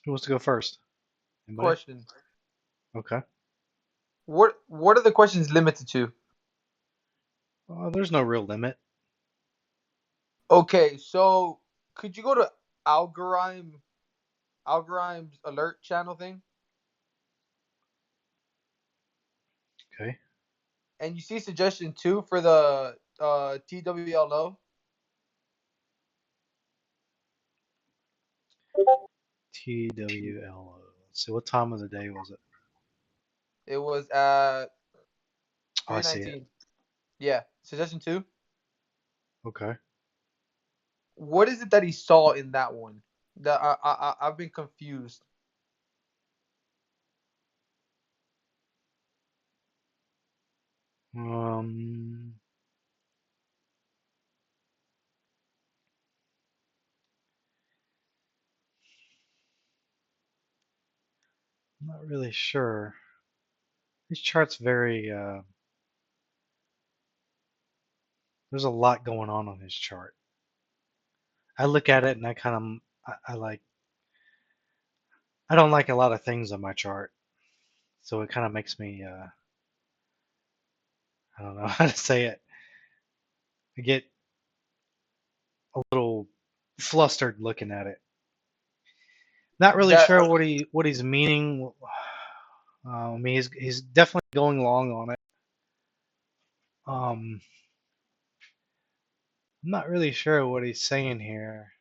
Who wants to go first? Anybody? Question. Okay. What are the questions limited to? There's no real limit. Okay, so could you go to Algorithm's alert channel thing, Okay. and you see suggestion two for the TWLO? TWLO. Let's see. What time of the day was it? It was at Oh, I see it. 3:19. Yeah, suggestion two. Okay. What is it that he saw in that one? That I've been confused. Um, I'm not really sure. This chart's very. There's a lot going on his chart. I look at it and I kind of. I like. I don't like a lot of things on my chart, so it kind of makes me. I don't know how to say it. I get a little flustered looking at it. Not really That sure what he's meaning. I mean, he's definitely going long on it. Um, I'm not really sure what he's saying here,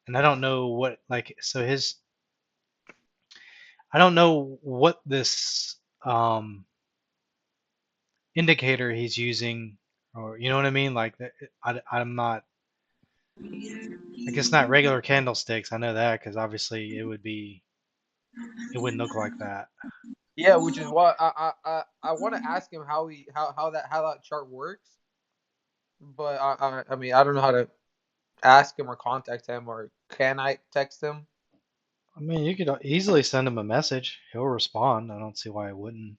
and I don't know what like so his. I don't know what this indicator he's using, or you know what I mean. Like I'm not. I guess not regular candlesticks. I know that because obviously it wouldn't look like that. yeah, which is why I want to ask him how that chart works, but I mean I don't know how to ask him or contact him, or can I text him? I mean, you could easily send him a message. He'll respond. I don't see why he wouldn't.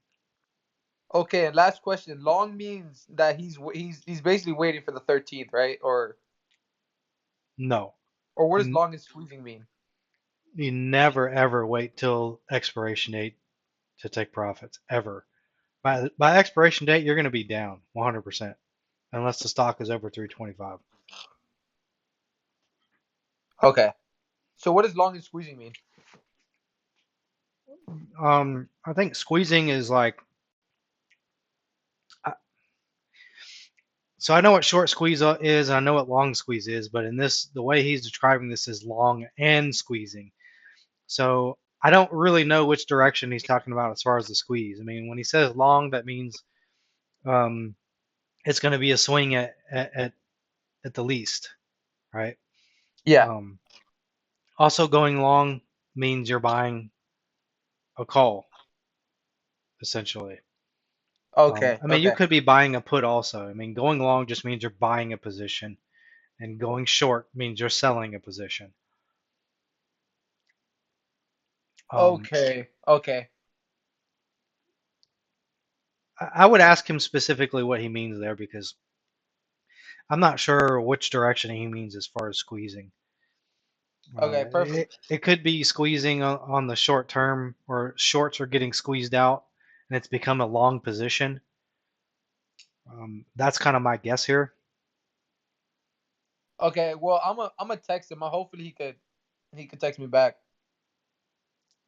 Okay, and last question. Long means that he's basically waiting for the 13th, right? No. Or what does You, long and squeezing mean? you never ever wait till expiration date to take profits ever. By expiration date, you're going to be down 100% unless the stock is over 325. Okay. So what does long and squeezing mean? I think squeezing is like so I know what short squeeze is, and I know what long squeeze is, but in this, the way he's describing this is long and squeezing. So I don't really know which direction he's talking about as far as the squeeze. I mean, when he says long, that means um, it's going to be a swing at the least, right? Yeah. Um, Also, going long means you're buying a call, essentially. Okay. I mean, you Okay. could be buying a put also. I mean, going long just means you're buying a position, and going short means you're selling a position. Um, Okay. Okay. I would ask him specifically what he means there because I'm not sure which direction he means as far as squeezing. Okay. Perfect. It could be squeezing on the short term, or shorts are getting squeezed out, and it's become a long position. That's kind of my guess here. Okay. Well, I'm a text him. Hopefully he could text me back.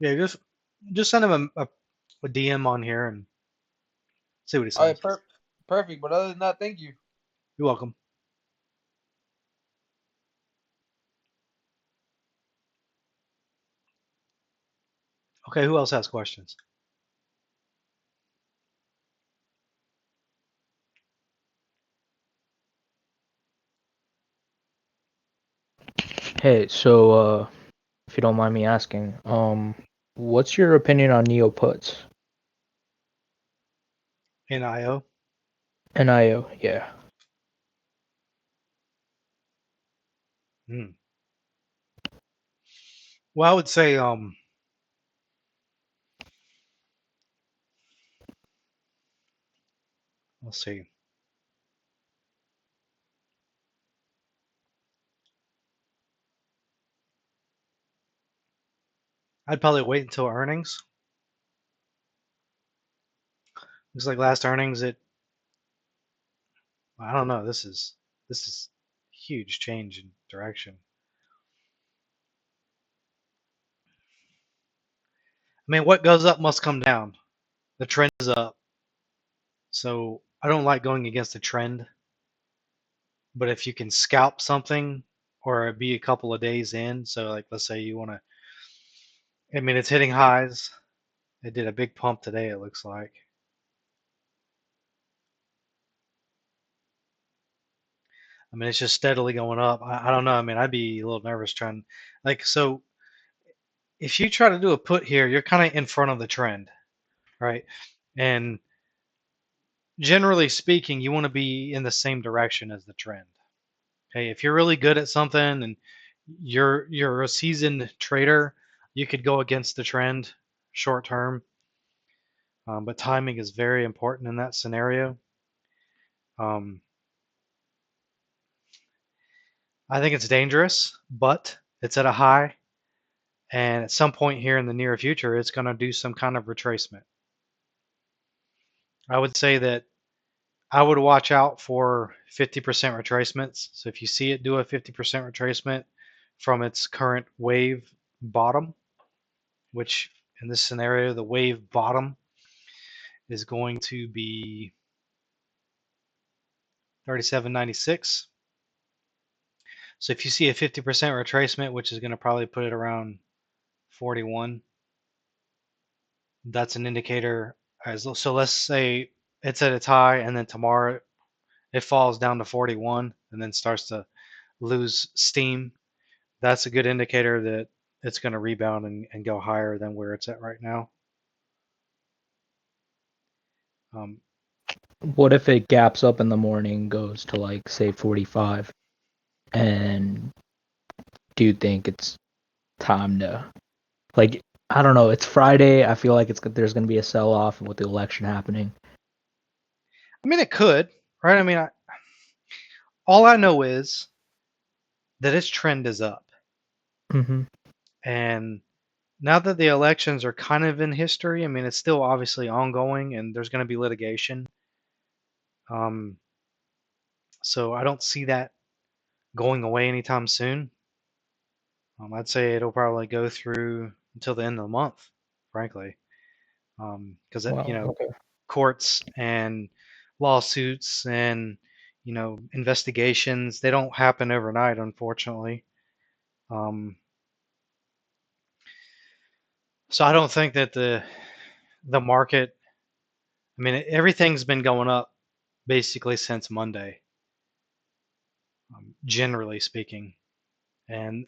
Yeah, just send him a DM on here and see what he All right. says. Perfect. But other than that, thank you. You're welcome. Okay, who else has questions? Hey, so if you don't mind me asking, what's your opinion on neo puts? NIO. NIO, yeah. Hmm. Well, I would say let's see. I'd probably wait until earnings. Looks like last earnings I don't know. This is huge change in direction. I mean, what goes up must come down. The trend is up, so I don't like going against the trend. But if you can scalp something or be a couple of days in, so like let's say you want to, I mean, it's hitting highs. It did a big pump today, it looks like. I mean, it's just steadily going up. I don't know. I mean, I'd be a little nervous trying, like, so if you try to do a put here, you're kind of in front of the trend, right? And generally speaking, you want to be in the same direction as the trend. Okay, if you're really good at something and you're a seasoned trader, you could go against the trend short term. But timing is very important in that scenario. Um, I think it's dangerous, but it's at a high, and at some point here in the near future, it's going to do some kind of retracement. I would say that I would watch out for 50% retracements. So if you see it do a 50% retracement from its current wave bottom, which in this scenario, the wave bottom is going to be 37.96. So if you see a 50% retracement, which is going to probably put it around 41, that's an indicator. So let's say it's at its high and then tomorrow it falls down to 41 and then starts to lose steam. That's a good indicator that it's going to rebound and go higher than where it's at right now. Um, What if it gaps up in the morning, goes to like say 45, and do you think it's time to, like, I don't know, it's Friday, I feel like there's going to be a sell off with the election happening. I mean, it could, right? I mean, all I know is that its trend is up. Mm-hmm. And now that the elections are kind of in history, I mean, it's still obviously ongoing and there's going to be litigation. Um, so I don't see that going away anytime soon. I'd say it'll probably go through until the end of the month, frankly, because Wow. Okay. courts and lawsuits and investigations, they don't happen overnight, unfortunately. Um, so I don't think that the market. I mean, everything's been going up basically since Monday, generally speaking, and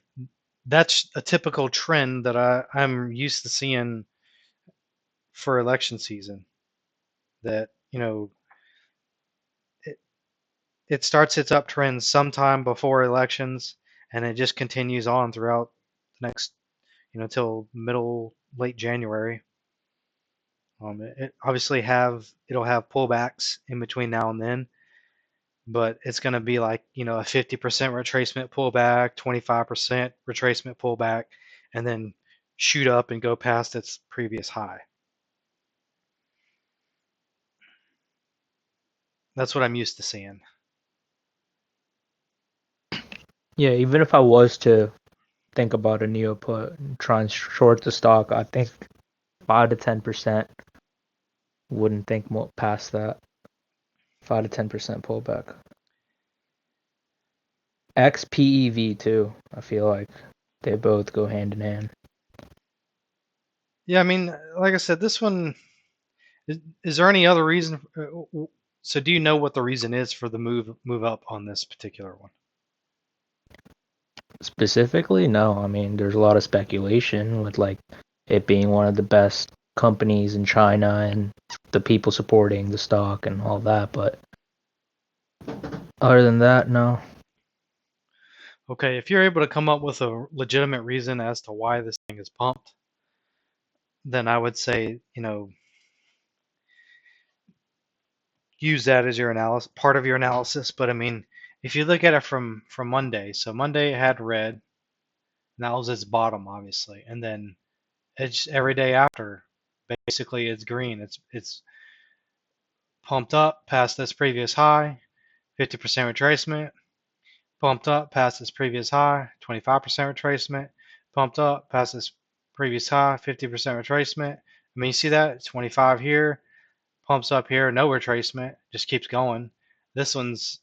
that's a typical trend that I'm used to seeing for election season. That it, it starts its uptrend sometime before elections, and it just continues on throughout the next, till middle late January. It obviously it'll have pullbacks in between now and then, but it's going to be like a 50% retracement pullback, 25% retracement pullback, and then shoot up and go past its previous high. That's what I'm used to seeing. Yeah, even if I was to think about a neo put and try and short the stock, I think 5 to 10%. Wouldn't think more past that. 5 to 10% pullback. XPEV too. I feel like they both go hand in hand. Yeah, I mean, like I said, this one is there any other reason? So do you know what the reason is for the move up on this particular one? Specifically, no. I mean, there's a lot of speculation with like it being one of the best companies in China and the people supporting the stock and all that, but other than that, no. Okay, if you're able to come up with a legitimate reason as to why this thing is pumped, then I would say, use that as your part of your analysis. But I mean, if you look at it from Monday, so Monday it had red, and that was its bottom, obviously, and then it's every day after. Basically, it's green. It's pumped up past this previous high, 50% retracement. Pumped up past this previous high, 25% retracement. Pumped up past this previous high, 50% retracement. I mean, you see that? 25 here, pumps up here, no retracement, just keeps going. This one's,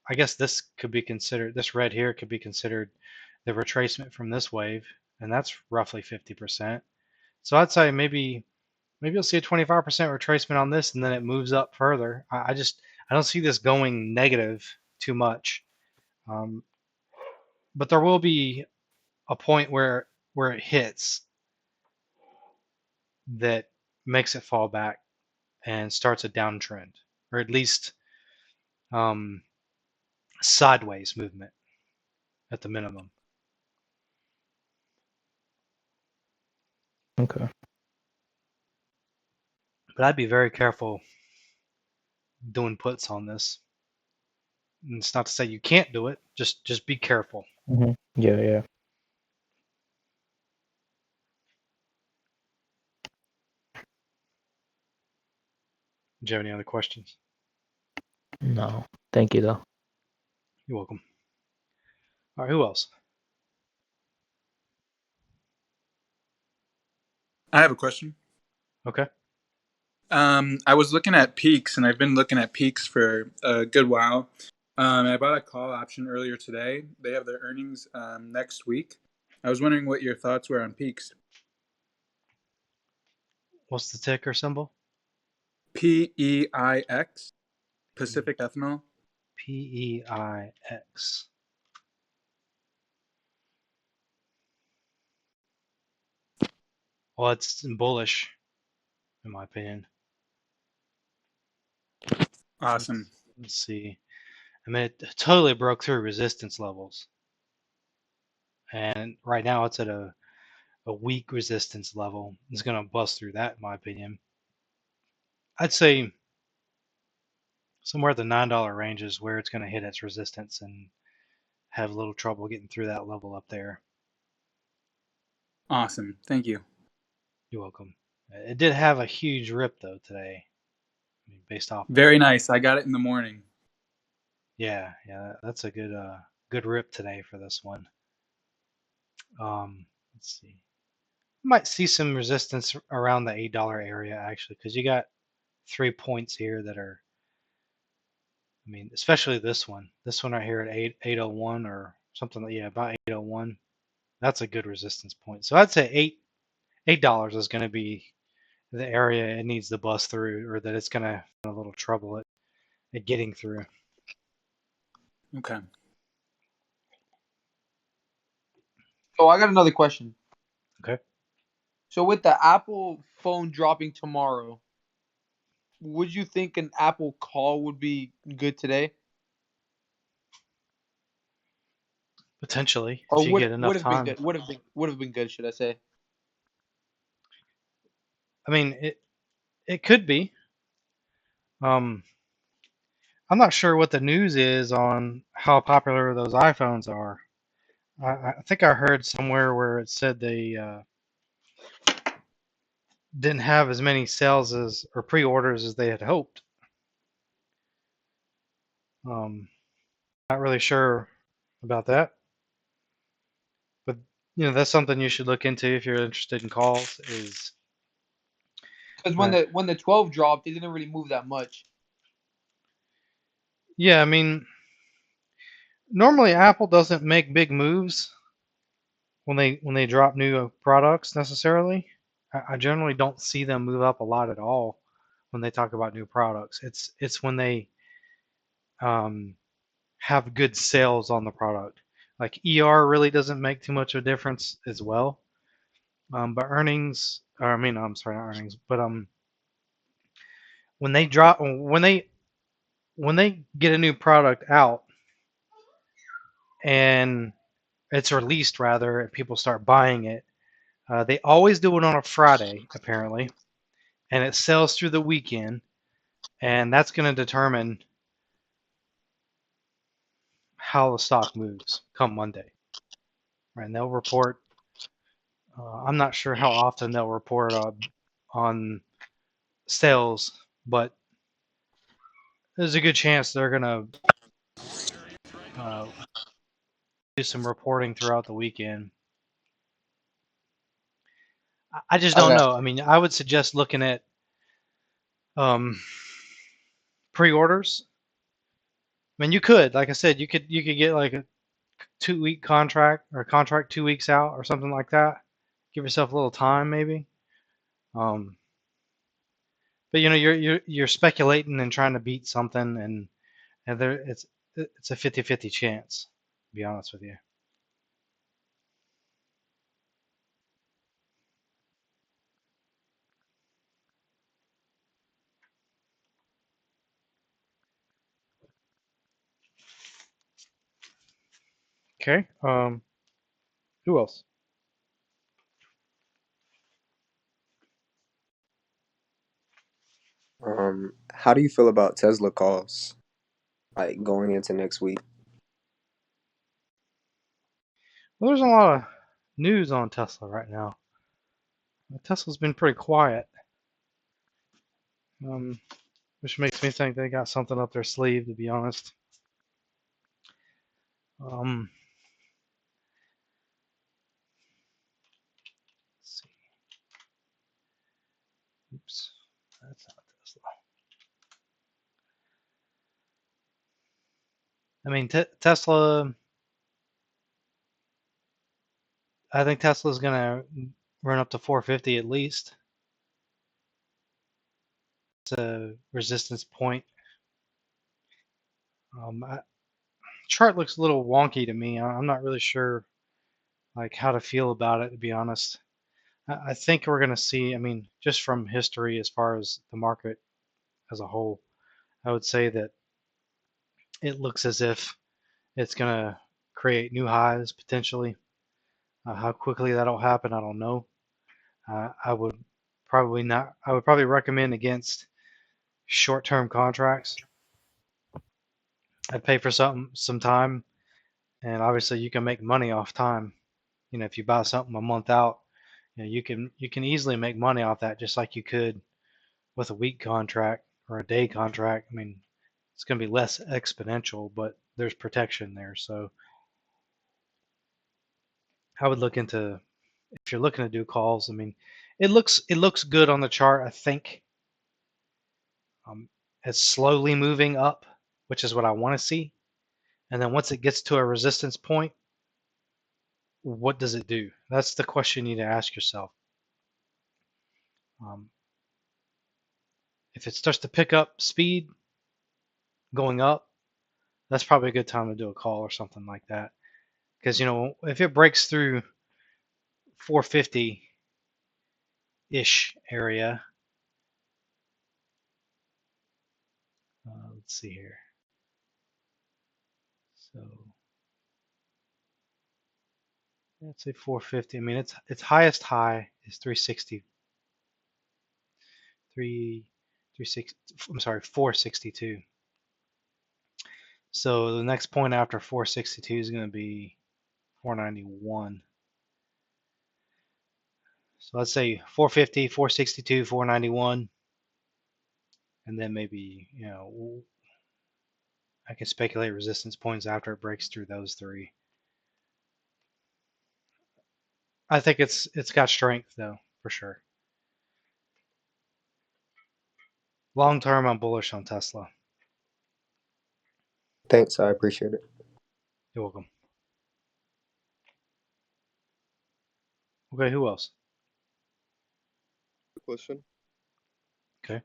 I guess this could be considered, this red here could be considered the retracement from this wave, and that's roughly 50%. So I'd say maybe you'll see a 25% retracement on this, and then it moves up further. I don't see this going negative too much. But there will be a point where it hits that makes it fall back and starts a downtrend, or at least sideways movement at the minimum. Okay. But I'd be very careful doing puts on this. And it's not to say you can't do it. Just be careful. Yeah, yeah. Do you have any other questions? No, thank you though. You're welcome. All right, who else? I have a question. Okay. I was looking at peaks, and I've been looking at peaks for a good while. I bought a call option earlier today. They have their earnings next week. I was wondering what your thoughts were on peaks. What's the ticker symbol? PEIX, Pacific Ethanol. PEIX. Well, it's bullish, in my opinion. Awesome. Let's see. I mean, it totally broke through resistance levels. And right now it's at a weak resistance level. It's going to bust through that, in my opinion. I'd say somewhere at the $9 range is where it's going to hit its resistance and have a little trouble getting through that level up there. Awesome. Thank you. You're welcome. It did have a huge rip, though, today. I mean, based off. Very nice. I got it in the morning. Yeah, that's a good rip today for this one. Let's see. Might see some resistance around the $8 area actually, because you got 3 points here that are. I mean, especially this one. This one right here at 801 or something like about 801. That's a good resistance point. So I'd say $8 is going to be the area it needs to bust through, or that it's going to have a little trouble at getting through. Okay. So I got another question. Okay. So with the Apple phone dropping tomorrow, would you think an Apple call would be good today? Potentially, Or if you get enough time. Been good? Would have been good, should I say? I mean, it could be. I'm not sure what the news is on how popular those iPhones are. I think I heard somewhere where it said they didn't have as many sales or pre-orders as they had hoped. Not really sure about that, but that's something you should look into if you're interested in calls. Is because when the 12 dropped, it didn't really move that much. Yeah, I mean, normally Apple doesn't make big moves when they drop new products necessarily. I generally don't see them move up a lot at all when they talk about new products. It's when they have good sales on the product. Like ER really doesn't make too much of a difference as well. But earnings, or I mean, I'm sorry, not earnings, but when they get a new product out and it's released rather, and people start buying it, they always do it on a Friday apparently, and it sells through the weekend, and that's going to determine how the stock moves come Monday. Right, and they'll report I'm not sure how often they'll report on sales, but there's a good chance they're gonna do some reporting throughout the weekend. I just don't Okay. know. I mean, I would suggest looking at pre-orders. I mean, you could, like I said, you could get like a 2-week contract or a contract 2 weeks out or something like that. Give yourself a little time, maybe. But you're speculating and trying to beat something, and there it's a 50-50 chance. To be honest with you. Okay. Who else? How do you feel about Tesla calls, like going into next week? Well, there's a lot of news on Tesla right now. Tesla's been pretty quiet, which makes me think they got something up their sleeve, to be honest. Let's see. Oops, that's not Tesla. I mean, Tesla. I think Tesla's gonna run up to 450 at least. It's a resistance point. Chart looks a little wonky to me. I'm not really sure like how to feel about it, to be honest. I think we're gonna see. I mean, just from history, as far as the market as a whole, I would say that it looks as if it's gonna create new highs potentially. How quickly that'll happen, I don't know. I would probably not. I would probably recommend against short-term contracts. I'd pay for some time, and obviously you can make money off time. If you buy something a month out, you can easily make money off that, just like you could with a week contract or a day contract. I mean, it's going to be less exponential, but there's protection there. So I would look into, if you're looking to do calls. I mean, it looks good on the chart. I think it's slowly moving up, which is what I want to see. And then once it gets to a resistance point, what does it do? That's the question you need to ask yourself. If it starts to pick up speed going up, that's probably a good time to do a call or something like that. Because if it breaks through 450-ish area, let's see here. So let's say 450. I mean, its highest high is 360. 462. So the next point after 462 is going to be 491. So let's say 450, 462, 491, and then maybe I can speculate resistance points after it breaks through those three. I think it's got strength though, for sure. Long term, I'm bullish on Tesla. Thanks, I appreciate it. You're welcome. Okay, who else? Question. Okay.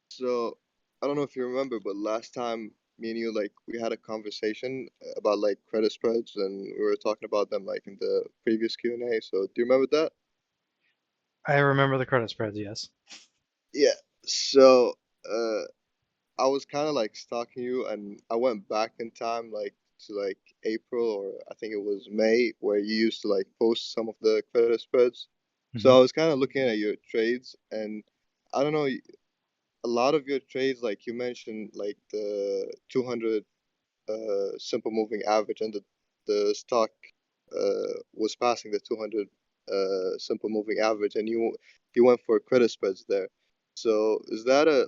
So I don't know if you remember, but last time me and you we had a conversation about credit spreads, and we were talking about them in the previous Q&A. So do you remember that? I remember the credit spreads, yes. Yeah. So I was kind of stalking you, and I went back in time to April, or I think it was May, where you used to post some of the credit spreads. So I was kind of looking at your trades, and I don't know, a lot of your trades, like you mentioned, the 200 simple moving average, and the stock was passing the 200 simple moving average, and you went for credit spreads there. So is that a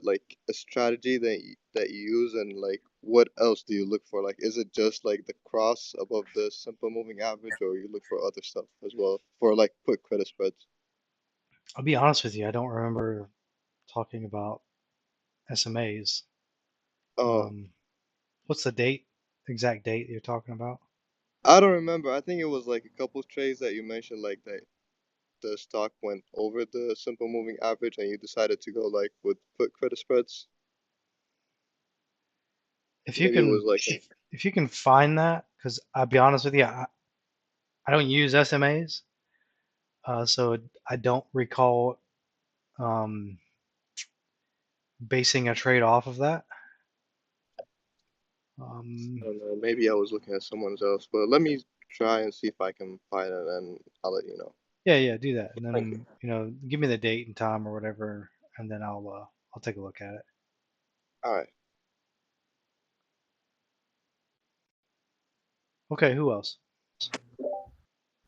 strategy that you use, and like what else do you look for? Like, is it just like the cross above the simple moving average, or you look for other stuff as well for like quick credit spreads? I'll be honest with you, I don't remember talking about SMAs. Oh, Um, what's the date? Exact date you're talking about? I don't remember. I think it was like a couple trades that you mentioned, like that the stock went over the simple moving average, and you decided to go like with quick credit spreads. If you Maybe it was can, like if you can find that, because I'll be honest with you, I don't use SMAs, so I don't recall um, basing a trade off of that. I don't know, maybe I was looking at someone else, but let me try and see if I can find it, and I'll let you know. Yeah, do that, and then give me the date and time or whatever, and then I'll take a look at it. All right. Okay, who else?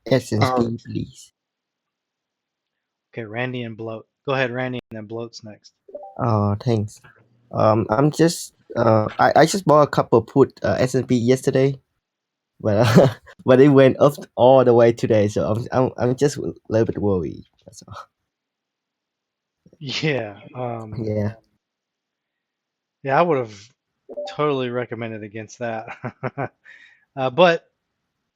SSP, please. Okay, Randy and Bloat. Go ahead, Randy, and then Bloat's next. Thanks. I'm just I just bought a couple put S&P yesterday, but but it went up all the way today, so I'm just a little bit worried. That's all. Yeah, Yeah. yeah, I would have totally recommended against that, but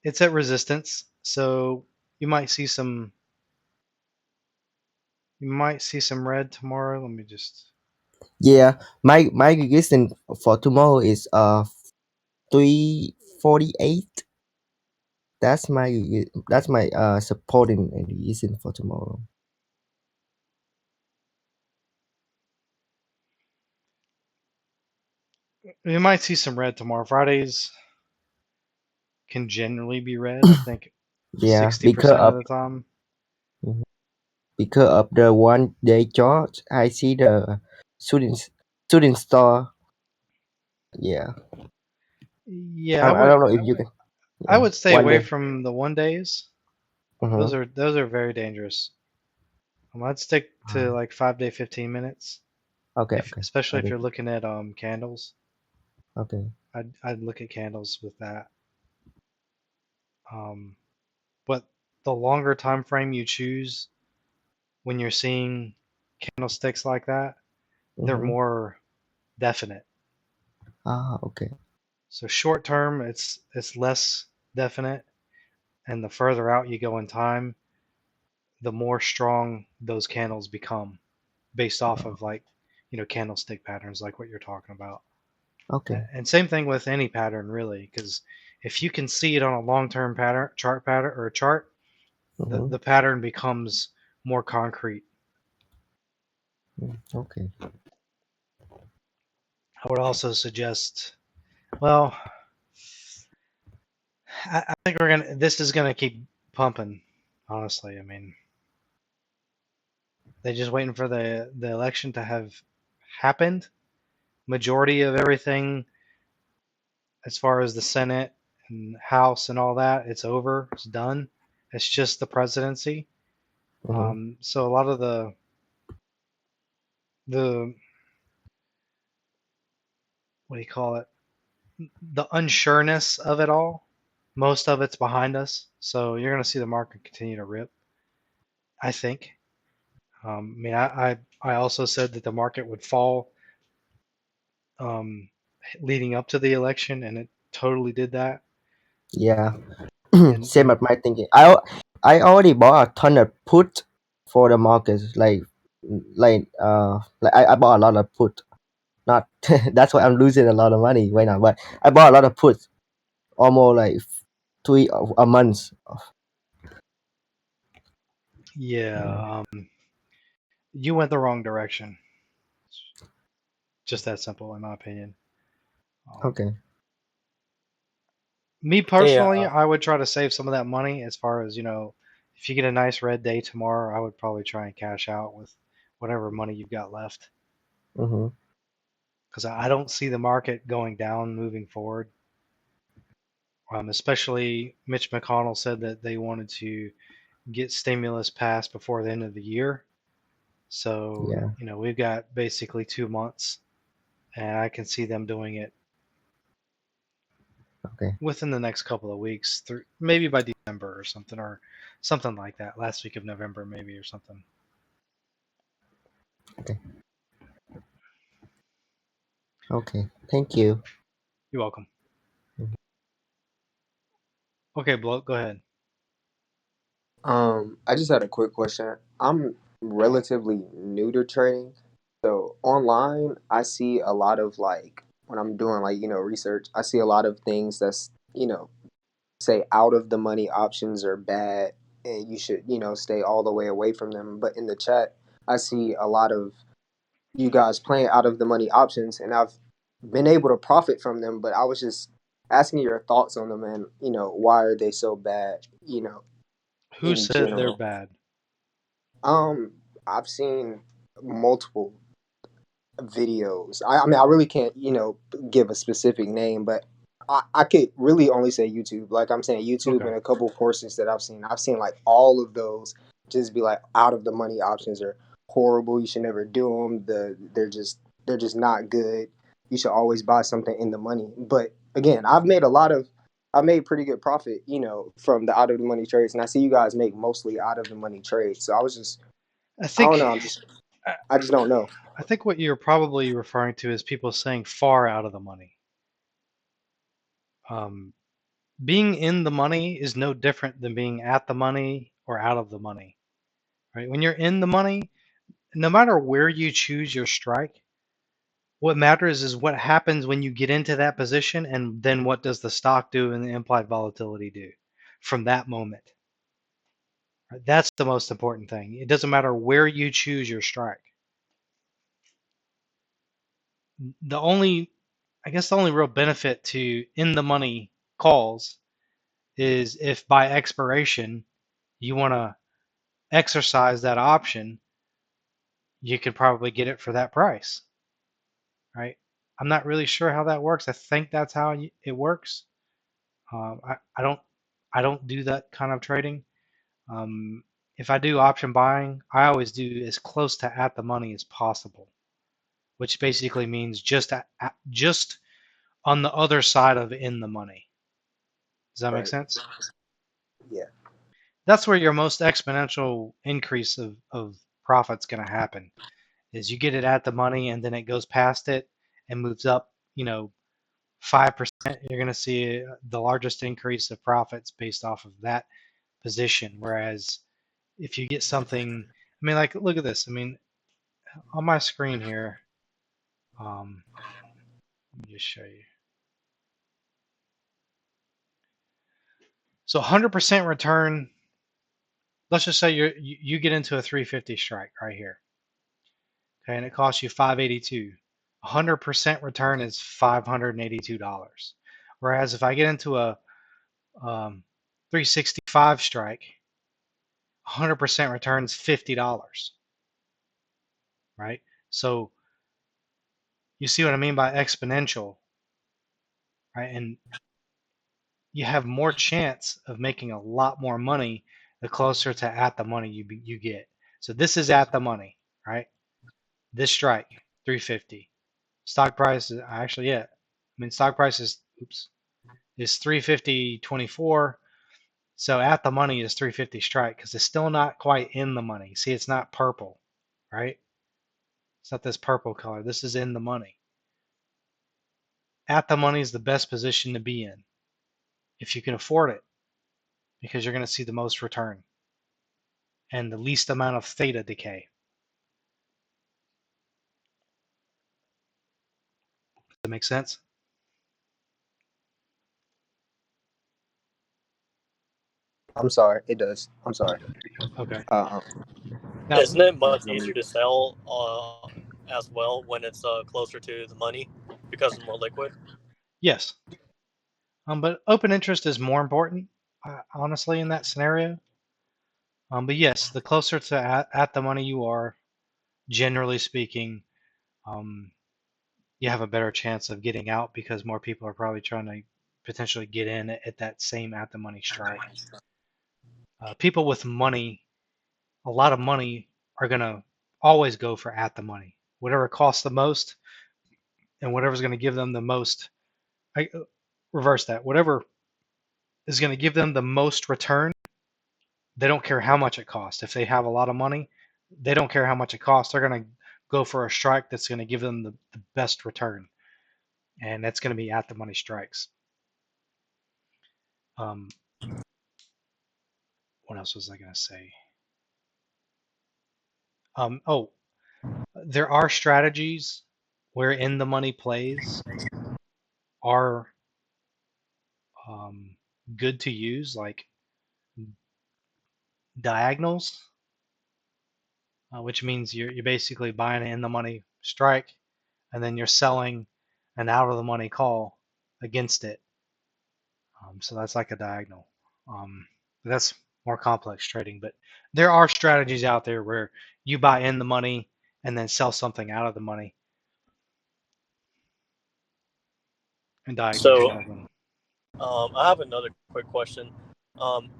it's at resistance, so you might see some red tomorrow. Let me just. Yeah. My resistance for tomorrow is 348. That's my supporting and resistance for tomorrow. You might see some red tomorrow. Fridays can generally be red, I think Yeah, 60% of the time. because of the 1 day chart, I see the shooting star. Yeah. Yeah, I don't know if you can. I Yeah. would stay One away day. from the 1 days. Mm-hmm. Those are very dangerous. I'd stick to like 5-day 15 minutes. Okay. Especially if Okay. you're looking at candles. Okay. I'd look at candles with that. But the longer time frame you choose when you're seeing candlesticks like that, they're Mm-hmm. more definite. Okay. So short term, it's less definite, and the further out you go in time, the more strong those candles become, based off of like candlestick patterns, like what you're talking about. Okay. And same thing with any pattern really, because if you can see it on a long-term chart, Mm-hmm. the pattern becomes more concrete. Okay. I would also suggest, well, I think this is gonna keep pumping, honestly. I mean, they're just waiting for the election to have happened. Majority of everything, as far as the Senate and House and all that, it's over. It's done. It's just the presidency. Mm-hmm. So a lot of the what do you call it? The unsureness of it all. Most of it's behind us. So you're going to see the market continue to rip, I think. I mean, I also said that the market would fall um, leading up to the election, and it totally did that. Yeah. And Same as my thinking. I already bought a ton of put for the markets. I bought a lot of put. Not that's why I'm losing a lot of money right now. But I bought a lot of puts, almost like 3 a month. yeah, you went the wrong direction. Just that simple, in my opinion. Okay. Me Hey, personally, I would try to save some of that money. As far as if you get a nice red day tomorrow, I would probably try and cash out with whatever money you've got left. Mm-hmm. Because I don't see the market going down moving forward. Especially Mitch McConnell said that they wanted to get stimulus passed before the end of the year. So, Yeah. we've got basically 2 months, and I can see them doing it Okay. within the next couple of weeks, through maybe by December or something like that. Last week of November, maybe, or something. Okay. Thank you. You're welcome. Mhm. Okay, Bloke, go ahead. I just had a quick question. I'm relatively new to trading. So online, I see a lot of like when I'm doing like, research, I see a lot of things that's, say out of the money options are bad and you should, stay all the way away from them. But in the chat, I see a lot of you guys playing out of the money options and I've been able to profit from them, but I was just asking your thoughts on them and, why are they so bad, Who in said they're general. bad? Um, I've seen multiple videos. I mean, I really can't, give a specific name, but I could really only say YouTube. Like I'm saying YouTube Okay. and a couple courses that I've seen. I've seen like all of those just be like out of the money options are horrible. You should never do them. They're just not good. You should always buy something in the money. But again, I've made pretty good profit, from the out of the money trades, and I see you guys make mostly out of the money trades. So I I don't think know. I I just don't know. I think what you're probably referring to is people saying far out of the money. Um, being in the money is no different than being at the money or out of the money, right? When you're in the money, no matter where you choose your strike, what matters is what happens when you get into that position, and then what does the stock do and the implied volatility do from that moment. Right? That's the most important thing. It doesn't matter where you choose your strike. The only, I guess, the only real benefit to in the money calls is if by expiration you want to exercise that option, you could probably get it for that price, right? I'm not really sure how that works. I think that's how it works. I don't do that kind of trading. Um, if I do option buying, I always do as close to at the money as possible, which basically means just on the other side of in the money. Does that make Right. sense? Yeah. That's where your most exponential increase of profit's going to happen. Is you get it at the money and then it goes past it and moves up, 5%, you're going to see the largest increase of profits based off of that position. Whereas if you get something, I mean, like, look at this. I mean, on my screen here, let me just show you. So 100% return, let's just say you get into a 350 strike right here. Okay, and it costs you 582. 100% return is $582. Whereas if I get into a 365 strike, 100% return is $50. Right? So you see what I mean by exponential, right? And you have more chance of making a lot more money the closer to at the money you get. So this is at the money, right? This strike, 350. Stock price is actually, yeah. I mean, stock price is 350.24. So at the money is 350 strike because it's still not quite in the money. See, it's not purple, right? It's not this purple color. This is in the money. At the money is the best position to be in if you can afford it because you're going to see the most return and the least amount of theta decay. Does that make sense? I'm sorry. It does. I'm sorry. Okay. Uh, Now, Isn't it much let me. easier to sell as well when it's closer to the money because it's more liquid? yes. But open interest is more important, honestly, in that scenario. But yes, the closer to at the money you are, generally speaking, um, you have a better chance of getting out because more people are probably trying to potentially get in at that same at the money strike. people with money, a lot of money, are gonna always go for at the money. Whatever costs the most, and whatever's going to give them the most. Reverse that. Whatever is going to give them the most return, they don't care how much it costs. If they have a lot of money, they don't care how much it costs. They're going to go for a strike that's going to give them the best return, and that's going to be at the money strikes. What else was I going to say? Oh, there are strategies where in the money plays are good to use, like diagonals, which means you're basically buying in the money strike, and then you're selling an out of the money call against it. So that's like a diagonal. That's more complex trading, but there are strategies out there where you buy in the money and then sell something out of the money. And diagonals are one of them. I have another quick question.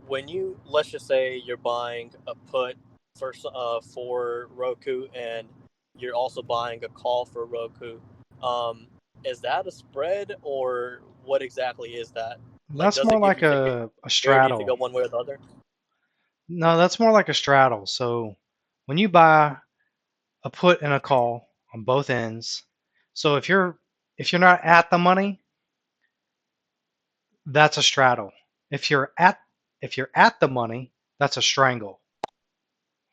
When you, let's just say you're buying a put for Roku, and you're also buying a call for Roku, is that a spread, or what exactly is that? That's does more it give like you a security to straddle. go one way or the other? No, that's more like a straddle. So when you buy a put and a call on both ends, so if you're not at the money, that's a straddle. If you're at the money, that's a strangle.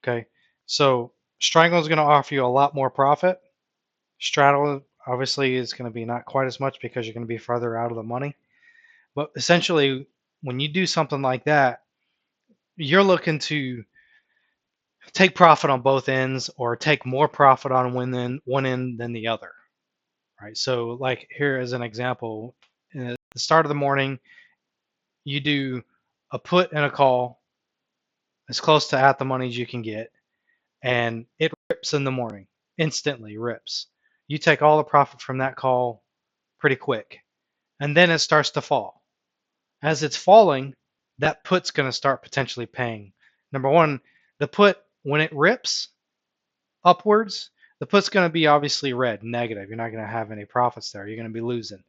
Okay, so strangle is going to offer you a lot more profit. Straddle obviously is going to be not quite as much because you're going to be further out of the money. But essentially, when you do something like that, you're looking to take profit on both ends or take more profit on one end than the other. Right. So like here as an example, at the start of the morning, you do a put and a call as close to at the money as you can get, and it rips in the morning, instantly rips. You take all the profit from that call pretty quick, and then it starts to fall. As it's falling, that put's going to start potentially paying. Number one, the put, when it rips upwards, the put's going to be obviously red, negative. You're not going to have any profits there. You're going to be losing.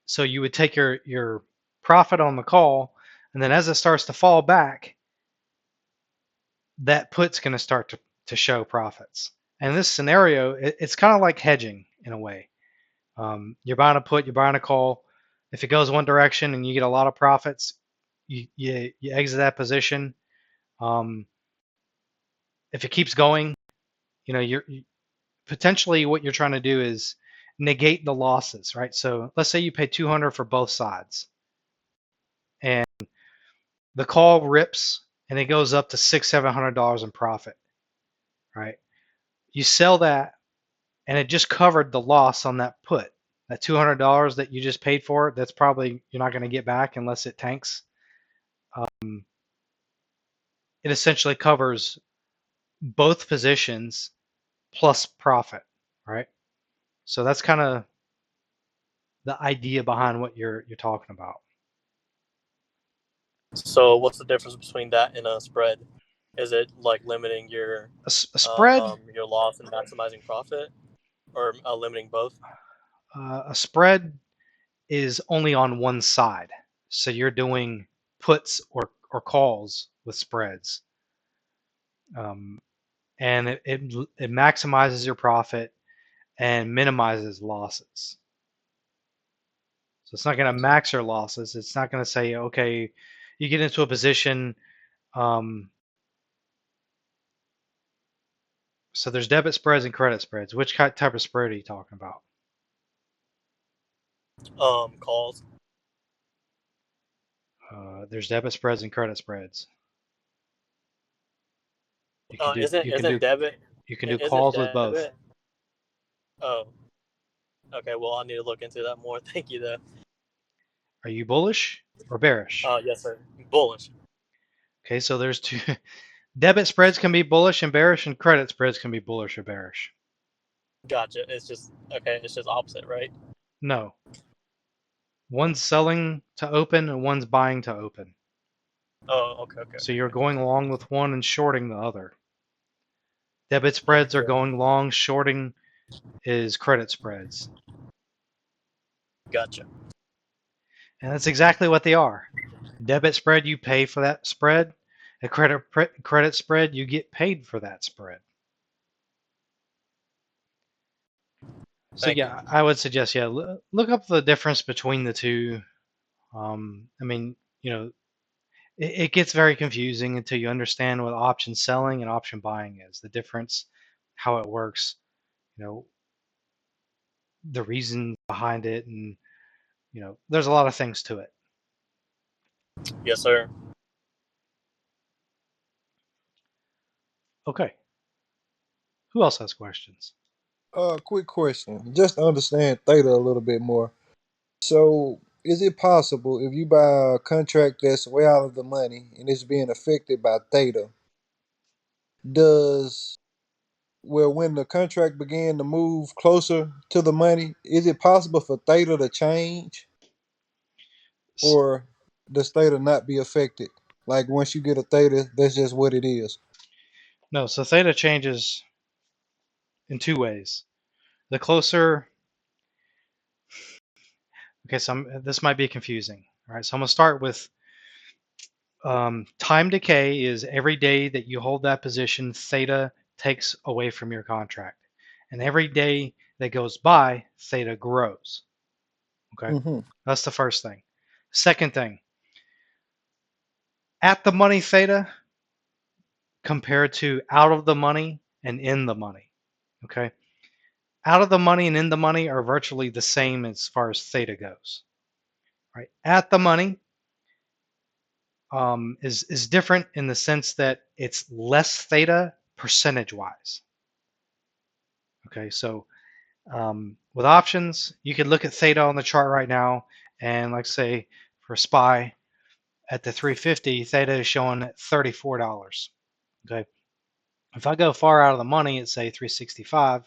So you would take your profit on the call, and then as it starts to fall back, that put's going to start to show profits. And in this scenario, it's kind of like hedging in a way. You're buying a put, you're buying a call. If it goes one direction and you get a lot of profits, you exit that position. If it keeps going, you're potentially what you're trying to do is negate the losses, right? So let's say you pay 200 for both sides, and the call rips and it goes up to $600-700 in profit, right? You sell that, and it just covered the loss on that put. That $200 that you just paid for, that's probably you're not going to get back unless it tanks. It essentially covers both positions plus profit, right? So that's kind of the idea behind what you're talking about. So what's the difference between that and a spread? Is it like limiting your A spread, your loss and maximizing profit, or limiting both? a spread is only on one side, so you're doing puts or calls with spreads, and it maximizes your profit and minimizes losses. So it's not going to max your losses. It's not going to say, okay, you get into a position. So there's debit spreads and credit spreads. Which type of spread are you talking about? Calls. There's debit spreads and credit spreads. You can Isn't debit? You can do calls with both. Oh, okay. Well, I need to look into that more. Thank you, though. Are you bullish or bearish? Yes, sir. Bullish. Okay, so there's two. Debit spreads can be bullish and bearish, and credit spreads can be bullish or bearish. Gotcha. It's just okay. It's just opposite, right? No. One's selling to open and one's buying to open. Oh, okay. So you're going long with one and shorting the other. Debit spreads are going long, shorting is credit spreads. Gotcha. And that's exactly what they are. Debit spread, you pay for that spread. A credit spread, you get paid for that spread. So Thank yeah, I would suggest look up the difference between the two. I mean, it gets very confusing until you understand what option selling and option buying is, the difference, how it works, the reason behind it, and there's a lot of things to it. Yes, sir. Okay. Who else has questions? Quick question, just to understand theta a little bit more. So, is it possible if you buy a contract that's way out of the money and it's being affected by theta, does when the contract began to move closer to the money, is it possible for theta to change, or does theta not be affected? Like once you get a theta, that's just what it is. No, so theta changes in two ways. The closer, okay, so this might be confusing. All right, so I'm going to start with time decay is every day that you hold that position, theta takes away from your contract. And every day that goes by, theta grows. Okay, that's the first thing. Second thing, at the money theta compared to out of the money and in the money. Okay, out of the money and in the money are virtually the same as far as theta goes. Right, at the money is different in the sense that it's less theta percentage wise. Okay, so with options, you could look at theta on the chart right now, and like say for SPY at the 350, theta is showing at $34. Okay, if I go far out of the money at say 365,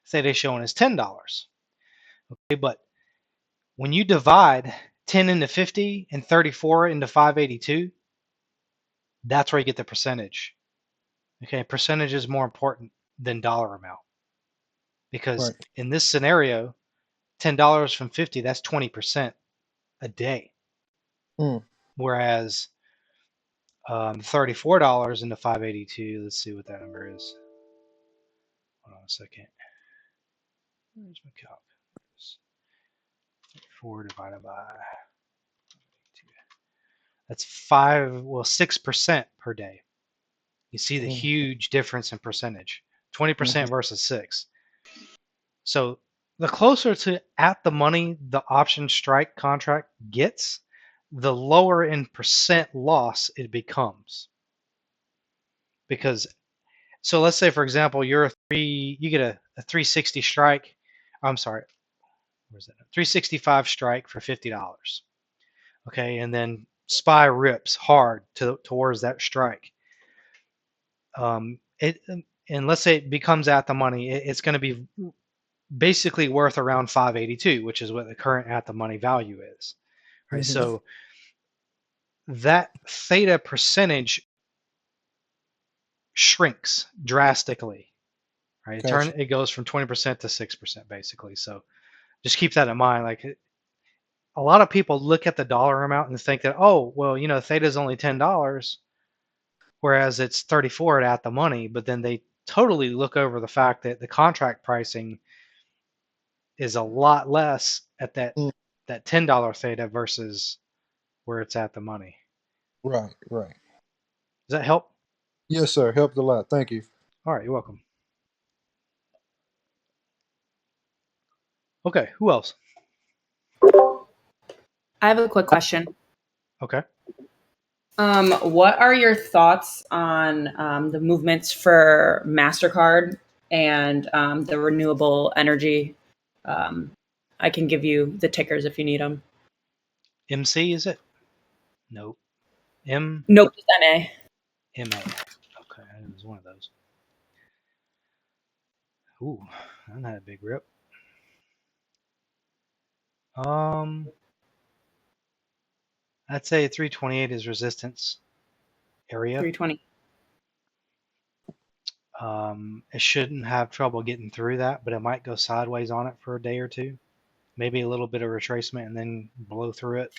theta is showing as $10. Okay, but when you divide 10 into 50 and 34 into 582, that's where you get the percentage. Okay, percentage is more important than dollar amount, because in this scenario, $10 from 50, that's 20% a day. Whereas $34 into 582, let's see what that number is. Hold on a second. Where's my calc? 4 divided by 2. That's 6% per day. You see the huge difference in percentage, 20% versus 6. So the closer to at the money the option strike contract gets, the lower in percent loss it becomes. Because, so let's say for example, you get a 360 strike. I'm sorry, where's that? 365 strike for $50. Okay, and then SPY rips hard towards that strike. And let's say it becomes at the money, it's going to be basically worth around 582, which is what the current at the money value is. Right, so that theta percentage shrinks drastically. Right, it goes from 20% to 6% basically. So just keep that in mind. Like, a lot of people look at the dollar amount and think that, oh, well, theta is only $10, whereas it's 34 at the money. But then they totally look over the fact that the contract pricing is a lot less at that $10 theta versus where it's at the money. Right. Does that help? Yes, sir. Helped a lot. Thank you. All right, you're welcome. Okay, who else? I have a quick question. Okay. What are your thoughts on the movements for MasterCard and the renewable energy? I can give you the tickers if you need them. MC, is it? Nope. Nope, it's NA. MA. Okay, it was one of those. Ooh, that had a big rip. I'd say 328 is resistance area. 320. It shouldn't have trouble getting through that, but it might go sideways on it for a day or two. Maybe a little bit of retracement and then blow through it.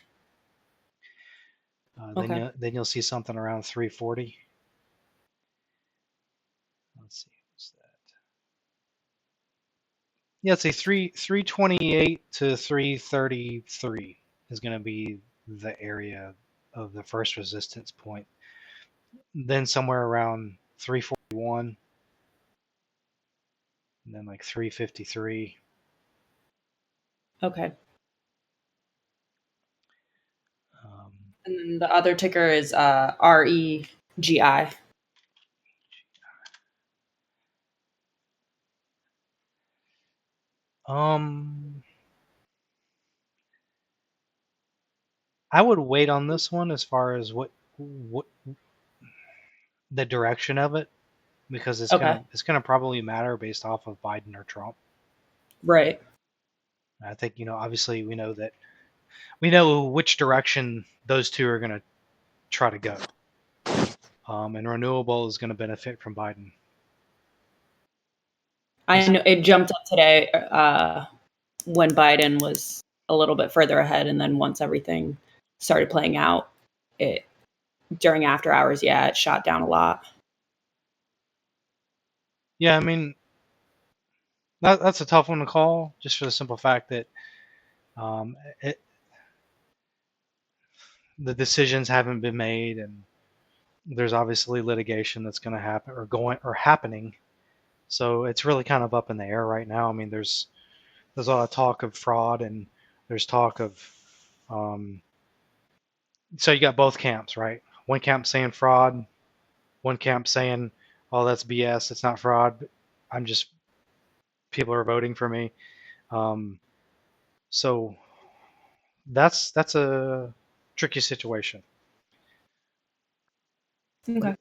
Okay. Then you'll see something around 340. Let's see, what's that? Yeah, let's say 328 to 333 is going to be the area of the first resistance point. Then somewhere around 341, and then like 353. Okay. Um, And then the other ticker is REGI. I would wait on this one as far as what the direction of it, because it's Okay. gonna probably matter based off of Biden or Trump. Right. I think obviously we know which direction those two are gonna try to go, and renewable is gonna benefit from Biden. I know it jumped up today when Biden was a little bit further ahead, and then once everything started playing out, it during after hours, yeah, it shot down a lot. Yeah, I mean that's a tough one to call, just for the simple fact that the decisions haven't been made, and there's obviously litigation that's going to happen or happening. So it's really kind of up in the air right now. I mean, there's a lot of talk of fraud, and there's talk of so you got both camps, right? One camp saying fraud, one camp saying, "Oh, that's BS. It's not fraud. People are voting for me." So that's a tricky situation. Okay. I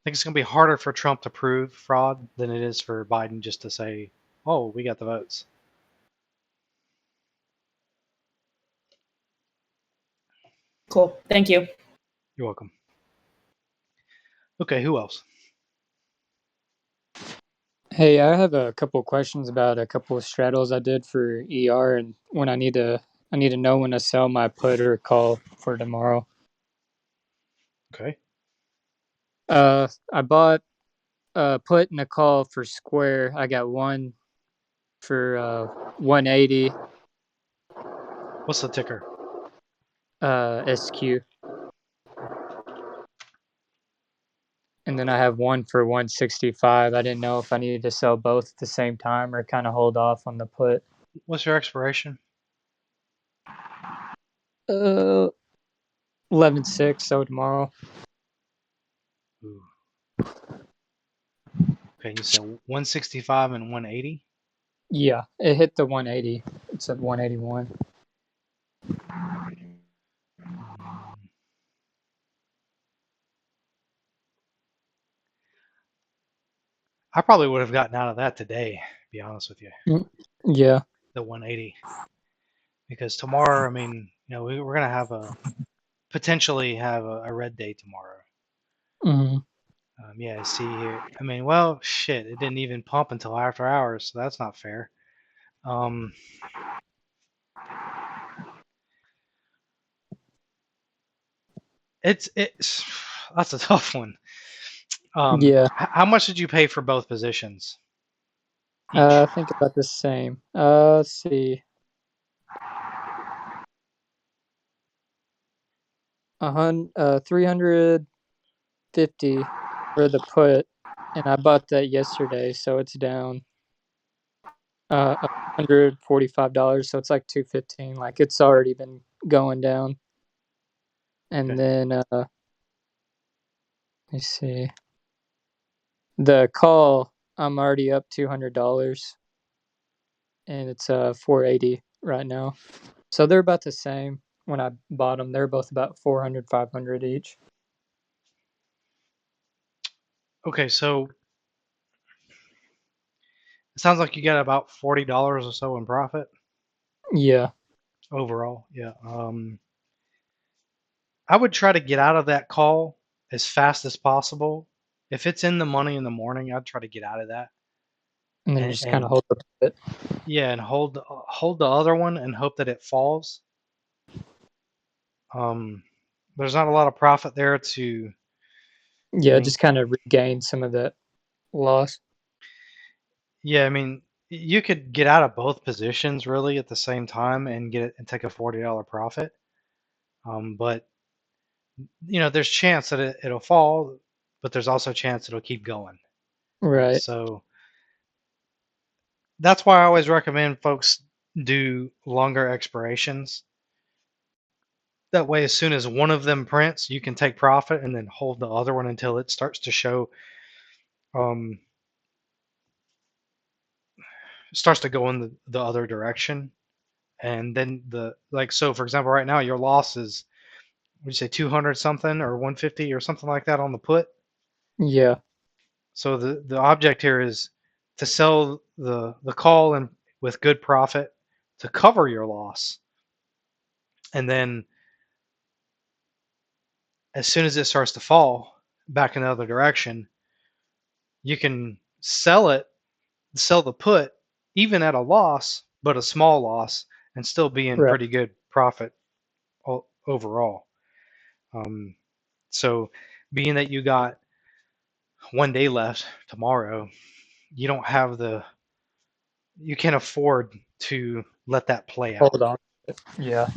think it's going to be harder for Trump to prove fraud than it is for Biden just to say, "Oh, we got the votes." Cool. Thank you. You're welcome. Okay, who else? Hey, I have a couple of questions about a couple of straddles I did for ER, and when I need to know when to sell my put or call for tomorrow. Okay. I bought a put and a call for Square. I got one for 180 What's the ticker? SQ. And then I have one for 165. I didn't know if I needed to sell both at the same time or kind of hold off on the put. What's your expiration? 11/6, so tomorrow. Ooh. Okay, you said 165 and 180? Yeah, it hit the 180. It's at 181. I probably would have gotten out of that today, to be honest with you. Yeah. The 180. Because tomorrow, I mean, we're going to potentially have a red day tomorrow. Mm-hmm. Yeah, I see here. I mean, well, shit, it didn't even pump until after hours, so that's not fair. It's that's a tough one. Yeah. How much did you pay for both positions? I think about the same. Let's see. 350 for the put, and I bought that yesterday, so it's down $145, so it's like $215. Like it's already been going down. And Okay. then let me see. The call, I'm already up $200, and it's 480 right now. So they're about the same. When I bought them, they're both about 400, 500 each. Okay, so it sounds like you got about $40 or so in profit. Yeah. Overall, yeah. I would try to get out of that call as fast as possible. If it's in the money in the morning, I'd try to get out of that. And then And, just kind of and hold up a bit. yeah, and hold the other one and hope that it falls. There's not a lot of profit there to. Yeah, I mean, just kind of regain some of that loss. yeah, I mean, you could get out of both positions really at the same time and get it and take a $40 profit. But there's chance that it'll fall, but there's also a chance it'll keep going. Right. So that's why I always recommend folks do longer expirations. That way, as soon as one of them prints, you can take profit and then hold the other one until it starts to show, starts to go in the other direction. And then so for example, right now your loss is, would you say 200 something or 150 or something like that on the put? Yeah. So the object here is to sell the call and with good profit to cover your loss. And then as soon as it starts to fall back in the other direction, you can sell the put even at a loss, but a small loss, and still be in Right. pretty good profit overall. So being that you got 1 day left tomorrow, you can't afford to let that play out. Hold on. Yeah.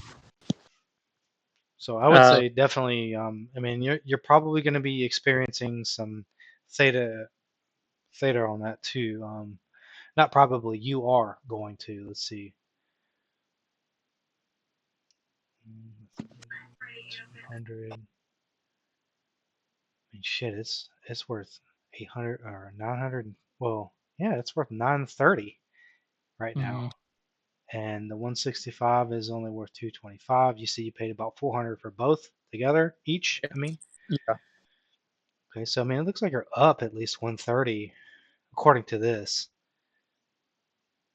So I would say definitely. I mean, you're probably going to be experiencing some theta on that too. Not probably, you are going to. Let's see. 200. I mean, shit, it's worth 800 or 900. Well, yeah, it's worth 930 right now. And the 165 is only worth 225. You see, you paid about 400 for both together each. I mean, Yeah. okay, so I mean, it looks like you're up at least 130 according to this.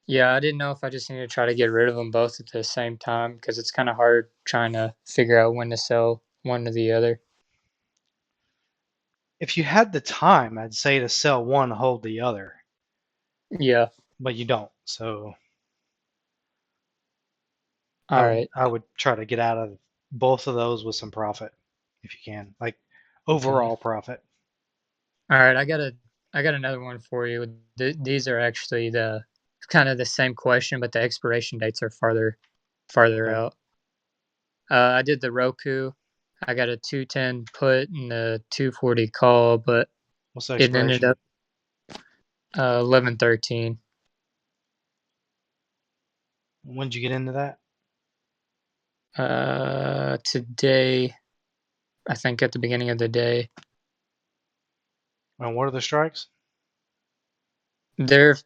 Yeah, I didn't know if I just need to try to get rid of them both at the same time because it's kind of hard trying to figure out when to sell one or the other. If you had the time, I'd say to sell one, hold the other. Yeah. But you don't. So All right. I would try to get out of both of those with some profit if you can, like overall profit. All right, I got another one for you. These are actually the kind of the same question, but the expiration dates are farther Okay. out. I did the Roku. I got a 210 put and a 240 call, but What's the it ended expiration? up 11/13. When did you get into that? Today, I think at the beginning of the day. And what are the strikes? They're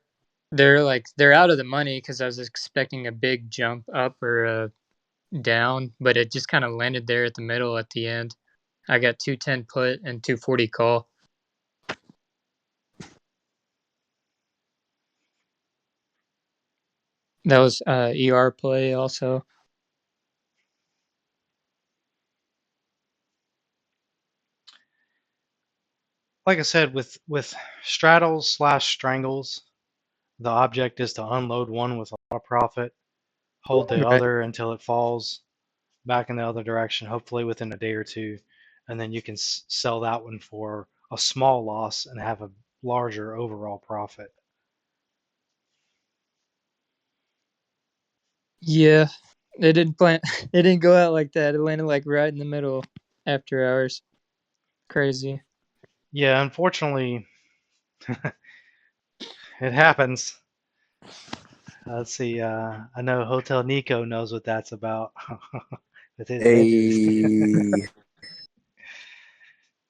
out of the money because I was expecting a big jump up or down, but it just kind of landed there at the middle at the end. I got 210 put and 240 call. That was ER play also. Like I said, with straddles / strangles, the object is to unload one with a lot of profit, hold the Right. other until it falls back in the other direction, hopefully within a day or two, and then you can sell that one for a small loss and have a larger overall profit. Yeah, it didn't plan. It didn't go out like that. It landed like right in the middle after hours. Crazy. Yeah, unfortunately, it happens. Let's see. I know Hotel Nico knows what that's about with his hedges. Hey.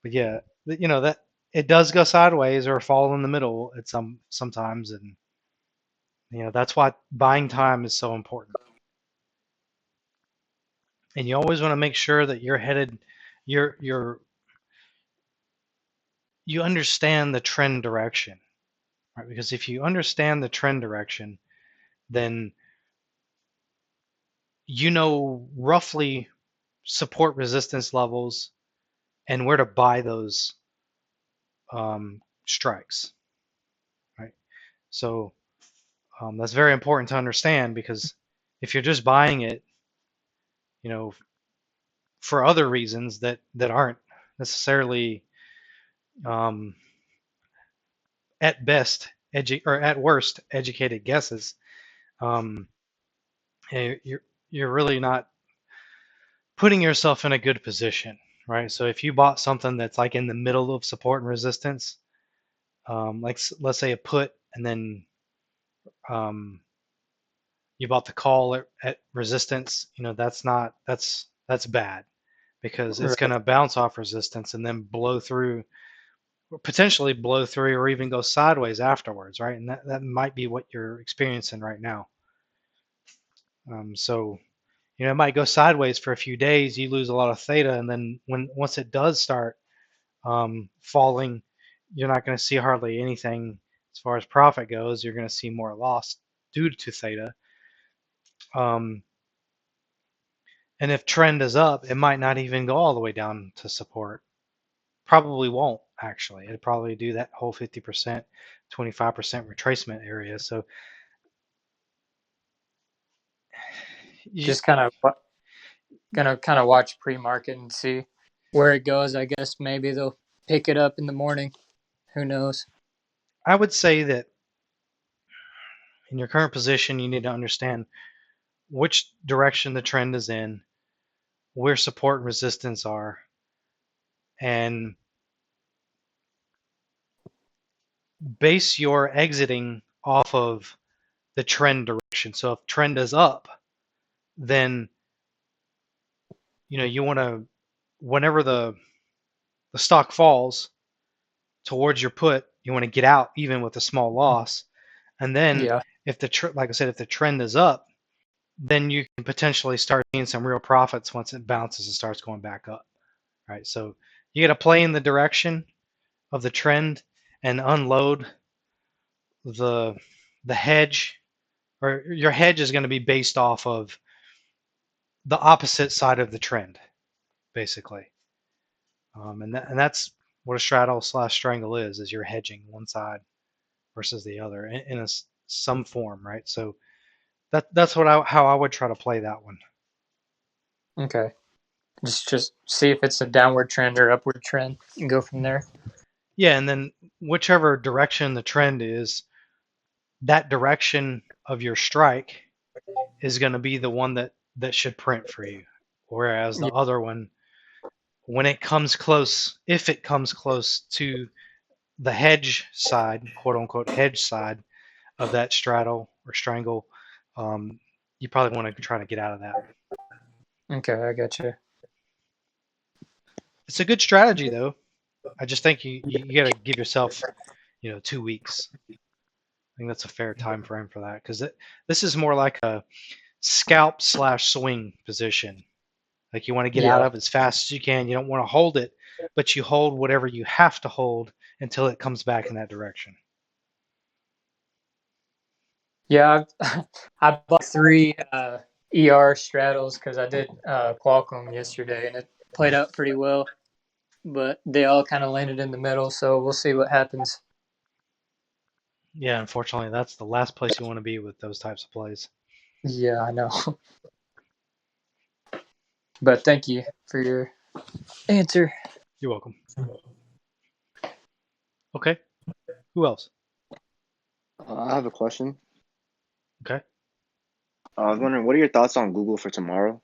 But yeah, that it does go sideways or fall in the middle at sometimes, and that's why buying time is so important. And you always want to make sure that you're headed, you understand the trend direction, right? Because if you understand the trend direction, then you know roughly support resistance levels and where to buy those strikes, right? So that's very important to understand, because if you're just buying it, for other reasons that aren't necessarily um, at best or at worst educated guesses, um, you're really not putting yourself in a good position, right? So if you bought something that's like in the middle of support and resistance, like let's say a put, and then um, you bought the call at resistance, that's bad, because it's going Right. to bounce off resistance and then potentially blow through, or even go sideways afterwards, right? And that might be what you're experiencing right now. So it might go sideways for a few days, you lose a lot of theta, and then once it does start falling, you're not going to see hardly anything as far as profit goes. You're going to see more loss due to theta. And if trend is up, it might not even go all the way down to support. Probably won't, actually. It'd probably do that whole 50%, 25% retracement area. So Just gonna kind of watch pre-market and see where it goes. I guess maybe they'll pick it up in the morning. Who knows? I would say that in your current position, you need to understand which direction the trend is in, where support and resistance are, and base your exiting off of the trend direction. So if trend is up, then you want to, whenever the stock falls towards your put, you want to get out even with a small loss. And then Yeah. if like I said, if the trend is up, then you can potentially start seeing some real profits once it bounces and starts going back up, right? So you got to play in the direction of the trend and unload the hedge, or your hedge is going to be based off of the opposite side of the trend, basically. And that's what a straddle / strangle is you're hedging one side versus the other in some form, right? So that's how I would try to play that one. Okay. Just see if it's a downward trend or upward trend and go from there. Yeah, and then whichever direction the trend is, that direction of your strike is going to be the one that should print for you. Whereas the Yeah. other one, when it comes close, if it comes close to the hedge side, quote unquote hedge side of that straddle or strangle, you probably want to try to get out of that. Okay, I got you. It's a good strategy, though. I just think you got to give yourself 2 weeks. I think that's a fair time frame for that, because this is more like a scalp / swing position. Like you want to get out Yeah. of as fast as you can. You don't want to hold it, but you hold whatever you have to hold until it comes back in that direction. Yeah, I bought 3 ER straddles because I did Qualcomm yesterday, and it played out pretty well. But they all kind of landed in the middle, so we'll see what happens. Yeah, unfortunately, that's the last place you want to be with those types of plays. Yeah, I know. But thank you for your answer. You're welcome. Okay. Who else? I have a question. Okay. I was wondering, what are your thoughts on Google for tomorrow?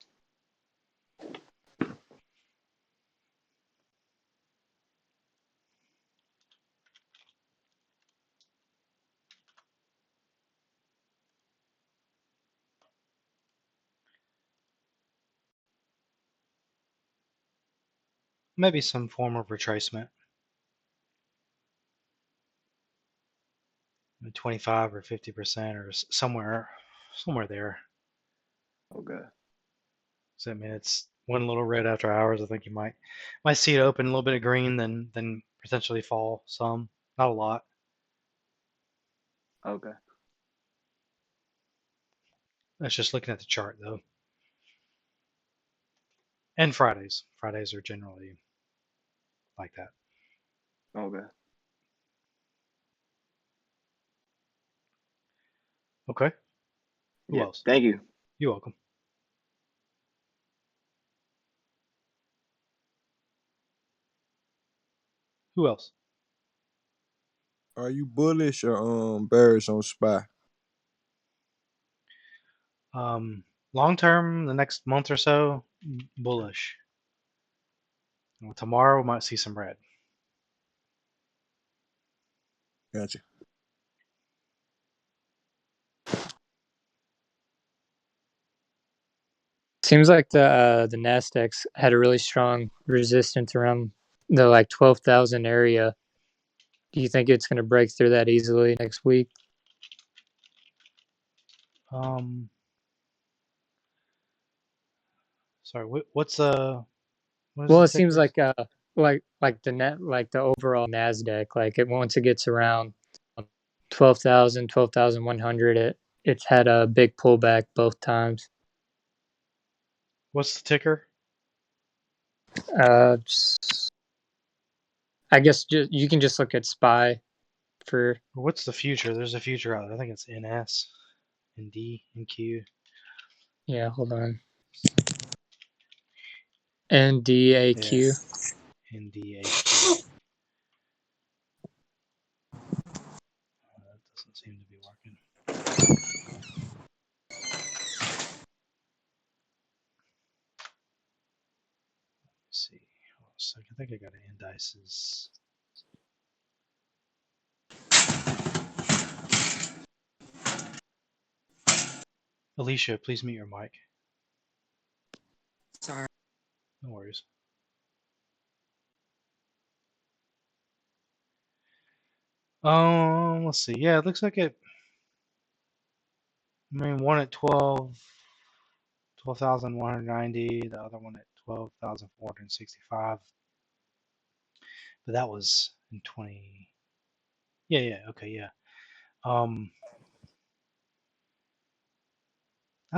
Maybe some form of retracement. 25 or 50% or somewhere there. Okay. So I mean, it's one little red after hours. I think you might see it open a little bit of green, then potentially fall some, not a lot. Okay. That's just looking at the chart, though. And Fridays. Fridays are generally like that. Okay. Okay. Who Yeah. else? Thank you. You're welcome. Who else? Are you bullish or bearish on SPY? Long term, the next month or so, bullish. Tomorrow we might see some red. Gotcha. Seems like the Nasdaq's had a really strong resistance around the like 12,000 area. Do you think it's going to break through that easily next week? Sorry, what's what is Well, the it seems ticker? like the overall Nasdaq, like it once it gets around 12,000, 12,100, it's had a big pullback both times. What's the ticker? I guess you can just look at SPY for. What's the future? There's a future out there. I think it's NS, ND, NQ. Yeah, hold on. NDAQ. Yeah, NDAQ. That doesn't seem to be working. Let's see. Hold on a second. I think I got indices. Alicia, please mute your mic. Sorry. No worries. Let's see. Yeah, it looks like it. I mean, one at 12,190. The other one at 12,465. But that was in 20. Yeah. Okay, yeah. I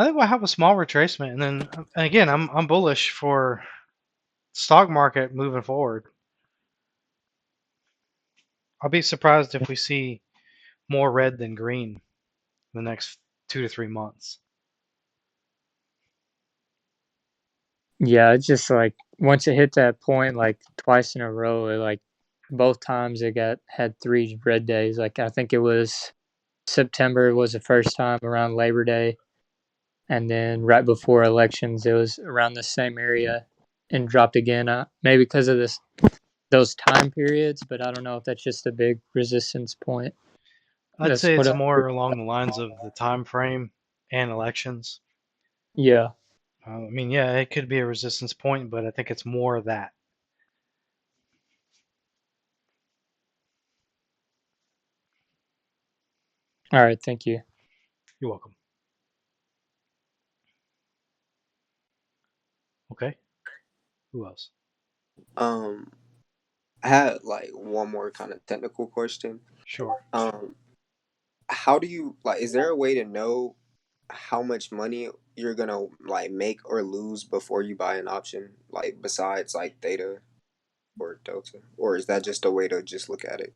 think we'll have a small retracement, and then again, I'm bullish for stock market moving forward. I'll be surprised if we see more red than green in the next 2 to 3 months. Yeah, it's just like once it hit that point, like twice in a row, like both times it had 3 red days. Like I think it was September was the first time around Labor Day, and then right before elections, it was around the same area and dropped again. Maybe because of those time periods, but I don't know if that's just a big resistance point. I'd say it's more along the lines of the time frame and elections. Yeah. I mean, yeah, it could be a resistance point, but I think it's more of that. All right, thank you. You're welcome. Okay. Who else? I had like one more kind of technical question. Sure. How do you like? Is there a way to know how much money you're gonna like make or lose before you buy an option? Like besides like theta or delta, or is that just a way to just look at it?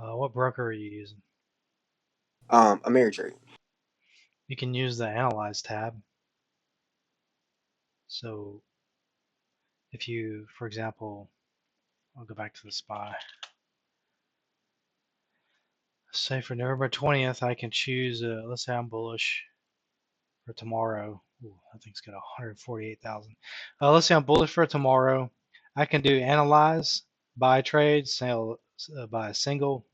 What broker are you using? Ameritrade. You can use the Analyze tab. So if you, for example, I'll go back to the SPY. Say for November 20th, I can choose, let's say I'm bullish for tomorrow. Ooh, that thing's got 148,000. Let's say I'm bullish for tomorrow. I can do Analyze, buy trade, sell, buy a single.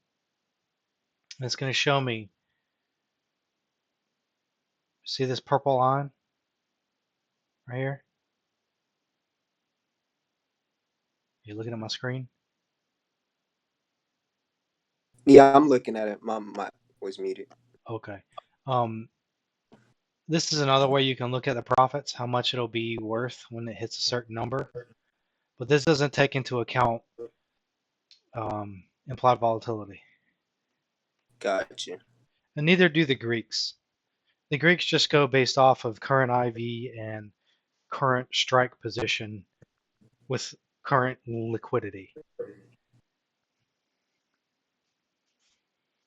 And it's going to show me, see this purple line right here? You looking at my screen? Yeah, I'm looking at it. My mic was muted. Okay. This is another way you can look at the profits, how much it'll be worth when it hits a certain number. But this doesn't take into account implied volatility. Gotcha. And neither do the Greeks. The Greeks just go based off of current IV and current strike position with current liquidity.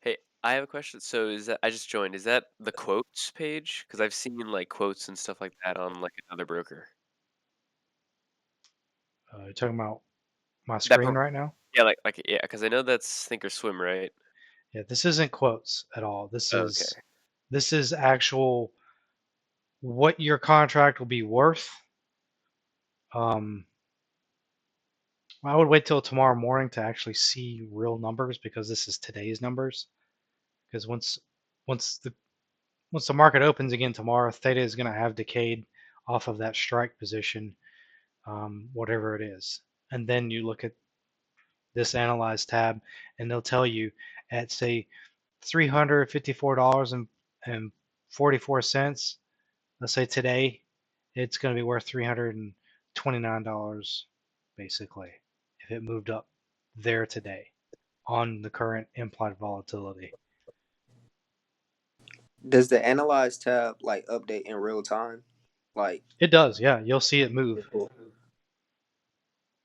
Hey, I have a question. So I just joined. Is that the quotes page? Because I've seen like quotes and stuff like that on like another broker. You're talking about my That screen right now? Yeah, yeah, because I know that's Thinkorswim, right? Yeah, this isn't quotes at all. Okay. This is actual what your contract will be worth. I would wait till tomorrow morning to actually see real numbers because this is today's numbers. Because once the market opens again tomorrow, Theta is going to have decayed off of that strike position, whatever it is, and then you look at this analyze tab, and they'll tell you at say $354.44. Let's say today it's going to be worth $329 basically if it moved up there today on the current implied volatility. Does the analyze tab like update in real time? Like It does, yeah. You'll see it move. cool.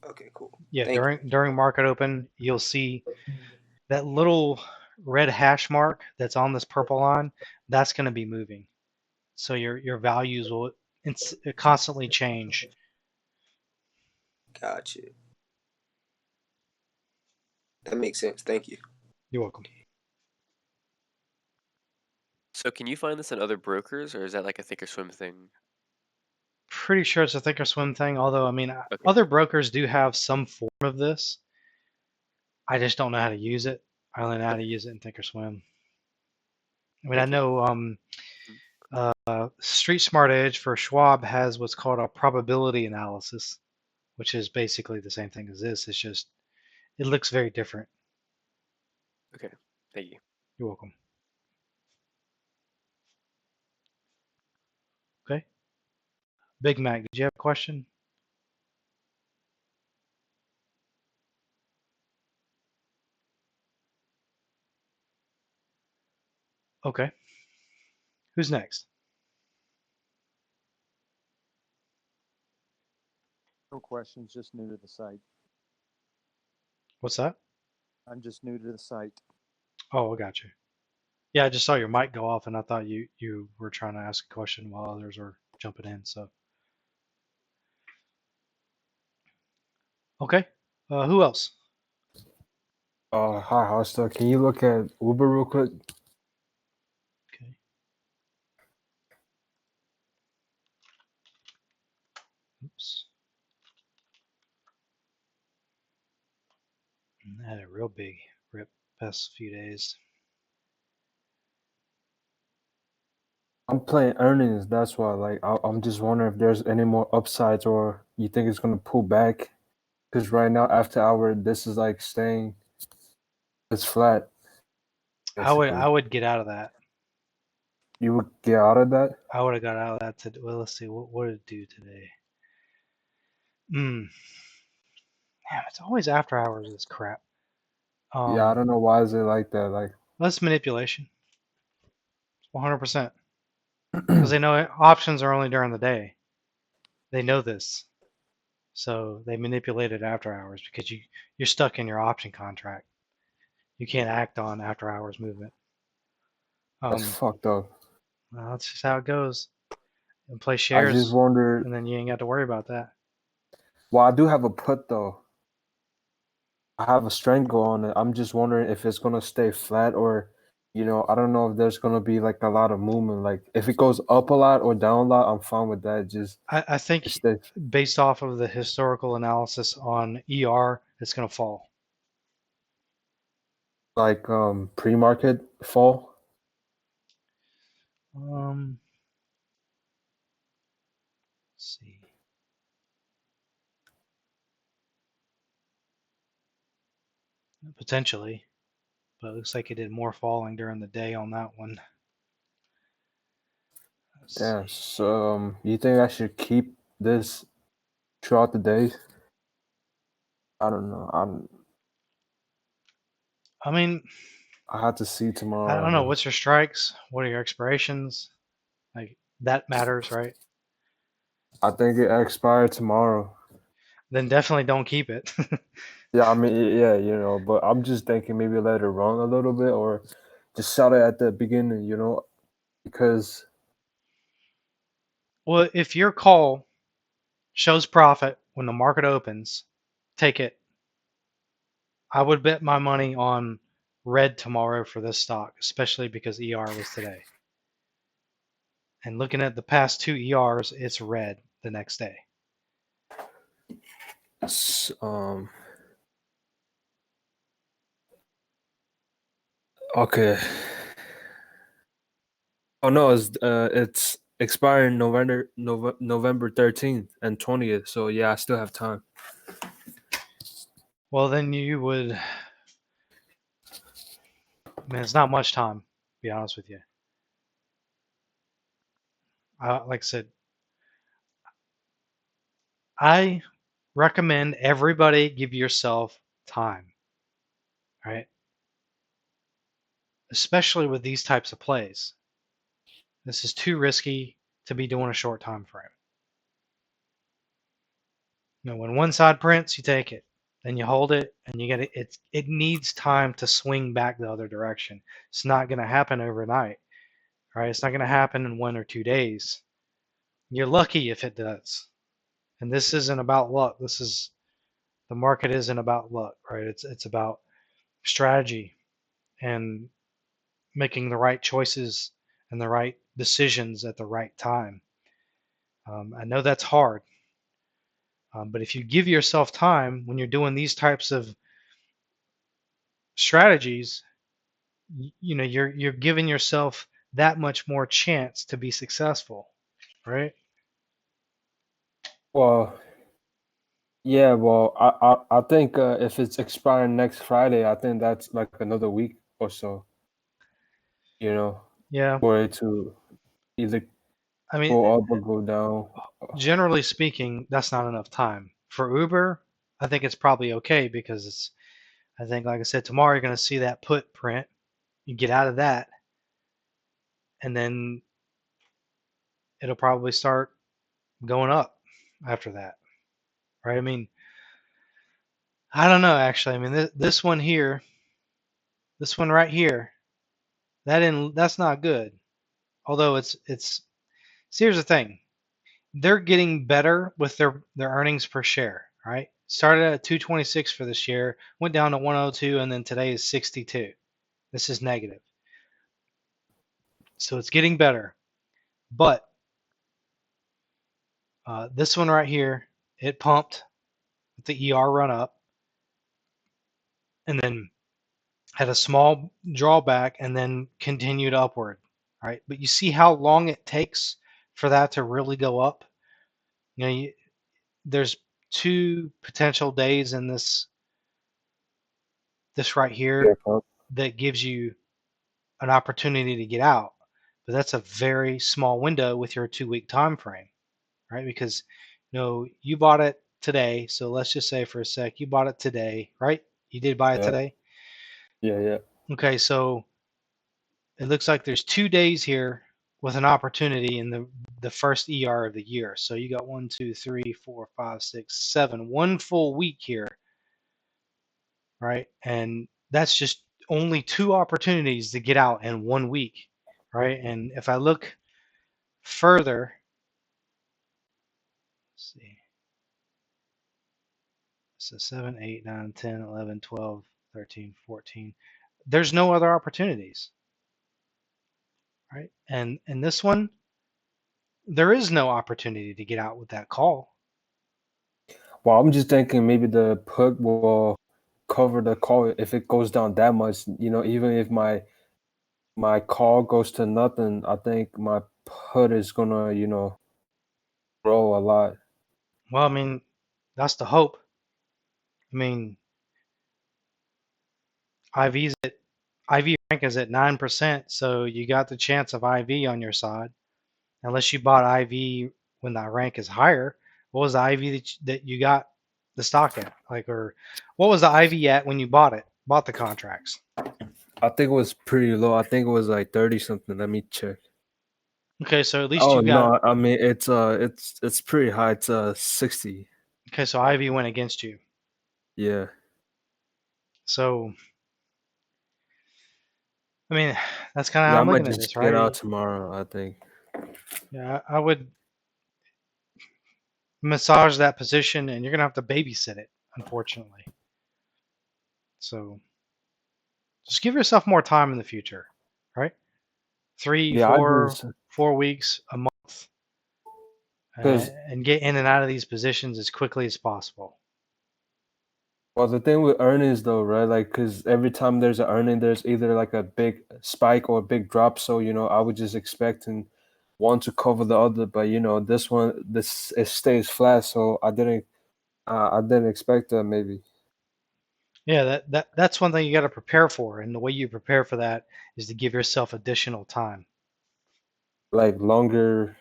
Okay, cool. Yeah, Thank you. during market open, you'll see that little red hash mark that's on this purple line. That's going to be moving. So your values will constantly change. Gotcha. That makes sense. Thank you. You're welcome. So can you find this in other brokers, or is that like a Thinkorswim thing? Pretty sure it's a Thinkorswim thing, although, I mean, other brokers do have some form of this. I just don't know how to use it. I only know how to use it in Thinkorswim. I mean, I know Street Smart Edge for Schwab has what's called a probability analysis, which is basically the same thing as this. It's just, it looks very different. Okay, thank you. You're welcome. Okay. Big Mac, did you have a question? Okay. Who's next? No questions, just new to the site. What's that? I'm just new to the site. Oh, I got you. Yeah, I just saw your mic go off, and I thought you were trying to ask a question while others are jumping in. So, okay. Who else? Hi, Hosta. Can you look at Uber real quick? Okay. Oops. I had a real big rip past few days. I'm playing earnings. That's why, like, I'm just wondering if there's any more upsides, or you think it's gonna pull back? Because right now, after hour, this is like staying. It's flat. Basically. I would get out of that. You would get out of that? I would have got out of that today. Well, let's see. What did it do today? Damn, it's always after hours. This crap. Yeah, I don't know why is it like that. Like, that's manipulation. 100%. Because they know options are only during the day. They know this, so they manipulate it after hours because you're stuck in your option contract. You can't act on after hours movement. that's fucked up. Well, that's just how it goes. And play I shares, just wonder. and then you ain't got to worry about that. Well, I do have a put though. I have a strangle on it. I'm just wondering if it's gonna stay flat, or, you know, I don't know if there's gonna be like a lot of movement. Like if it goes up a lot or down a lot, I'm fine with that. Just I think based off of the historical analysis on ER, it's gonna fall. Like pre-market fall. Let's see. Potentially, but it looks like it did more falling during the day on that one. Yeah. So, you think I should keep this throughout the day? I don't know. I mean, I have to see tomorrow. I don't know. What's your strikes? What are your expirations? Like that matters, right? I think it expired tomorrow. Then definitely don't keep it. Yeah, I mean, yeah, but I'm just thinking maybe let it run a little bit or just sell it at the beginning, because Well, if your call shows profit when the market opens, take it. I would bet my money on red tomorrow for this stock, especially because ER was today. And looking at the past 2 ERs, it's red the next day. Okay. Oh no, it's expiring November 13th and 20th. So yeah, I still have time. Well, then you would. Man, it's not much time, to be honest with you. Like I said, I recommend everybody give yourself time, right? Especially with these types of plays. This is too risky to be doing a short time frame. When one side prints, you take it, then you hold it, and you get it. It needs time to swing back the other direction. It's not going to happen overnight, right? It's not going to happen in 1 or 2 days. You're lucky if it does. And this isn't about luck. The market isn't about luck, right? It's about strategy and making the right choices and the right decisions at the right time. I know that's hard, but if you give yourself time when you're doing these types of strategies, you're giving yourself that much more chance to be successful, right? Well, yeah, well, I think if it's expiring next Friday, I think that's like another week or so. Yeah. For it to either I mean, go up or go down. generally speaking, that's not enough time. For Uber, I think it's probably okay because I think, like I said, tomorrow you're going to see that put print. You get out of that, and then it'll probably start going up after that, right? I mean, I don't know actually. I mean, this one here, this one right here, that's not good. Although see, here's the thing. They're getting better with their earnings per share, right? Started at 226 for this year, went down to 102, and then today is 62. This is negative. So it's getting better. But this one right here, it pumped with the ER run up and then had a small drawback and then continued upward, right? But you see how long it takes for that to really go up? There's 2 potential days in this right here that gives you an opportunity to get out. But that's a very small window with your 2-week time frame, right? Because you bought it today, so let's just say for a sec you bought it today, right? You did buy it Yeah. today? Yeah. Okay, so it looks like there's 2 days here with an opportunity in the first ER of the year. So you got 1, 2, 3, 4, 5, 6, 7, 1 full week here, right? And that's just only 2 opportunities to get out in 1 week, right? And if I look further, let's see. So 7, 8, 9, 10, 11, 12, 13, 14. There's no other opportunities, right? And this one, there is no opportunity to get out with that call. Well, I'm just thinking maybe the put will cover the call if it goes down that much. Even if my call goes to nothing, I think my put is gonna, grow a lot. Well, I mean, that's the hope. I mean, IV rank is at 9%, so you got the chance of IV on your side, unless you bought IV when that rank is higher. What was the IV that you got the stock at? Or what was the IV at when you bought the contracts? I think it was pretty low. I think it was like 30 something. Let me check. Okay, so at least Oh you've got. no, I mean it's pretty high. It's 60. Okay, so Ivy went against you. Yeah. So, I mean, that's kind of how Yeah, I I'm might looking at just this, get right? out tomorrow, I think. Yeah, I would massage that position, and you're gonna have to babysit it, unfortunately. So, just give yourself more time in the future, right? 3, Yeah, I 4, just 4 weeks, a month, because and get in and out of these positions as quickly as possible. well, the thing with earnings though, right? Like, because every time there's an earning, there's either like a big spike or a big drop. So, I was just expecting one to cover the other, but this it stays flat. So I didn't expect that maybe Yeah, that's one thing you got to prepare for, and the way you prepare for that is to give yourself additional time. like longer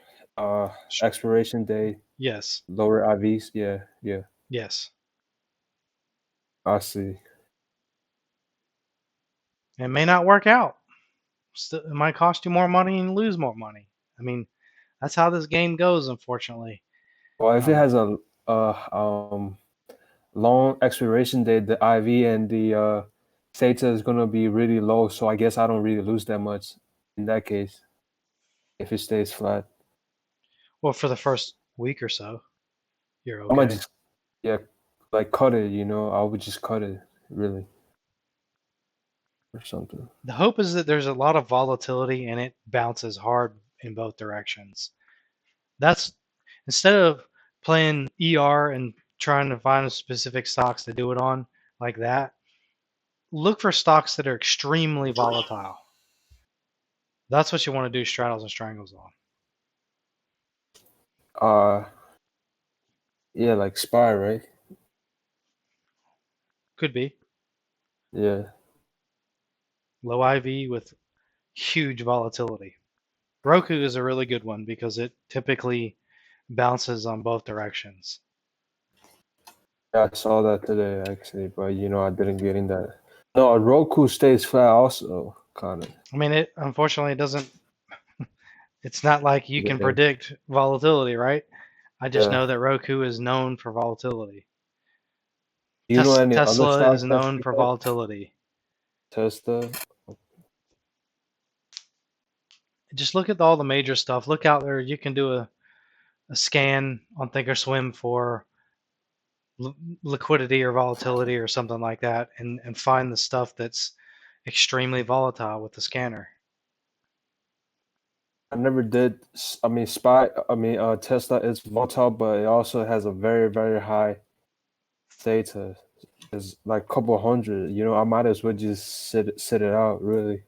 Sh- expiration day, Yes, lower IVs. Yeah, yeah, yes. I see. It may not work out. It might cost you more money and lose more money. I mean, that's how this game goes, unfortunately. Well, if it Um, has a long expiration date, the IV and the theta is gonna be really low. So I guess I don't really lose that much in that case if it stays flat. well, for the first week or so, you're I might okay. just yeah, like cut it. I would just cut it really or something. The hope is that there's a lot of volatility and it bounces hard in both directions. That's instead of playing ER and trying to find specific stocks to do it on like that, look for stocks that are extremely volatile. That's what you want to do straddles and strangles on. Uh, yeah, like SPY, right? Could be Yeah. low IV with huge volatility. Roku is a really good one because it typically bounces on both directions. Yeah, I saw that today actually, but I didn't get in that. No, Roku stays flat also, kind of. I mean, it unfortunately it doesn't. It's not like you can Yeah. predict volatility, right? I just Yeah. know that Roku is known for volatility. Do you know any other Tesla is stocks that's known like for that? volatility. Tesla. Just look at all the major stuff. Look out there. You can do a scan on Thinkorswim for liquidity or volatility or something like that, and find the stuff that's extremely volatile with the scanner. I never did. I mean, Tesla is volatile, but it also has a very, very high theta. It's like a couple hundred. I might as well just sit it out, really.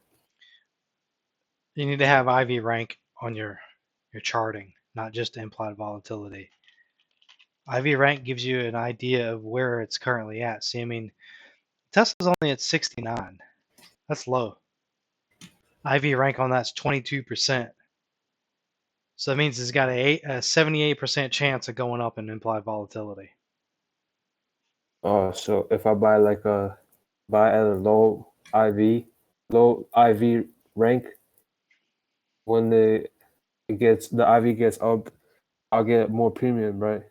You need to have IV rank on your charting, not just implied volatility. IV rank gives you an idea of where it's currently at. See, I mean, Tesla's only at 69. That's low. IV rank on that's 22%. So that means it's got a 78% chance of going up in implied volatility. So if I buy at a low IV rank, when the IV gets up, I'll get more premium, right?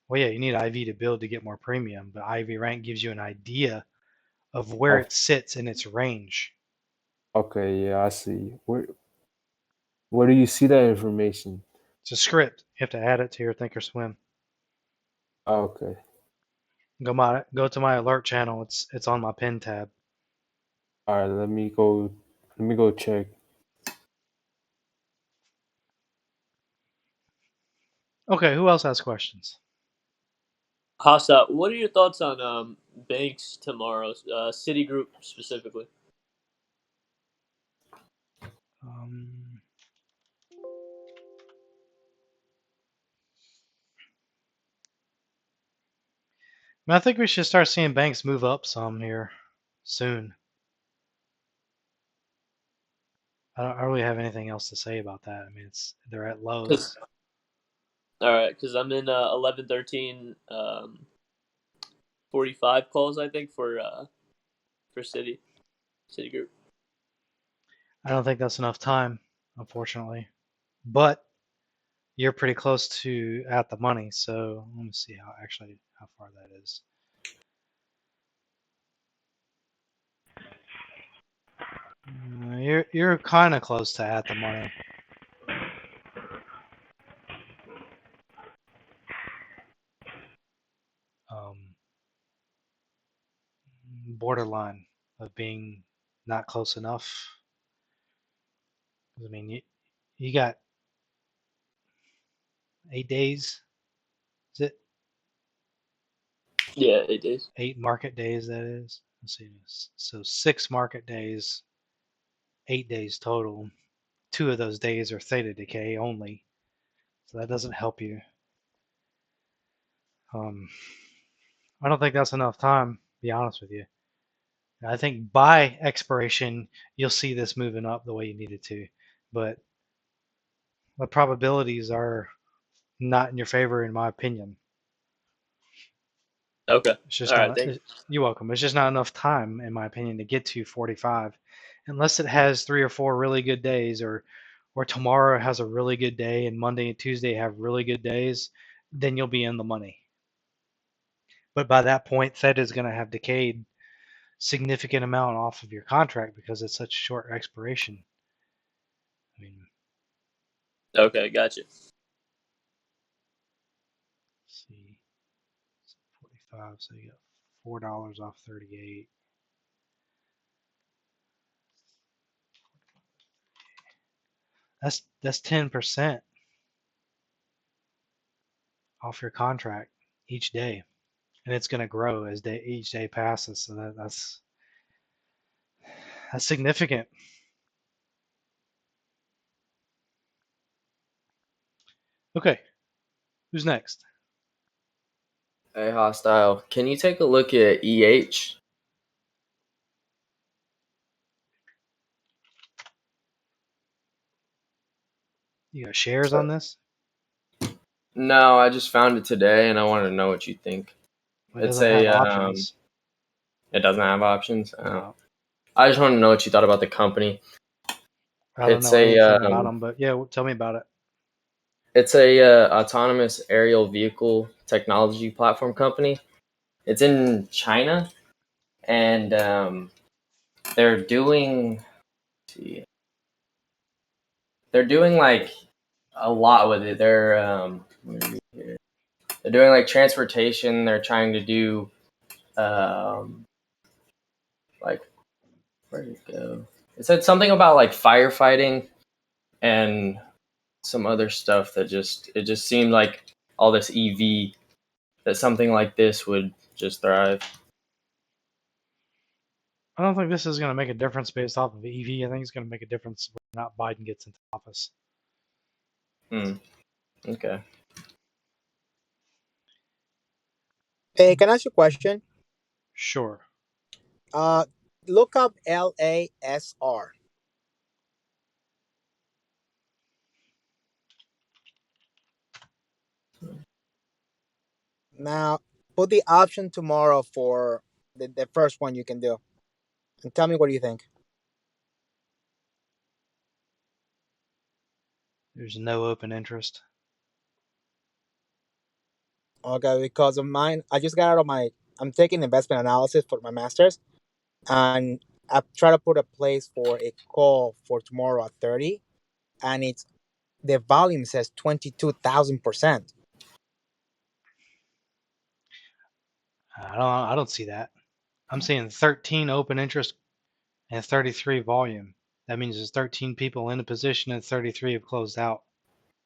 Well, yeah, you need IV to build to get more premium, but IV rank gives you an idea of where Of it sits in its range. Okay, yeah, I see. Where do you see that information? It's a script. You have to add it to your Thinkorswim. Okay. Go to my alert channel. It's on my pin tab. All right, let me go check. Okay, who else has questions? Hasa, what are your thoughts on banks tomorrow? Citigroup specifically. I think we should start seeing banks move up some here soon. I don't really have anything else to say about that. I mean, they're at lows. All right, because I'm in 11, 13, 45 calls, I think, for Citigroup. I don't think that's enough time, unfortunately. but you're pretty close to at the money. So let me see how far that is. You're kind of close to at the money. Borderline of being not close enough. I mean, you got 8 days. Is it? Yeah, 8 days. 8 market days, that is. Let's see. So 6 market days, 8 days total. 2 of those days are theta decay only. So that doesn't help you. I don't think that's enough time, to be honest with you. I think by expiration, you'll see this moving up the way you need it to. But the probabilities are not in your favor, in my opinion. Okay. It's just All right. not. Thank You're welcome. It's just not enough time, in my opinion, to get to 45, unless it has 3 or 4 really good days, or tomorrow has a really good day, and Monday and Tuesday have really good days. Then you'll be in the money. But by that point, theta is going to have decayed significant amount off of your contract because it's such short expiration. I mean, Okay, gotcha. let's see, 45. So you got $4 off 38. That's 10% off your contract each day, and it's going to grow as each day passes. So that's significant. Okay, who's next? Hey, Hostile, can you take a look at EH? You got shares on this? No, I just found it today, and I wanted to know what you think. It doesn't have options. It doesn't have options. No. I just wanted to know what you thought about the company. I don't know anything about them, but yeah, tell me about it. It's a autonomous aerial vehicle technology platform company. It's in China, and they're doing. They're doing like a lot with it. They're doing like transportation. They're trying to do like, where did it go? It said something about like firefighting and some other stuff that it just seemed like all this EV, that something like this would just thrive. I don't think this is going to make a difference based off of EV. I think it's going to make a difference whether or not Biden gets into office. Okay. Hey, can I ask you a question? Sure. Look up LASR. Now, put the option tomorrow for the first one you can do. And tell me what do you think. There's no open interest. Okay, because of mine, I just got out of I'm taking investment analysis for my master's, and I try to put a place for a call for tomorrow at 30, and the volume says 22,000%. I don't see that. I'm seeing 13 open interest and 33 volume. That means there's 13 people in a position and 33 have closed out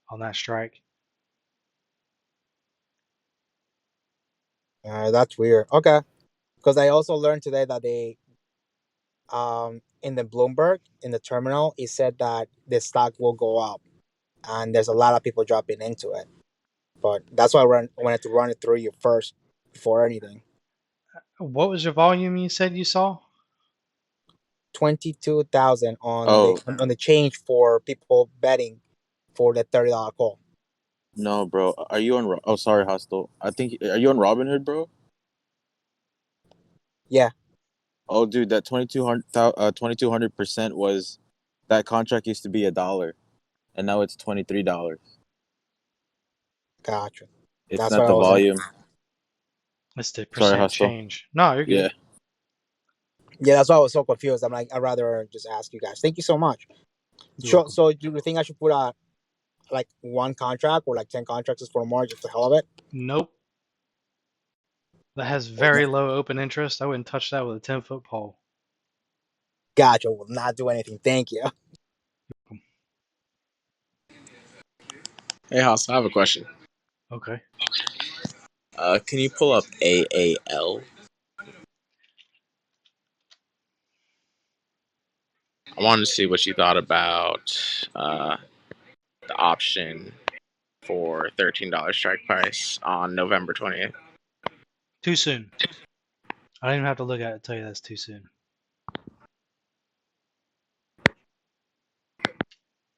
on that strike. That's weird. Okay, because I also learned today that they, in the Bloomberg, in the terminal, it said that the stock will go up, and there's a lot of people dropping into it. But that's why I wanted to run it through you first before anything. What was your volume you said you saw? 22,000 on the change for people betting for the $30 call. No, bro. Are you on? Oh, sorry, Hostile. I think are you on Robinhood, bro? Yeah. Oh, dude, that 2200% was that contract used to be $1. and now it's $23. Gotcha. It's That's not what I the was. volume. It's the Sorry, percent Hostel. change. No, you're Yeah. good. Yeah, that's why I was so confused. I'm like, I'd rather just ask you guys. Thank you so much. You're So, welcome. so do you think I should put like one contract or like 10 contracts for more just the hell of it? Nope. That has very low open interest. I wouldn't touch that with a 10-foot pole. Gotcha. Will not do anything. Thank you. Hey, House, I have a question. Okay. Can you pull up AAL? I wanted to see what you thought about the option for $13 strike price on November 20th. Too soon. I don't even have to look at it to tell you that's too soon.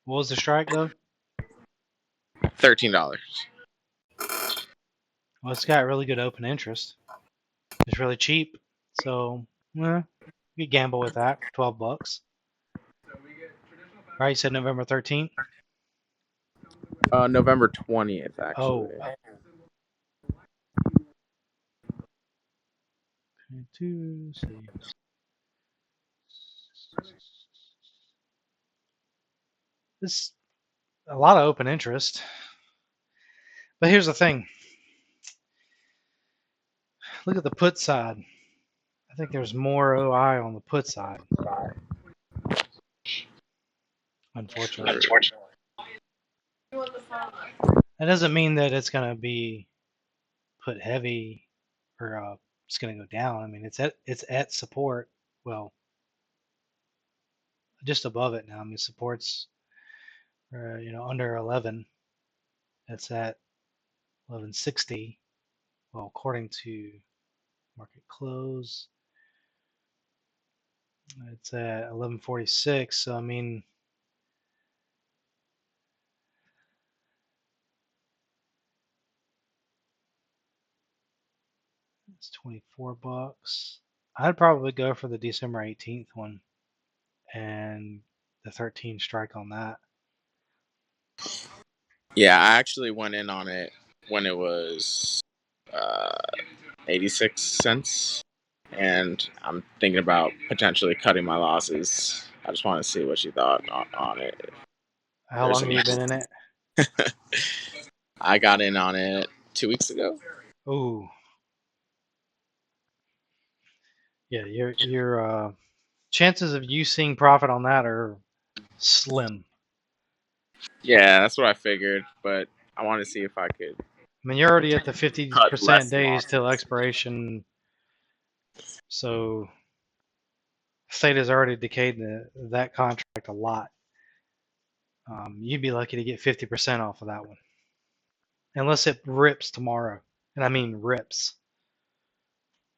What was the strike though? $13. Well, it's got really good open interest. It's really cheap, so you could gamble with that. $12. Right? You said November 13th. November 20th, actually. Oh. To see. This a lot of open interest. But here's the thing. Look at the put side. I think there's more OI on the put side. Unfortunately. That doesn't mean that it's going to be put heavy or it's going to go down. I mean, it's at support. Well, just above it now. I mean, support's under 11. It's at 1160. Well, according to market close, it's at 1146. So I mean, it's $24. I'd probably go for the December 18th one and the 13 strike on that. Yeah, I actually went in on it when it was 86 cents, and I'm thinking about potentially cutting my losses. I just want to see what you thought on it. How long have you been in it? I got in on it 2 weeks ago. Ooh. Yeah, your chances of you seeing profit on that are slim. Yeah, that's what I figured, but I want to see if I could. I mean, you're already at the Cut 50% less days losses. till expiration, so State has already decayed that contract a lot. You'd be lucky to get 50% off of that one, unless it rips tomorrow, and I mean rips.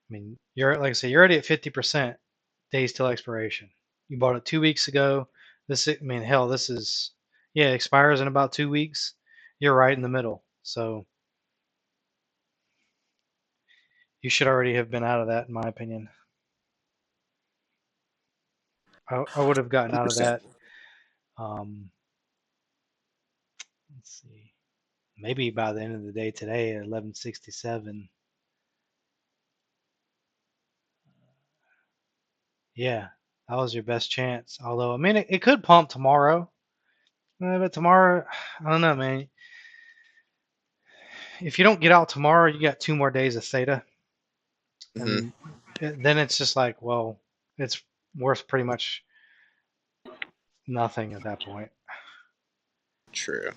I mean, you're like I say, you're already at 50% days till expiration. You bought it 2 weeks ago. This is it expires in about 2 weeks. You're right in the middle, so you should already have been out of that, in my opinion. I would have gotten out of that. Let's see, maybe by the end of the day today at 1167. Yeah, that was your best chance. Although, I mean, it could pump tomorrow. But tomorrow, I don't know, man. If you don't get out tomorrow, you got 2 more days of theta. And then it's just like, well, it's worth pretty much nothing at that point. True.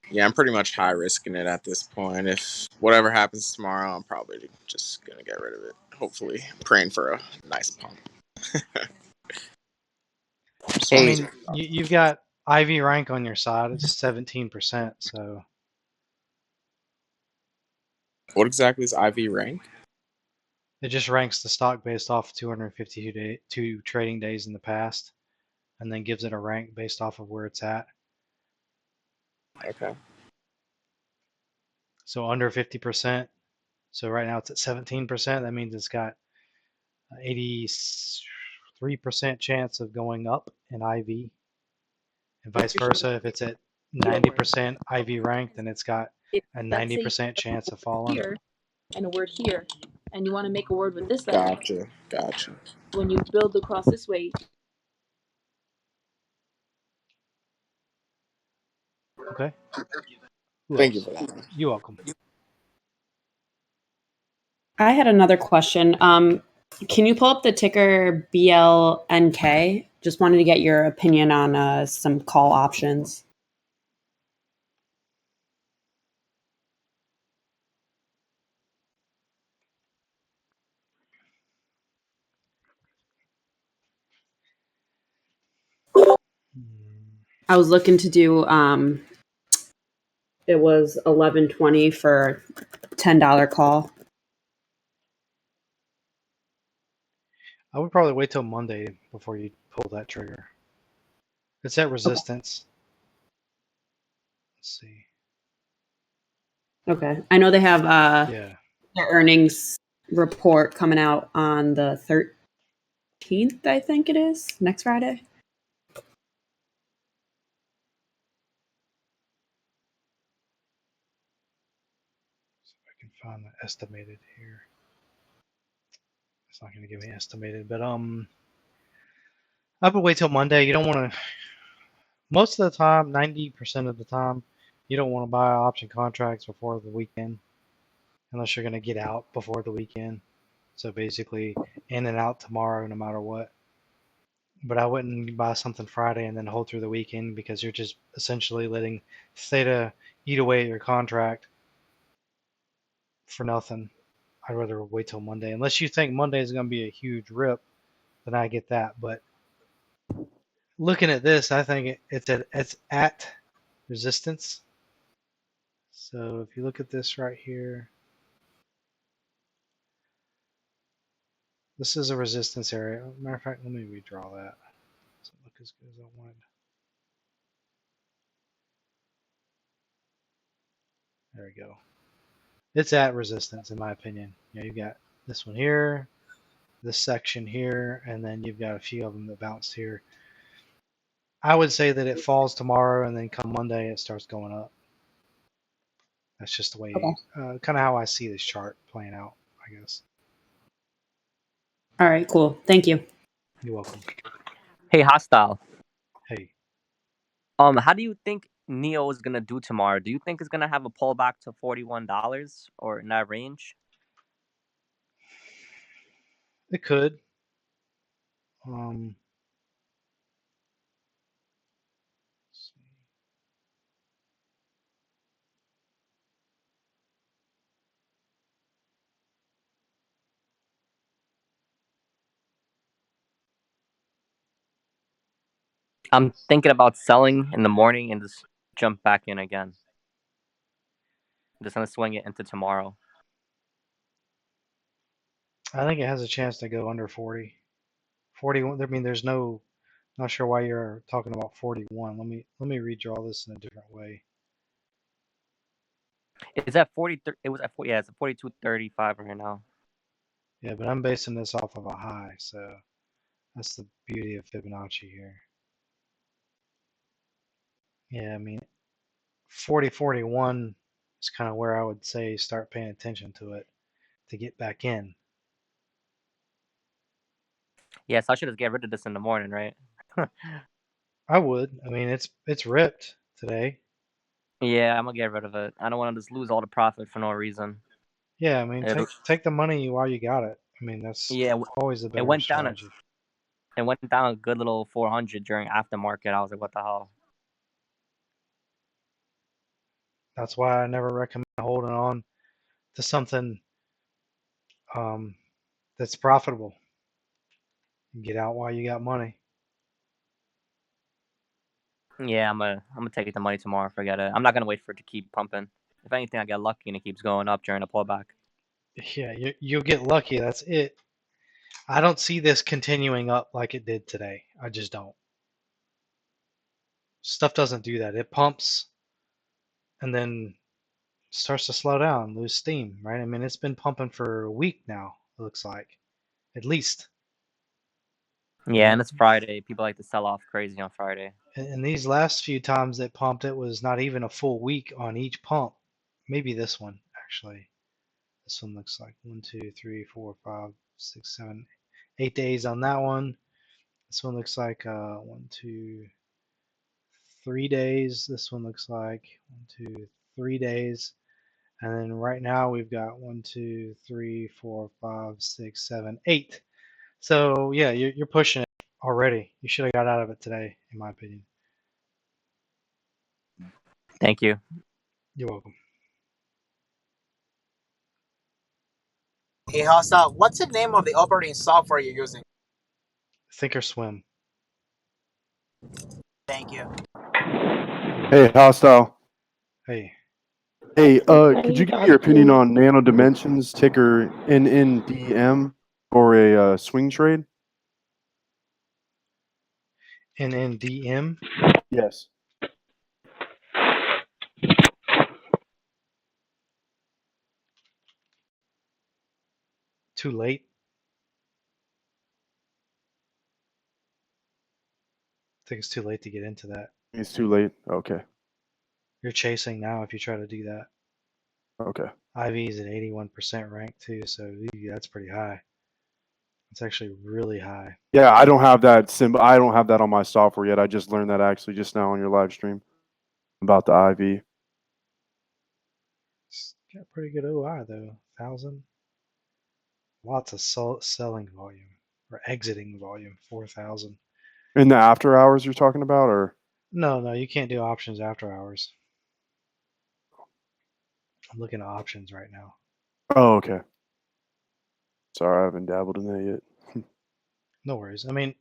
Yeah, I'm pretty much high risking it at this point. If whatever happens tomorrow, I'm probably just gonna get rid of it. Hopefully, praying for a nice pump. I mean, you've got IV rank on your side. It's 17%. So what exactly is IV rank? It just ranks the stock based off 252 trading days in the past, and then gives it a rank based off of where it's at. Okay. So under 50%. So right now it's at 17%. That means it's got 83% chance of going up in IV, and vice versa. If it's at 90% IV ranked, then it's got a Let's say 90% chance of falling. here and a word here, and you want to make a word with this letter. Gotcha. When you build across this way, Okay. Who Thank you else? for that. You're welcome. I had another question. Can you pull up the ticker BLNK? Just wanted to get your opinion on some call options. I was looking to do it was 11.20 for $10 call. I would probably wait till Monday before you pull that trigger. It's at resistance. Let's see. Okay. I know they have Yeah. their earnings report coming out on the 13th, I think it is, next Friday. See if I can find the estimated here. It's not going to give me estimated, but I would wait till Monday. You don't want to. Most of the time, 90% of the time, you don't want to buy option contracts before the weekend, unless you're going to get out before the weekend. So basically, in and out tomorrow, no matter what. But I wouldn't buy something Friday and then hold through the weekend, because you're just essentially letting Theta eat away at your contract for nothing. I'd rather wait till Monday, unless you think Monday is going to be a huge rip. Then I get that. But looking at this, I think it's at resistance. So if you look at this right here, this is a resistance area. Matter of fact, let me redraw that. Doesn't look as good as I wanted. There we go. It's at resistance, in my opinion. You know, you've got this one here, this section here, and then you've got a few of them that bounced here. I would say that it falls tomorrow, and then come Monday, it starts going up. That's just the way, kind of how I see this chart playing out, I guess. All right, cool. Thank you. You're welcome. Hey, Hostile. Hey. How do you think Neo is gonna do tomorrow? Do you think it's gonna have a pullback to $41 or in that range? It could. I'm thinking about selling in the morning and just jump back in again. I'm just gonna swing it into tomorrow. I think it has a chance to go under 40. 41. I mean, there's no. Not sure why you're talking about 41. Let me redraw this in a different way. It's at 40. It was at 40. Yeah, it's at 42.35 right now. Yeah, but I'm basing this off of a high, so that's the beauty of Fibonacci here. Yeah, I mean, 40.41 is kind of where I would say start paying attention to it to get back in. Yeah, so I should just get rid of this in the morning, right? I would. I mean, it's ripped today. Yeah, I'm gonna get rid of it. I don't want to just lose all the profit for no reason. Yeah, I mean, take the money while you got it. I mean, that's always the better it went strategy. It went down a good little 400 during aftermarket. I was like, what the hell? That's why I never recommend holding on to something that's profitable. Get out while you got money. Yeah, I'm gonna take the money tomorrow. Forget it. I'm not gonna wait for it to keep pumping. If anything, I get lucky and it keeps going up during the pullback. Yeah, you'll get lucky. That's it. I don't see this continuing up like it did today. I just don't. Stuff doesn't do that. It pumps and then starts to slow down, lose steam, right? I mean, it's been pumping for a week now, it looks like. At least. Yeah, and it's Friday. People like to sell off crazy on Friday. And these last few times it pumped, it was not even a full week on each pump. Maybe this one actually. This one looks like 1, 2, 3, 4, 5, 6, 7, 8 days on that one. This one looks like 1, 2, 3 days. This one looks like 1, 2, 3 days. And then right now we've got 1, 2, 3, 4, 5, 6, 7, 8. So yeah, you're pushing it already. You should have got out of it today, in my opinion. Thank you. You're welcome. Hey, Hasa, what's the name of the operating software you're using? Thinkorswim. Thank you. Hey, hostile. Hey. Hey, could you give me your opinion on Nano Dimensions, ticker NNDM, for a swing trade? NNDM? Yes. Too late. I think it's too late to get into that. It's too late. Okay. You're chasing now if you try to do that. Okay. IV is at 81% rank too, so that's pretty high. It's actually really high. Yeah, I don't have that I don't have that on my software yet. I just learned that actually just now on your live stream about the IV. It's got pretty good OI though. 1,000. Lots of selling volume or exiting volume. 4,000. In the after hours you're talking about, or? No, you can't do options after hours. I'm looking at options right now. Oh, okay. Sorry, I haven't dabbled in that yet. No worries. I mean,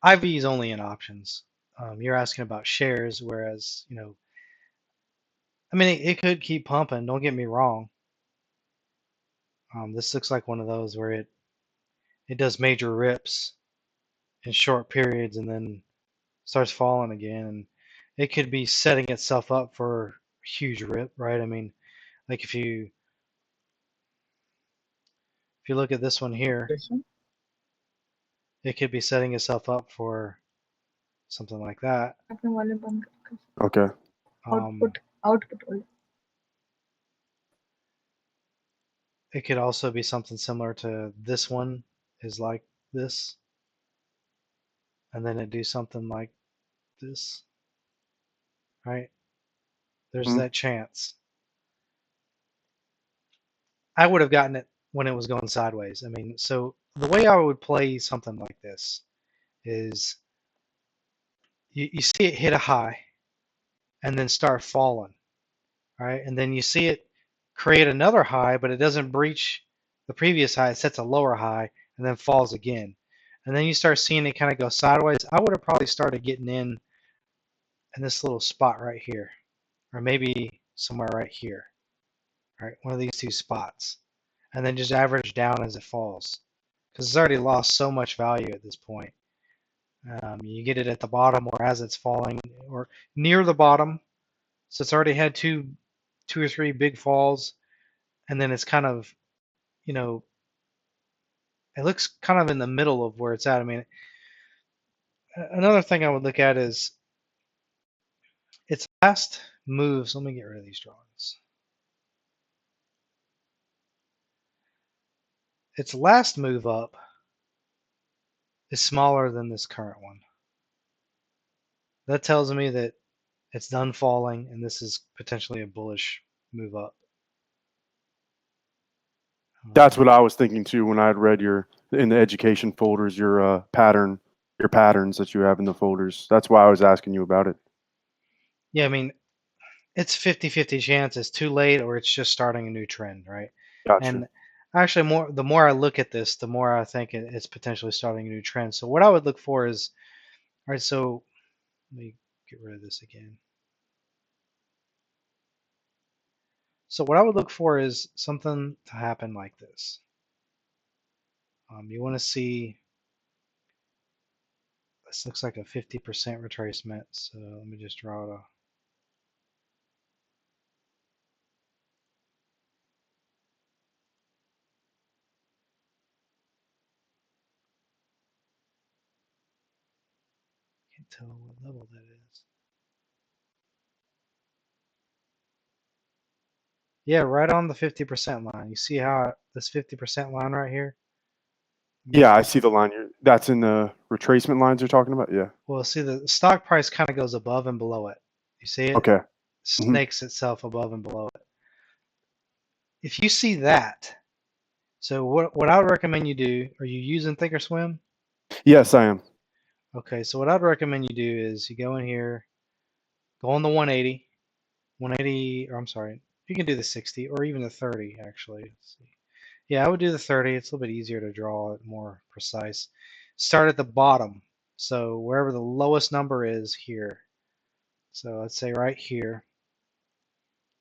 IV is only in options. You're asking about shares, whereas, I mean, it could keep pumping. Don't get me wrong. This looks like one of those where it does major rips in short periods and then starts falling again. And it could be setting itself up for a huge rip, right? I mean, like if you look at this one here, it could be setting itself up for something like that. Okay. Output. It could also be something similar to this one is like this. And then it do something like this, right? There's that chance. I would have gotten it when it was going sideways. I mean, so the way I would play something like this is you see it hit a high and then start falling, right? And then you see it create another high, but it doesn't breach the previous high. It sets a lower high and then falls again. And then you start seeing it kind of go sideways. I would have probably started getting in this little spot right here, or maybe somewhere right here, right? One of these two spots, and then just average down as it falls, because it's already lost so much value at this point. You get it at the bottom or as it's falling or near the bottom, so it's already had two or three big falls, and then it's kind of, it looks kind of in the middle of where it's at. I mean, another thing I would look at is its last moves. Let me get rid of these drawings. Its last move up is smaller than this current one. That tells me that it's done falling and this is potentially a bullish move up. That's what I was thinking too when I had read in the education folders your patterns that you have in the folders. That's why I was asking you about it. Yeah, I mean, it's 50-50 chance it's too late or it's just starting a new trend, right? Gotcha. And actually, the more I look at this, the more I think it's potentially starting a new trend. So what I would look for is, all right, so let me get rid of this again. So what I would look for is something to happen like this. You want to see, this looks like a 50% retracement. So let me just draw it. Can't tell what level that is. Yeah, right on the 50% line. You see how this 50% line right here? Yeah, I see the line. That's in the retracement lines you're talking about. Yeah. Well, see, the stock price kind of goes above and below it. You see it? Okay. Snakes itself above and below it. If you see that, so what I would recommend you do, are you using Thinkorswim? Yes, I am. Okay, so what I'd recommend you do is you go in here, go on the 180, or I'm sorry, you can do the 60 or even the 30 actually. Let's see. Yeah, I would do the 30. It's a little bit easier to draw it more precise. Start at the bottom. So wherever the lowest number is here. So let's say right here.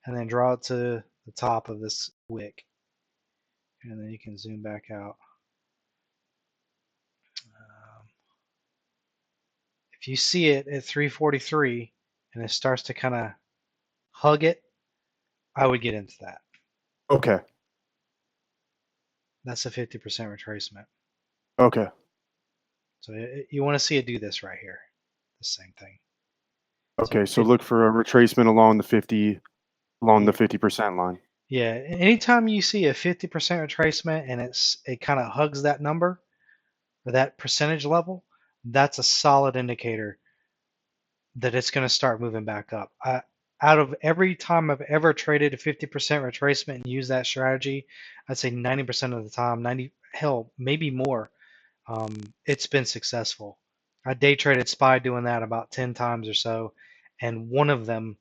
And then draw it to the top of this wick. And then you can zoom back out. If you see it at 343 and it starts to kind of hug it, I would get into that. Okay. That's a 50% retracement. Okay. So you want to see it do this right here. The same thing. Okay. So look for a retracement along the 50% line. Yeah. Anytime you see a 50% retracement and it kind of hugs that number or that percentage level, that's a solid indicator that it's going to start moving back up. Out of every time I've ever traded a 50% retracement and used that strategy, I'd say 90% of the time, maybe more, it's been successful. I day traded SPY doing that about 10 times or so, and one of them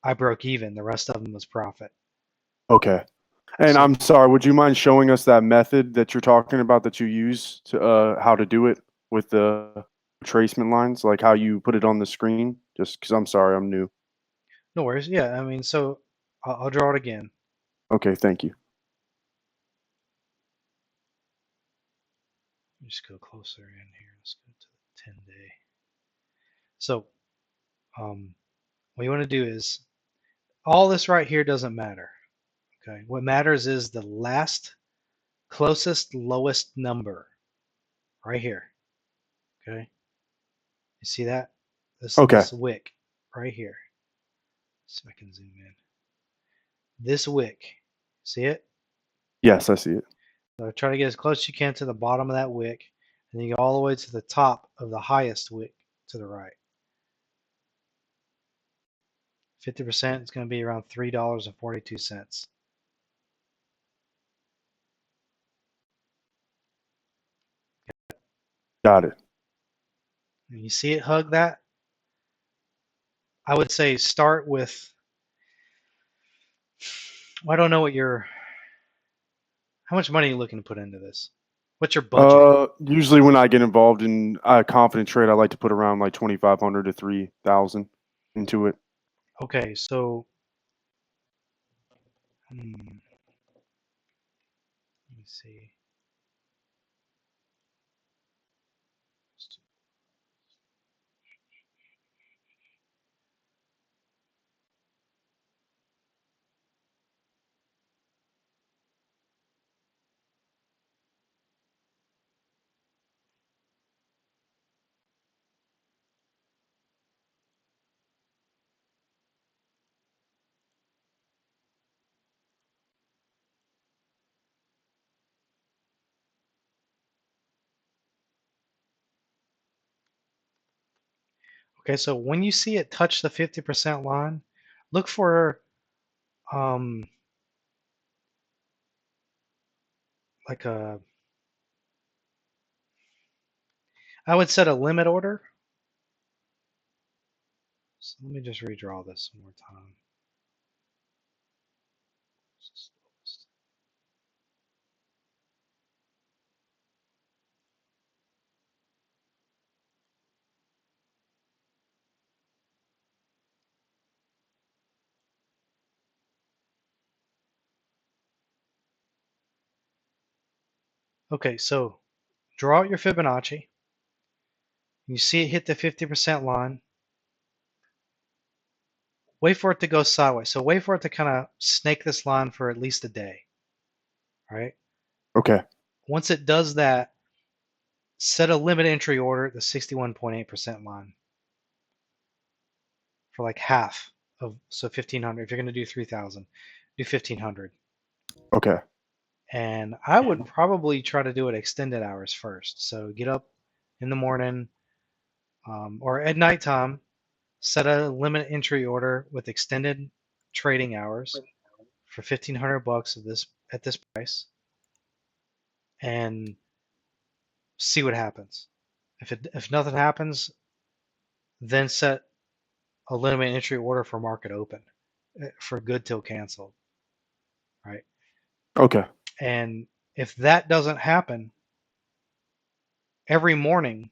I broke even. The rest of them was profit. Okay. And I'm sorry, would you mind showing us that method that you're talking about that you use to how to do it with the retracement lines, like how you put it on the screen? Just because I'm sorry, I'm new. No worries. Yeah, I mean, so I'll draw it again. Okay, thank you. Let me just go closer in here. Let's go to the 10-day. So what you want to do is, all this right here doesn't matter. Okay, what matters is the last closest lowest number right here. Okay, you see that? This wick right here. So I can zoom in. This wick, see it? Yes, I see it. So try to get as close as you can to the bottom of that wick, and then you go all the way to the top of the highest wick to the right. 50% is going to be around $3.42. Got it. And you see it hug that? I would say start with, well, I don't know how much money are you looking to put into this? What's your budget? Usually when I get involved in a confident trade, I like to put around like 2,500 to 3,000 into it. Okay, so let me see. Okay, so when you see it touch the 50% line, look for like I would set a limit order. So let me just redraw this one more time. Okay, so draw out your Fibonacci. You see it hit the 50% line. Wait for it to go sideways. So wait for it to kind of snake this line for at least a day. All right? Okay. Once it does that, set a limit entry order at the 61.8% line. for like half of, so 1,500. If you're going to do 3,000, do 1,500. Okay. And I would probably try to do it extended hours first. So get up in the morning or at nighttime, set a limit entry order with extended trading hours for $1,500 at this price, and see what happens. If nothing happens, then set a limit entry order for market open for good till canceled, right? Okay. And if that doesn't happen, every morning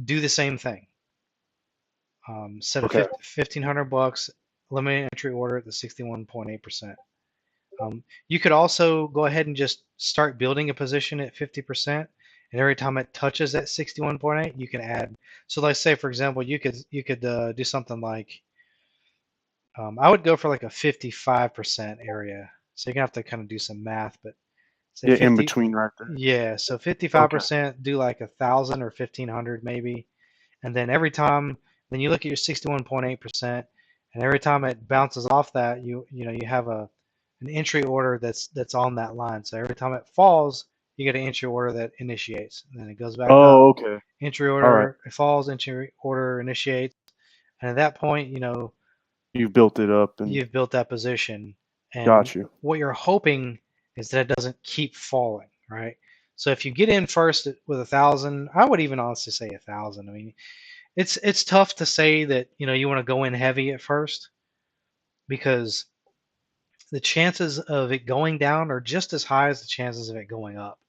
do the same thing. Set a Okay. $1,500 limited entry order at the 61.8%. You could also go ahead and just start building a position at 50%, and every time it touches that 61.8, you can add. So let's say, for example, you could do something like, I would go for like a 55% area. So you're gonna have to kind of do some math, but say Yeah, 50. in between right there. Yeah, so Okay. 55%, do like 1,000 or 1,500 maybe, and then every time, then you look at your 61.8%, and every time it bounces off that, you have an entry order that's on that line. So every time it falls, you get an entry order that initiates, and then it goes back up. Oh, okay. Entry All right. order, it falls, entry order initiates, and at that point, You've built it up and you've built that position. And got you. what you're hoping is that it doesn't keep falling, right? So if you get in first with 1,000, I would even honestly say 1,000. I mean, it's tough to say that you want to go in heavy at first, because the chances of it going down are just as high as the chances of it going up.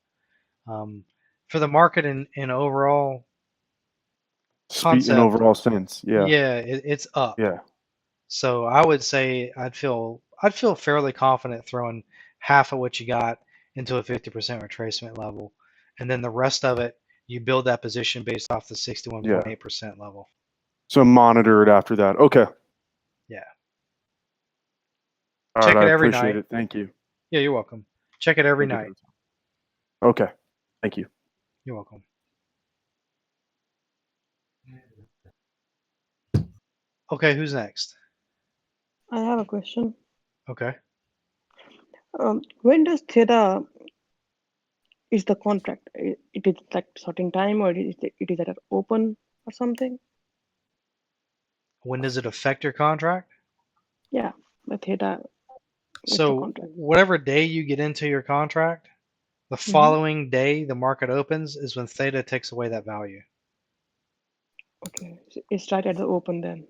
For the market in overall Speed in concept, overall sense. Yeah. yeah, it's up. Yeah. So I would say I'd feel fairly confident throwing half of what you got into a 50% retracement level, and then the rest of it you build that position based off the 61.8% level. So monitor it after that. Okay. Yeah. All Check right. it I every appreciate night. it. Thank you. Yeah, you're welcome. Check it every Thank you night. for the time. Okay. Thank you. You're welcome. Okay, who's next? I have a question. Okay. When does Theta is the contract? It is like certain time, or it is at an open or something? When does it affect your contract? Yeah, the Theta with the So contract. whatever day you get into your contract, the following day the market opens is when Theta takes away that value. Okay, so it's right at the open then.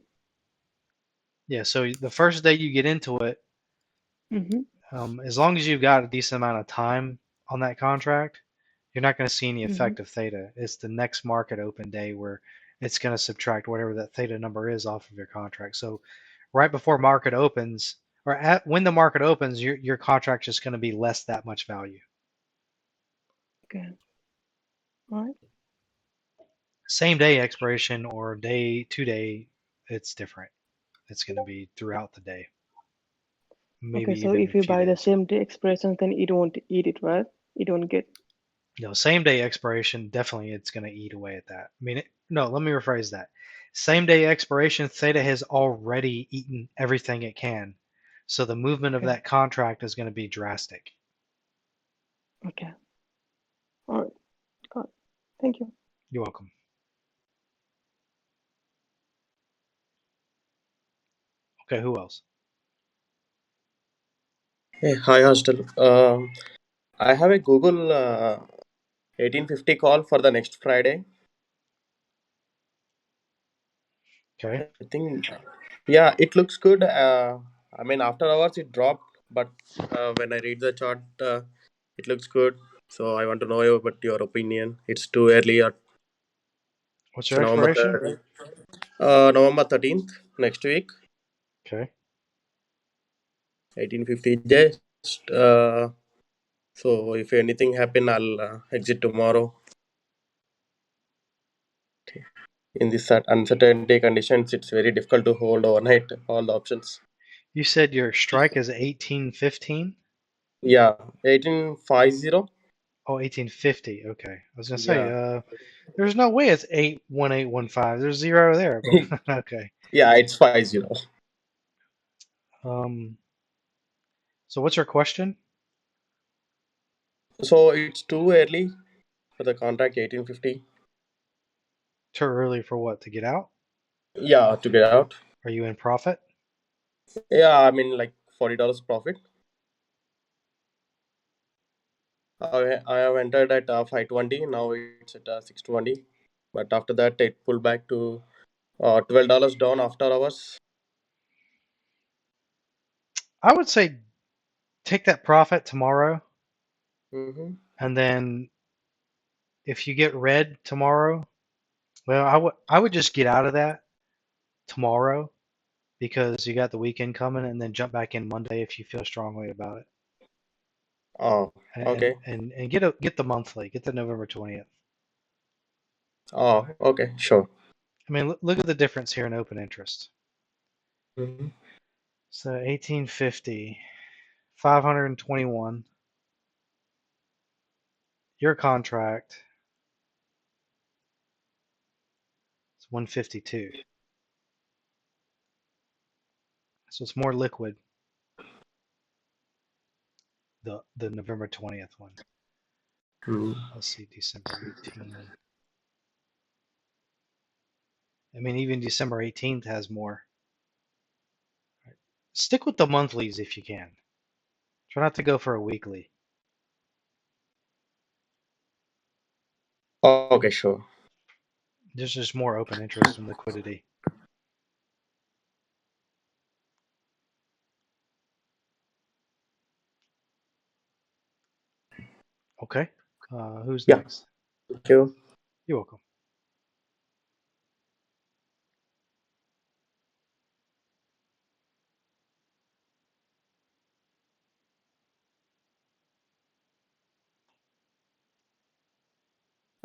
Yeah, so the first day you get into it, as long as you've got a decent amount of time on that contract, you're not going to see any effect of Theta. It's the next market open day where it's going to subtract whatever that Theta number is off of your contract. So right before market opens, or when the market opens, your contract's just going to be less that much value. Okay. All right. Same day expiration or day 2 day, it's different. It's going to be throughout the day. Maybe Okay, so even if a you few buy the days. same day expressions, then you don't eat it, right? You don't get. No, same day expiration, definitely it's going to eat away at that. I mean, no, let me rephrase that. Same day expiration, Theta has already eaten everything it can. So the movement of Okay. that contract is going to be drastic. Okay. All right. Got it. Thank you. You're welcome. Okay, who else? Hey, hi, hostel. I have a Google 1850 call for the next Friday. Okay. I think, yeah, it looks good. I mean, after hours it dropped, but when I read the chart, it looks good. So I want to know about your opinion. It's too early. What's It's your November expiration? 13th. November 13th next week. Okay. 1850. Just so if anything happen, I'll exit tomorrow. In this uncertainty conditions, it's very difficult to hold overnight all the options. You said your strike is 1815? Yeah, 1850. Oh, 1850. Okay. I was gonna say, Yeah. there's no way it's 81815. There's zero there, but okay. Yeah, it's 50. Um. So what's your question? So it's too early for the contract 1850. Too early for what? To get out? Yeah, to get out. Are you in profit? Yeah, I mean like $40 profit. I have entered at 520. Now it's at 620. But after that, it pulled back to $12 down after hours. I would say take that profit tomorrow, Mm-hmm. and then if you get red tomorrow, well, I would just get out of that tomorrow because you got the weekend coming, and then jump back in Monday if you feel strongly about it, Oh, okay. and get the monthly, get the November 20th. Oh, okay, sure. I mean, look at the difference here in open interest. Mm-hmm. So 1850, 521. Your contract is 152. So it's more liquid, the November 20th one. Let's see, December 18. I mean, even December 18th has more. Stick with the monthlies if you can. Try not to go for a weekly. Okay, sure. There's just more open interest and liquidity. Okay. Who's Yeah. next? Thank you. You're welcome.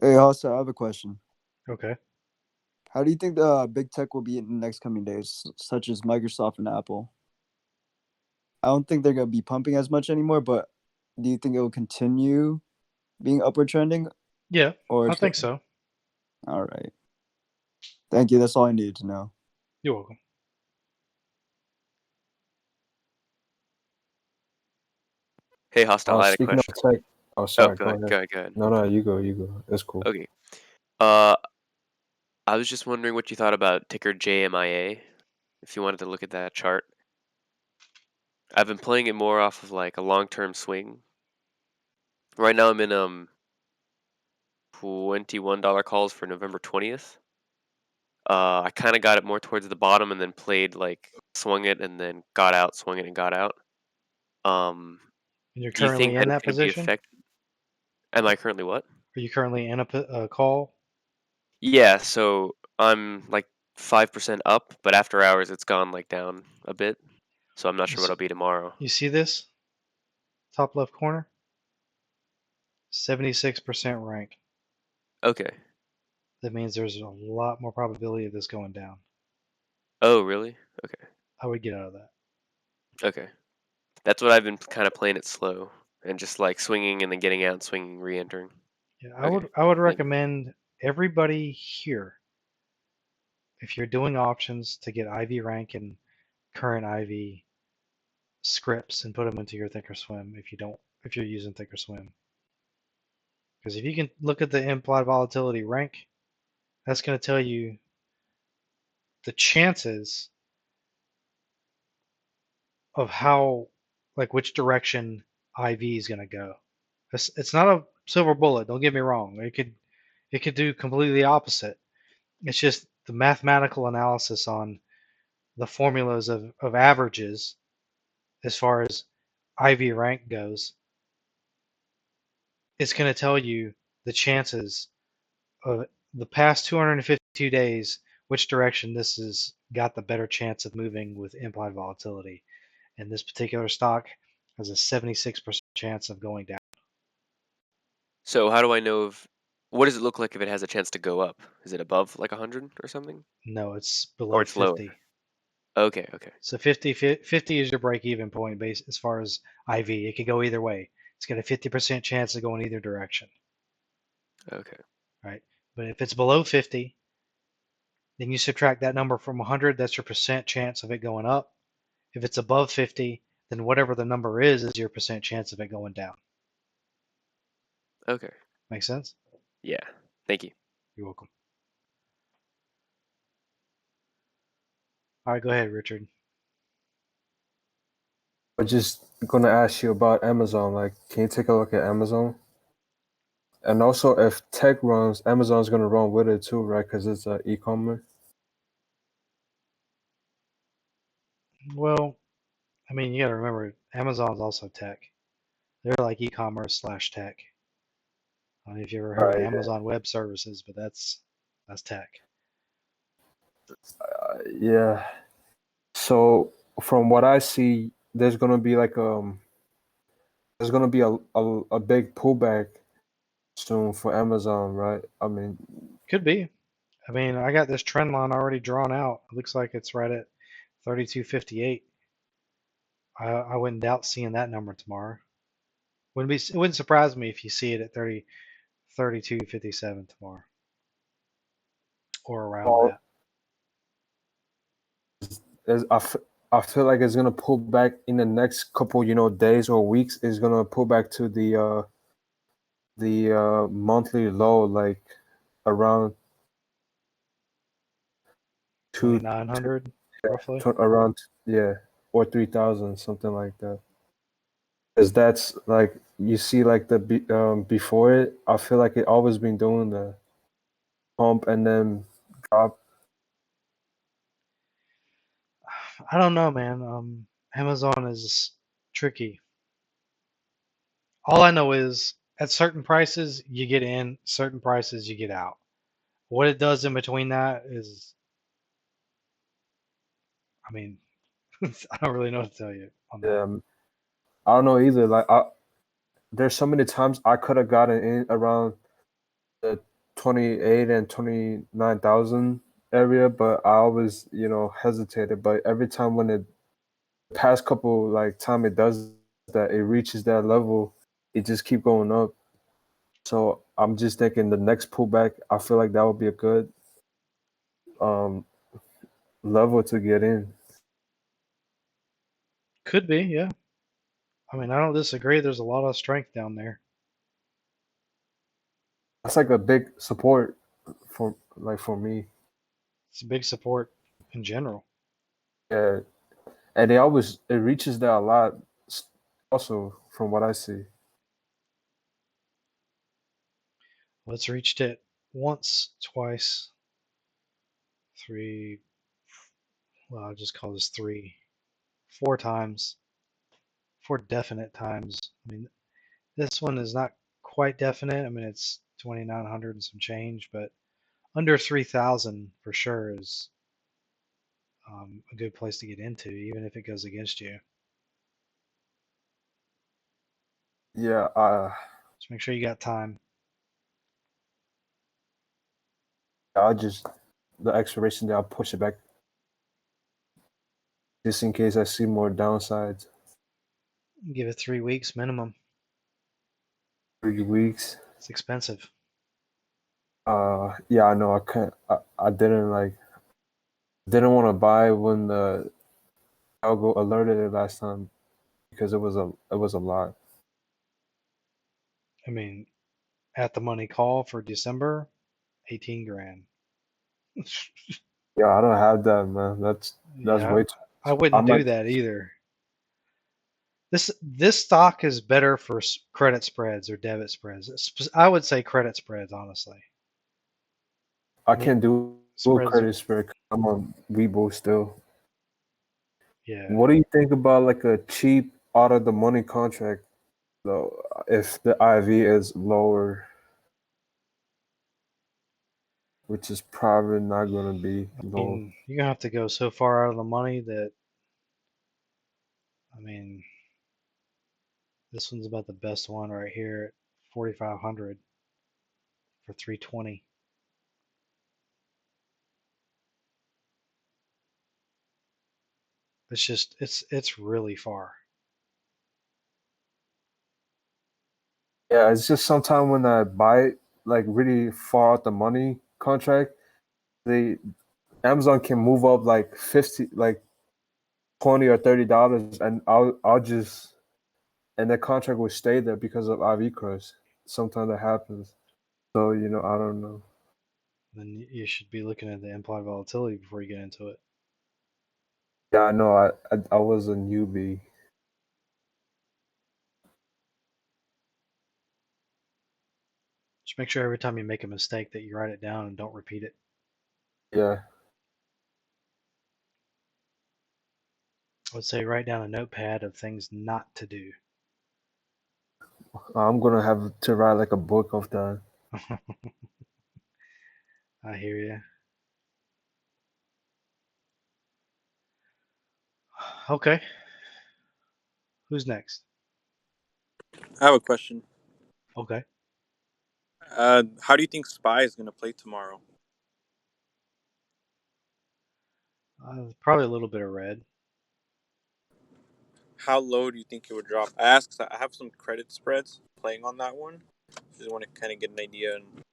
Hey, Hossa, I have a question. Okay. How do you think the big tech will be in the next coming days, such as Microsoft and Apple? I don't think they're going to be pumping as much anymore, but do you think it will continue being upward trending? Yeah, Or I think so. All right. Thank you. That's all I needed to know. You're welcome. Hey, Hostile, I had a Speaking of question. tech, oh sorry, go go ahead, ahead. go ahead, go ahead. No, you go. It's cool. Okay. I was just wondering what you thought about ticker JMIA, if you wanted to look at that chart. I've been playing it more off of like a long-term swing. Right now I'm in $21 calls for November 20th. I kind of got it more towards the bottom and then played like swung it and then got out, swung it and got out. And you're Do you currently think that in it's that going to be position? affected? Am I currently what? Are you currently in a call? Yeah, so I'm like 5% up, but after hours it's gone like down a bit. So I'm not sure what it'll be tomorrow. You see this? Top left corner? 76% rank. Okay. That means there's a lot more probability of this going down. Oh, really? Okay. I would get out of that. Okay. That's what I've been kind of playing it slow and just like swinging and then getting out and swinging, re-entering. Yeah, Okay. I would Thank you. recommend everybody here, if you're doing options, to get IV rank and current IV scripts and put them into your Thinkorswim if you're using Thinkorswim. Because if you can look at the implied volatility rank, that's going to tell you the chances of how, like, which direction IV is going to go. It's not a silver bullet. Don't get me wrong. It could do completely opposite. It's just the mathematical analysis on the formulas of averages as far as IV rank goes. It's going to tell you the chances of the past 252 days, which direction this has got the better chance of moving with implied volatility. And this particular stock has a 76% chance of going down. So how do I know what does it look like if it has a chance to go up? Is it above like 100 or something? No, it's Or below it's 50. lower? Okay. So 50 is your break even point base as far as IV. It could go either way. It's got a 50% chance of going either direction, Okay. right? But if it's below 50, then you subtract that number from 100. That's your percent chance of it going up. If it's above 50, then whatever the number is your percent chance of it going down. Okay. Make sense? Yeah. Thank you. You're welcome. All right, go ahead, Richard. I'm just gonna ask you about Amazon. Like, can you take a look at Amazon? And also, if tech runs, Amazon's gonna run with it too, right? Because it's e-commerce. Well, I mean, you got to remember, Amazon's also tech. They're like e-commerce / tech. I don't know if you ever heard of Right. Amazon Web Services, but that's tech. Yeah. So from what I see, there's gonna be like there's gonna be a big pullback soon for Amazon, right? I mean, Could be. I mean, I got this trend line already drawn out. It looks like it's right at 32.58. I wouldn't doubt seeing that number tomorrow. It wouldn't surprise me if you see it at 32.57 tomorrow, or around well, that. I feel like it's gonna pull back in the next couple, days or weeks. It's gonna pull back to the monthly low, like around 2,900 roughly. around or 3,000, something like that. Because that's like you see, like before it, I feel like it always been doing the pump and then drop. I don't know, man. Amazon is tricky. All I know is at certain prices you get in, certain prices you get out. What it does in between that is, I mean, I don't really know what to tell you on that. I don't know either. Like there's so many times I could have gotten in around the 28 and 29,000 area, but I always, hesitated. But every time when the past couple time it does that, it reaches that level, it just keep going up. So I'm just thinking the next pullback, I feel like that would be a good level to get in. Could be, yeah. I mean, I don't disagree. There's a lot of strength down there. That's like a big support for me. It's a big support in general. Yeah, and it reaches that a lot. Also, from what I see. Well, it's reached it once, twice, three. Well, I'll just call this 3, 4 times, 4 definite times. I mean, this one is not quite definite. I mean, it's 2,900 and some change, but under 3,000 for sure is a good place to get into, even if it goes against you. Yeah. Just make sure you got time. The expiration date, I'll push it back just in case I see more downsides. Give it 3 weeks minimum. 3 weeks. It's expensive. Yeah, I know. I can't. I didn't want to buy when the algo alerted it last time because it was a lot. I mean, at the money call for December, 18 grand. Yeah, I don't have that, man. That's Yeah, way too. I wouldn't might- do that either. This stock is better for credit spreads or debit spreads. I would say credit spreads, honestly. I can't do Spreads- credit spread. 'Cause I'm on Webull still. Yeah. What do you think about like a cheap out of the money contract though? If the IV is lower, which is probably not going to be I low. mean, you're gonna have to go so far out of the money that, I mean, this one's about the best one right here at 4,500 for 320. It's just it's really far. Yeah, it's just sometimes when I buy it, like really far out the money contract, they Amazon can move up like 50, like $20 or $30, and I'll just and the contract will stay there because of IV cross. Sometimes that happens. So I don't know. Then you should be looking at the implied volatility before you get into it. Yeah, I know. I was a newbie. Just make sure every time you make a mistake that you write it down and don't repeat it. Yeah. I would say write down a notepad of things not to do. I'm gonna have to write like a book of that. I hear you. Okay. Who's next? I have a question. Okay. How do you think SPY is going to play tomorrow? Probably a little bit of red. How low do you think it would drop? I asked 'cause I have some credit spreads playing on that one. Just want to kind of get an idea on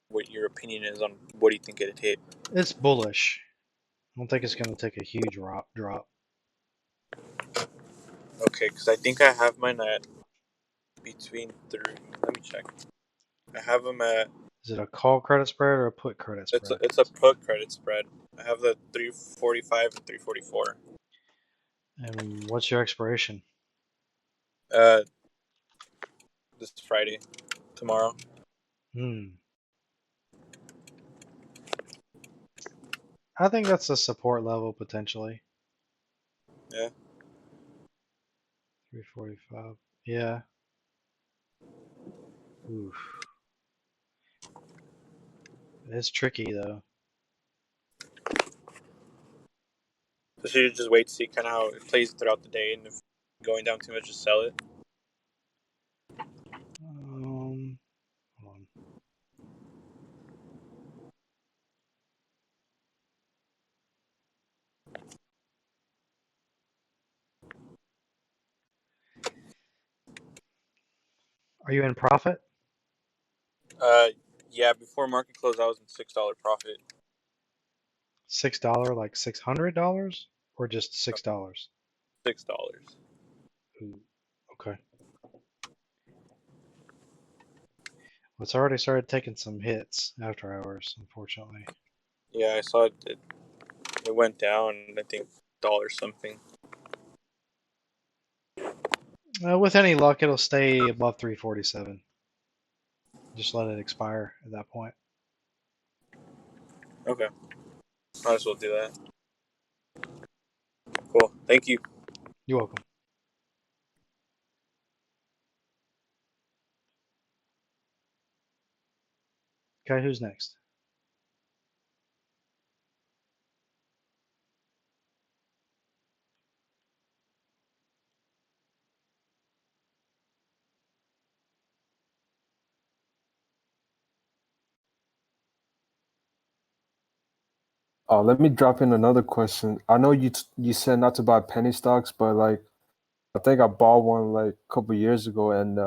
what your opinion is on what do you think it'd hit. It's bullish. I don't think it's going to take a huge drop. Okay, because I think I have mine at between three. Let me check. I have them at. Is it a call credit spread or a put credit spread? It's a put credit spread. I have the 345 and 344. And what's your expiration? This Friday, tomorrow. I think that's a support level potentially. Yeah. 345. Yeah. Oof. It's tricky though. So should you just wait to see kind of how it plays throughout the day, and if going down too much, just sell it? Hold on. Are you in profit? Yeah. Before market close, I was in $6 profit. $6, like $600, or just $6? $6. Ooh, okay. Well, it's already started taking some hits after hours, unfortunately. Yeah, I saw it. It went down. I think dollar something. With any luck, it'll stay above 347. Just let it expire at that point. Okay. Might as well do that. Cool. Thank you. You're welcome. Okay, who's next? Let me drop in another question. I know you said not to buy penny stocks, but like I think I bought one like a couple years ago, and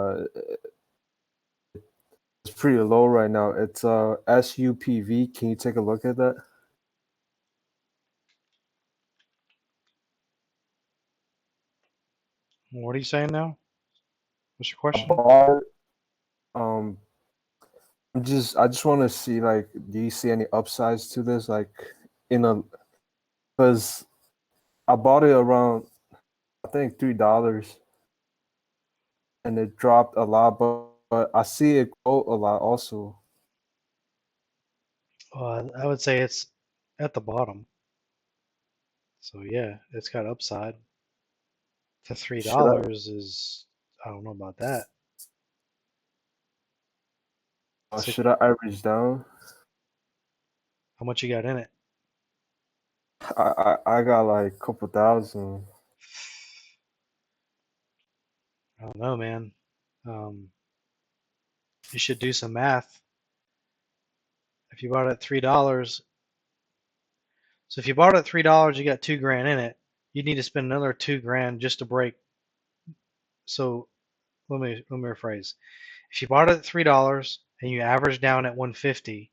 it's pretty low right now. It's SUPV. Can you take a look at that? What are you saying now? What's your I question? bought it, I just want to see, like, do you see any upsides to this? Like, because I bought it around, I think $3, and it dropped a lot, but I see it go a lot also. I would say it's at the bottom. So yeah, it's got upside. The $3 is, I don't know about that. Should I average down? How much you got in it? I got like a couple thousand. I don't know, man. You should do some math. If you bought it at $3, so if you bought it at $3, you got $2,000 in it. You need to spend another $2,000 just to break. So let me rephrase. If you bought it at $3 and you average down at 150,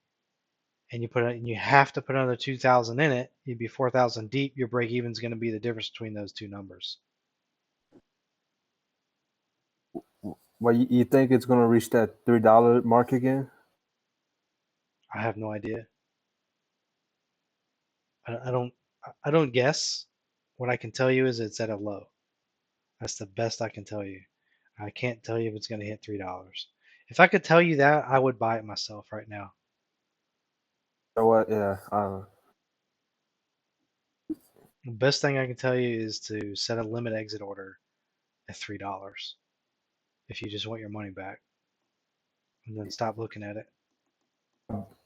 and you have to put another 2,000 in it, you'd be 4,000 deep. Your break even is going to be the difference between those two numbers. Well, you think it's gonna reach that $3 mark again? I have no idea. I don't guess. What I can tell you is it's at a low. That's the best I can tell you. I can't tell you if it's going to hit $3. If I could tell you that, I would buy it myself right now. You know what? Yeah. The best thing I can tell you is to set a limit exit order at $3 if you just want your money back, and then stop looking at it.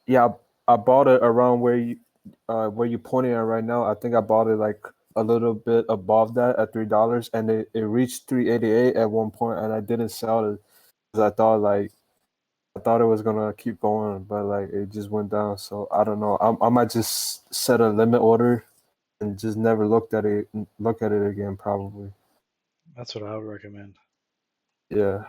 Yeah, I bought it around where you're pointing at right now. I think I bought it like a little bit above that at $3, and it reached 388 at one point, and I didn't sell it because I thought it was gonna keep going, but like it just went down. So I don't know. I might just set a limit order and just never look at it again. Probably. That's what I would recommend. Yeah.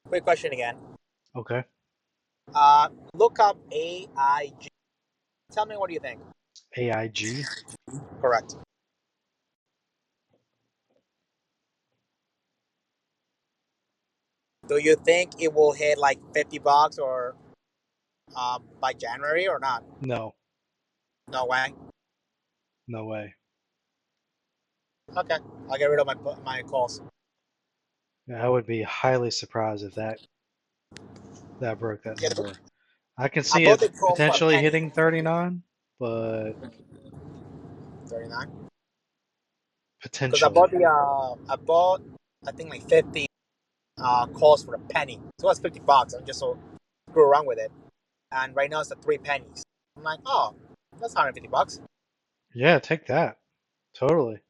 Quick question again. Okay. Look up AIG. Tell me what do you think? AIG? Correct. Do you think it will hit like $50 or by January or not? No. No way. No way. Okay, I'll get rid of my calls. Yeah, I would be highly surprised if that broke that number. I can see bought it the call for a potentially penny. hitting 39, but 39. Because potentially. I bought I think like 50 calls for a penny. So that's $50. I'm just so screw around with it. And right now it's at 3 pennies. I'm like, oh, that's $150. Yeah, take that. Totally.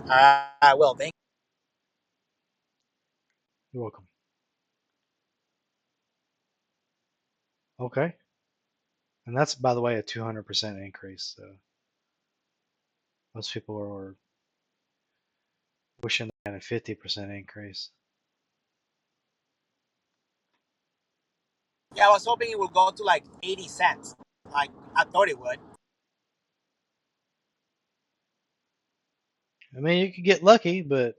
I will. Thank You're welcome. Okay. And that's, by the way, a 200% increase. So most people are wishing they had a 50% increase. Yeah, I was hoping it would go to like 80 cents. Like I thought it would. I mean, you could get lucky, but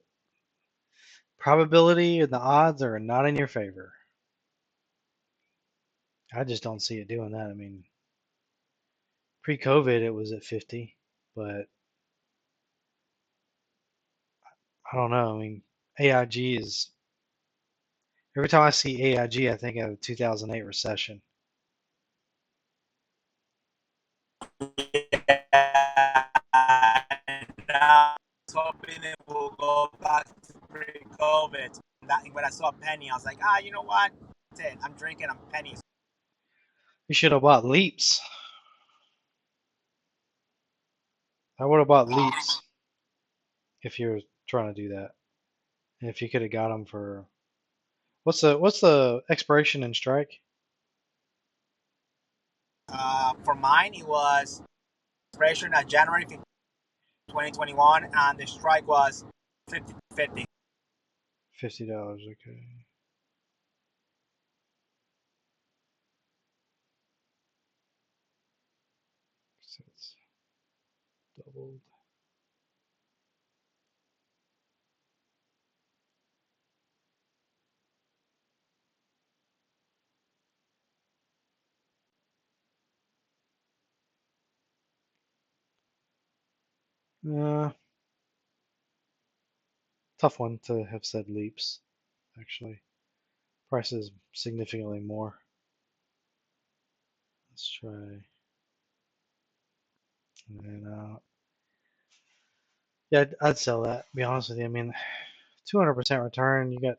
probability and the odds are not in your favor. I just don't see it doing that. I mean, pre-COVID it was at 50, but I don't know. I mean, AIG is, every time I see AIG, I think of the 2008 recession. Now I was hoping it will go back to pre-COVID. When I saw a penny, I was like, you know what? That's it. I'm drinking. I'm pennies. You should have bought Leaps. I would have bought Leaps if you're trying to do that. And if you could have got them for, what's the expiration in strike? For mine, it was expiration at January 15, 2021, and the strike was 50. $50. Okay. So it's doubled. Tough one to have said Leaps, actually. Price is significantly more. Let's try. And yeah, I'd sell that. Be honest with you. I mean, 200% return. You got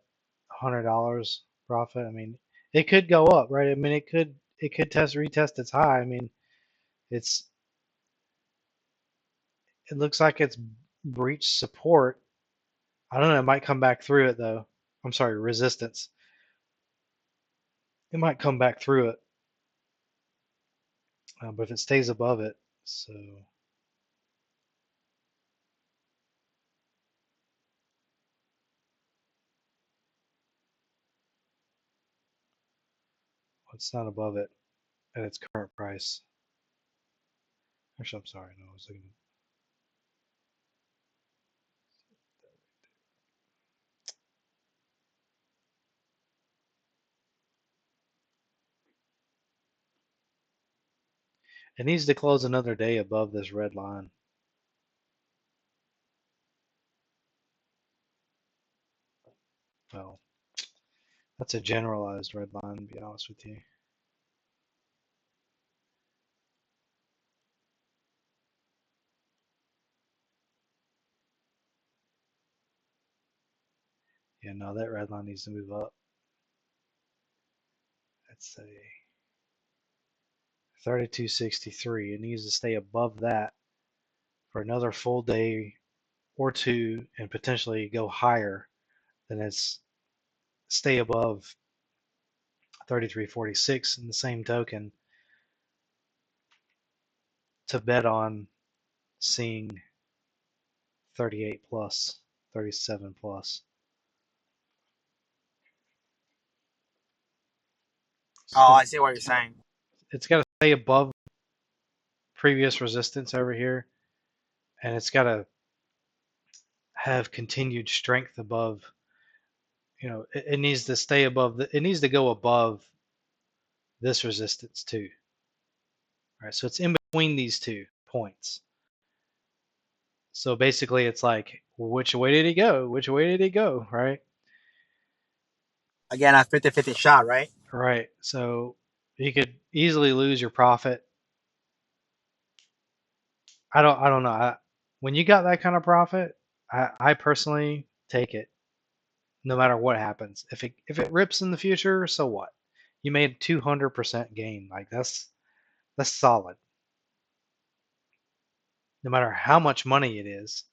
$100 profit. I mean, it could go up, right? I mean, it could retest its high. I mean, it looks like it's breached support. I don't know. It might come back through it though. I'm sorry, resistance. It might come back through it. But if it stays above it, so it's not above it at its current price. Actually, I'm sorry. No, I was looking. It needs to close another day above this red line. Well, that's a generalized red line, to be honest with you. Yeah, no, that red line needs to move up. Let's say 32.63. It needs to stay above that for another full day or two, and potentially go higher than its stay above 33.46. In the same token, to bet on seeing 38 plus, 37 plus. Oh, I see what you're saying. It's got to stay above previous resistance over here, and it's got to have continued strength above. It needs to stay above. It needs to go above this resistance too. All right, so it's in between these 2 points. So basically, it's like, which way did he go? Which way did he go? Right. Again, a 50-50 shot, right? Right. So you could easily lose your profit. I don't know. When you got that kind of profit, I personally take it, no matter what happens. If it rips in the future, so what? You made 200% gain. Like that's solid. No matter how much money it is,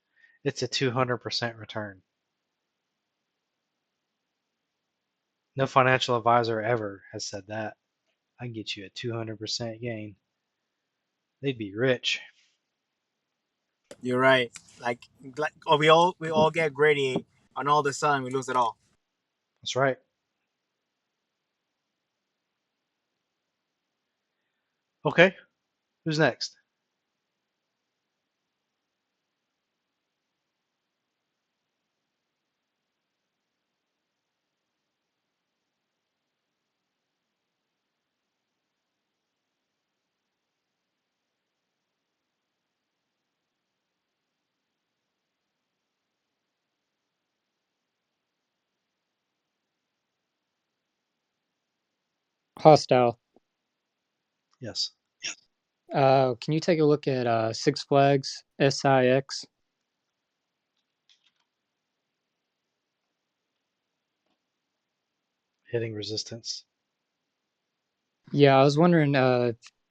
it's a 200% return. No financial advisor ever has said that. I can get you a 200% gain. They'd be rich. You're right. Like oh, we all get greedy, and all of a sudden we lose it all. That's right. Okay, who's next? Hostile. Yes. Can you take a look at Six Flags SIX? Hitting resistance. Yeah, I was wondering,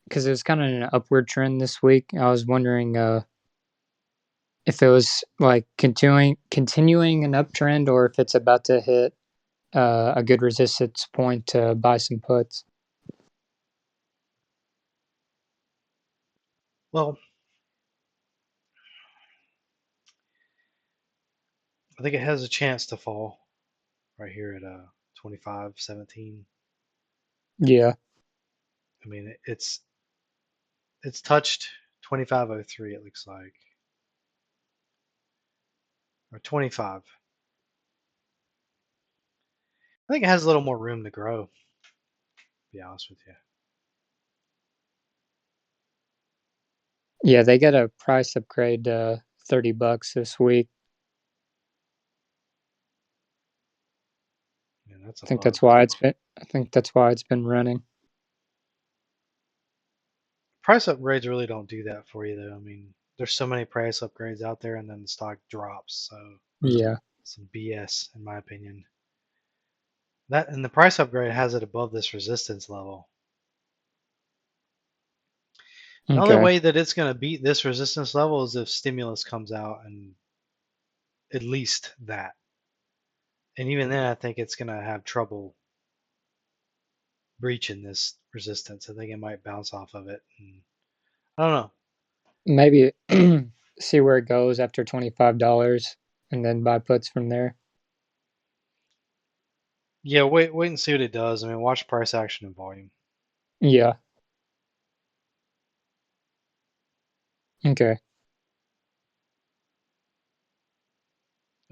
because it was kind of an upward trend this week. I was wondering if it was like continuing an uptrend, or if it's about to hit a good resistance point to buy some puts. Well, I think it has a chance to fall right here at 25.17. Yeah. I mean, it's touched 25.03. It looks like, or 25. I think it has a little more room to grow, to be honest with you. Yeah, they got a price upgrade to $30 this week. Yeah, that's I think that's why it's been running. Price upgrades really don't do that for you, though. I mean, there's so many price upgrades out there, and then the stock drops. So Yeah. some BS, in my opinion. That and the price upgrade has it above this resistance level. The only way that it's going to beat this resistance level is if stimulus comes out, and at least that. And even then, I think it's going to have trouble breaching this resistance. I think it might bounce off of it. And I don't know. Maybe see where it goes after $25 and then buy puts from there. Yeah, wait and see what it does. I mean, watch price action and volume. Yeah. Okay.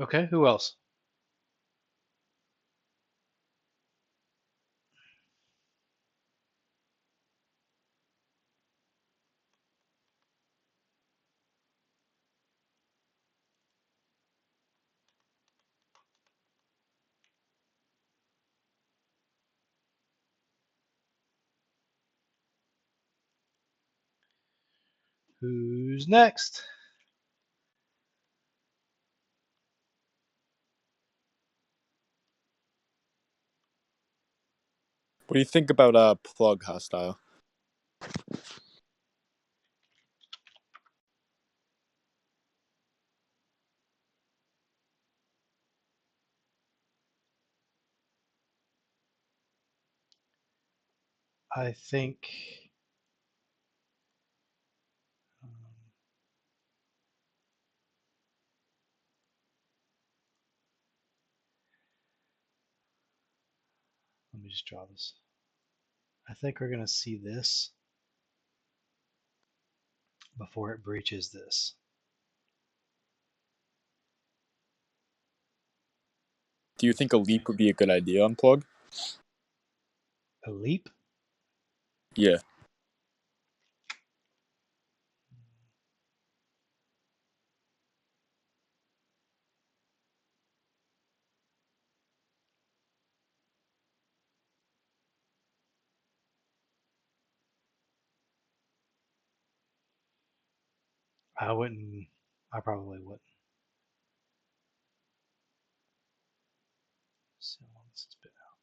Okay, who else? Who's next? What do you think about plug hostile? I think let me just draw this. I think we're going to see this before it breaches this. Do you think a leap would be a good idea on plug? A leap? Yeah. I wouldn't. I probably wouldn't. So let's spit out.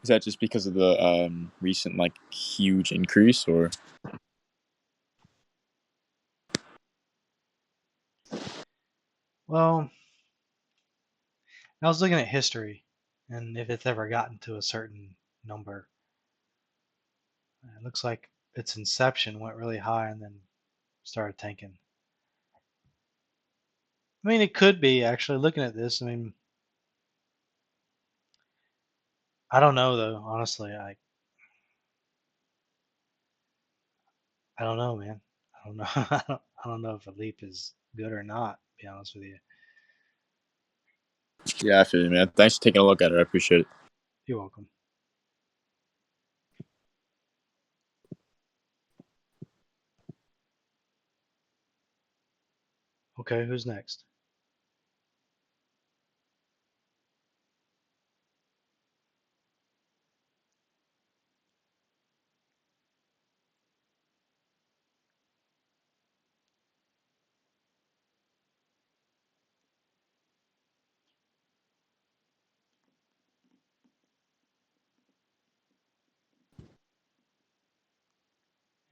Is that just because of the recent like huge increase, or? Well, I was looking at history and if it's ever gotten to a certain number. It looks like its inception went really high and then started tanking. I mean, it could be actually looking at this. I mean, I don't know though. Honestly, I don't know, man. I don't know. I don't know if a leap is good or not. To be honest with you. Yeah, I feel you, man. Thanks for taking a look at it. I appreciate it. You're welcome. Okay, who's next?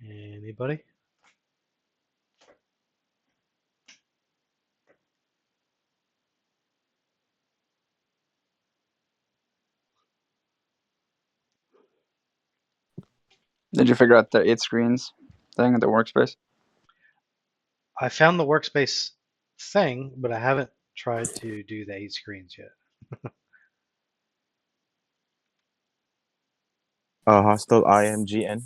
Anybody? Did you figure out the 8 screens thing in the workspace? I found the workspace thing, but I haven't tried to do the 8 screens yet. Hostile IMGN.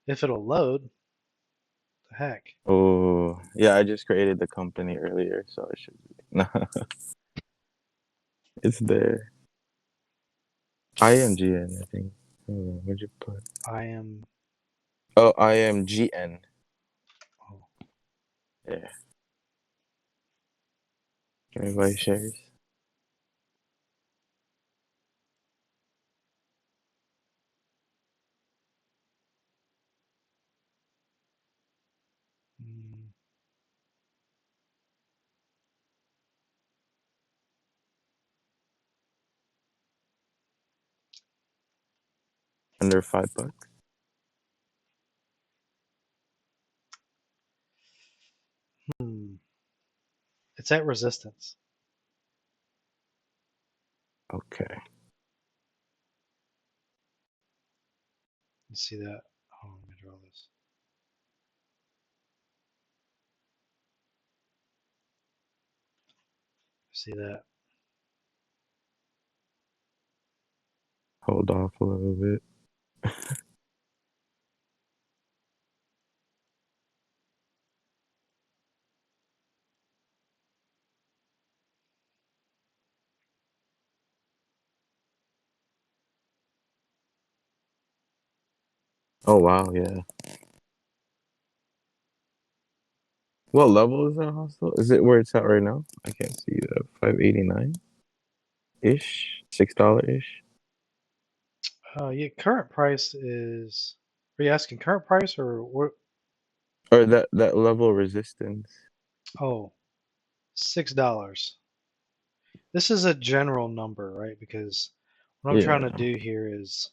If it'll load, the heck. Oh, yeah, I just created the company earlier, so it should be. It's there. IMGN, I think. Oh, where'd you put? IMGN. Oh, IMGN. Oh. Yeah. Everybody shares. Under $5. It's at resistance. Okay. You see that? Oh, let me draw this. See that? Hold off a little bit. Oh wow, yeah. What level is that hostel? Is it where it's at right now? I can't see that. 589 ish, $6 ish. Yeah, current price is. Are you asking current price or what? Or that level of resistance. Oh, $6. This is a general number, right? Because what I'm trying to Yeah. do here is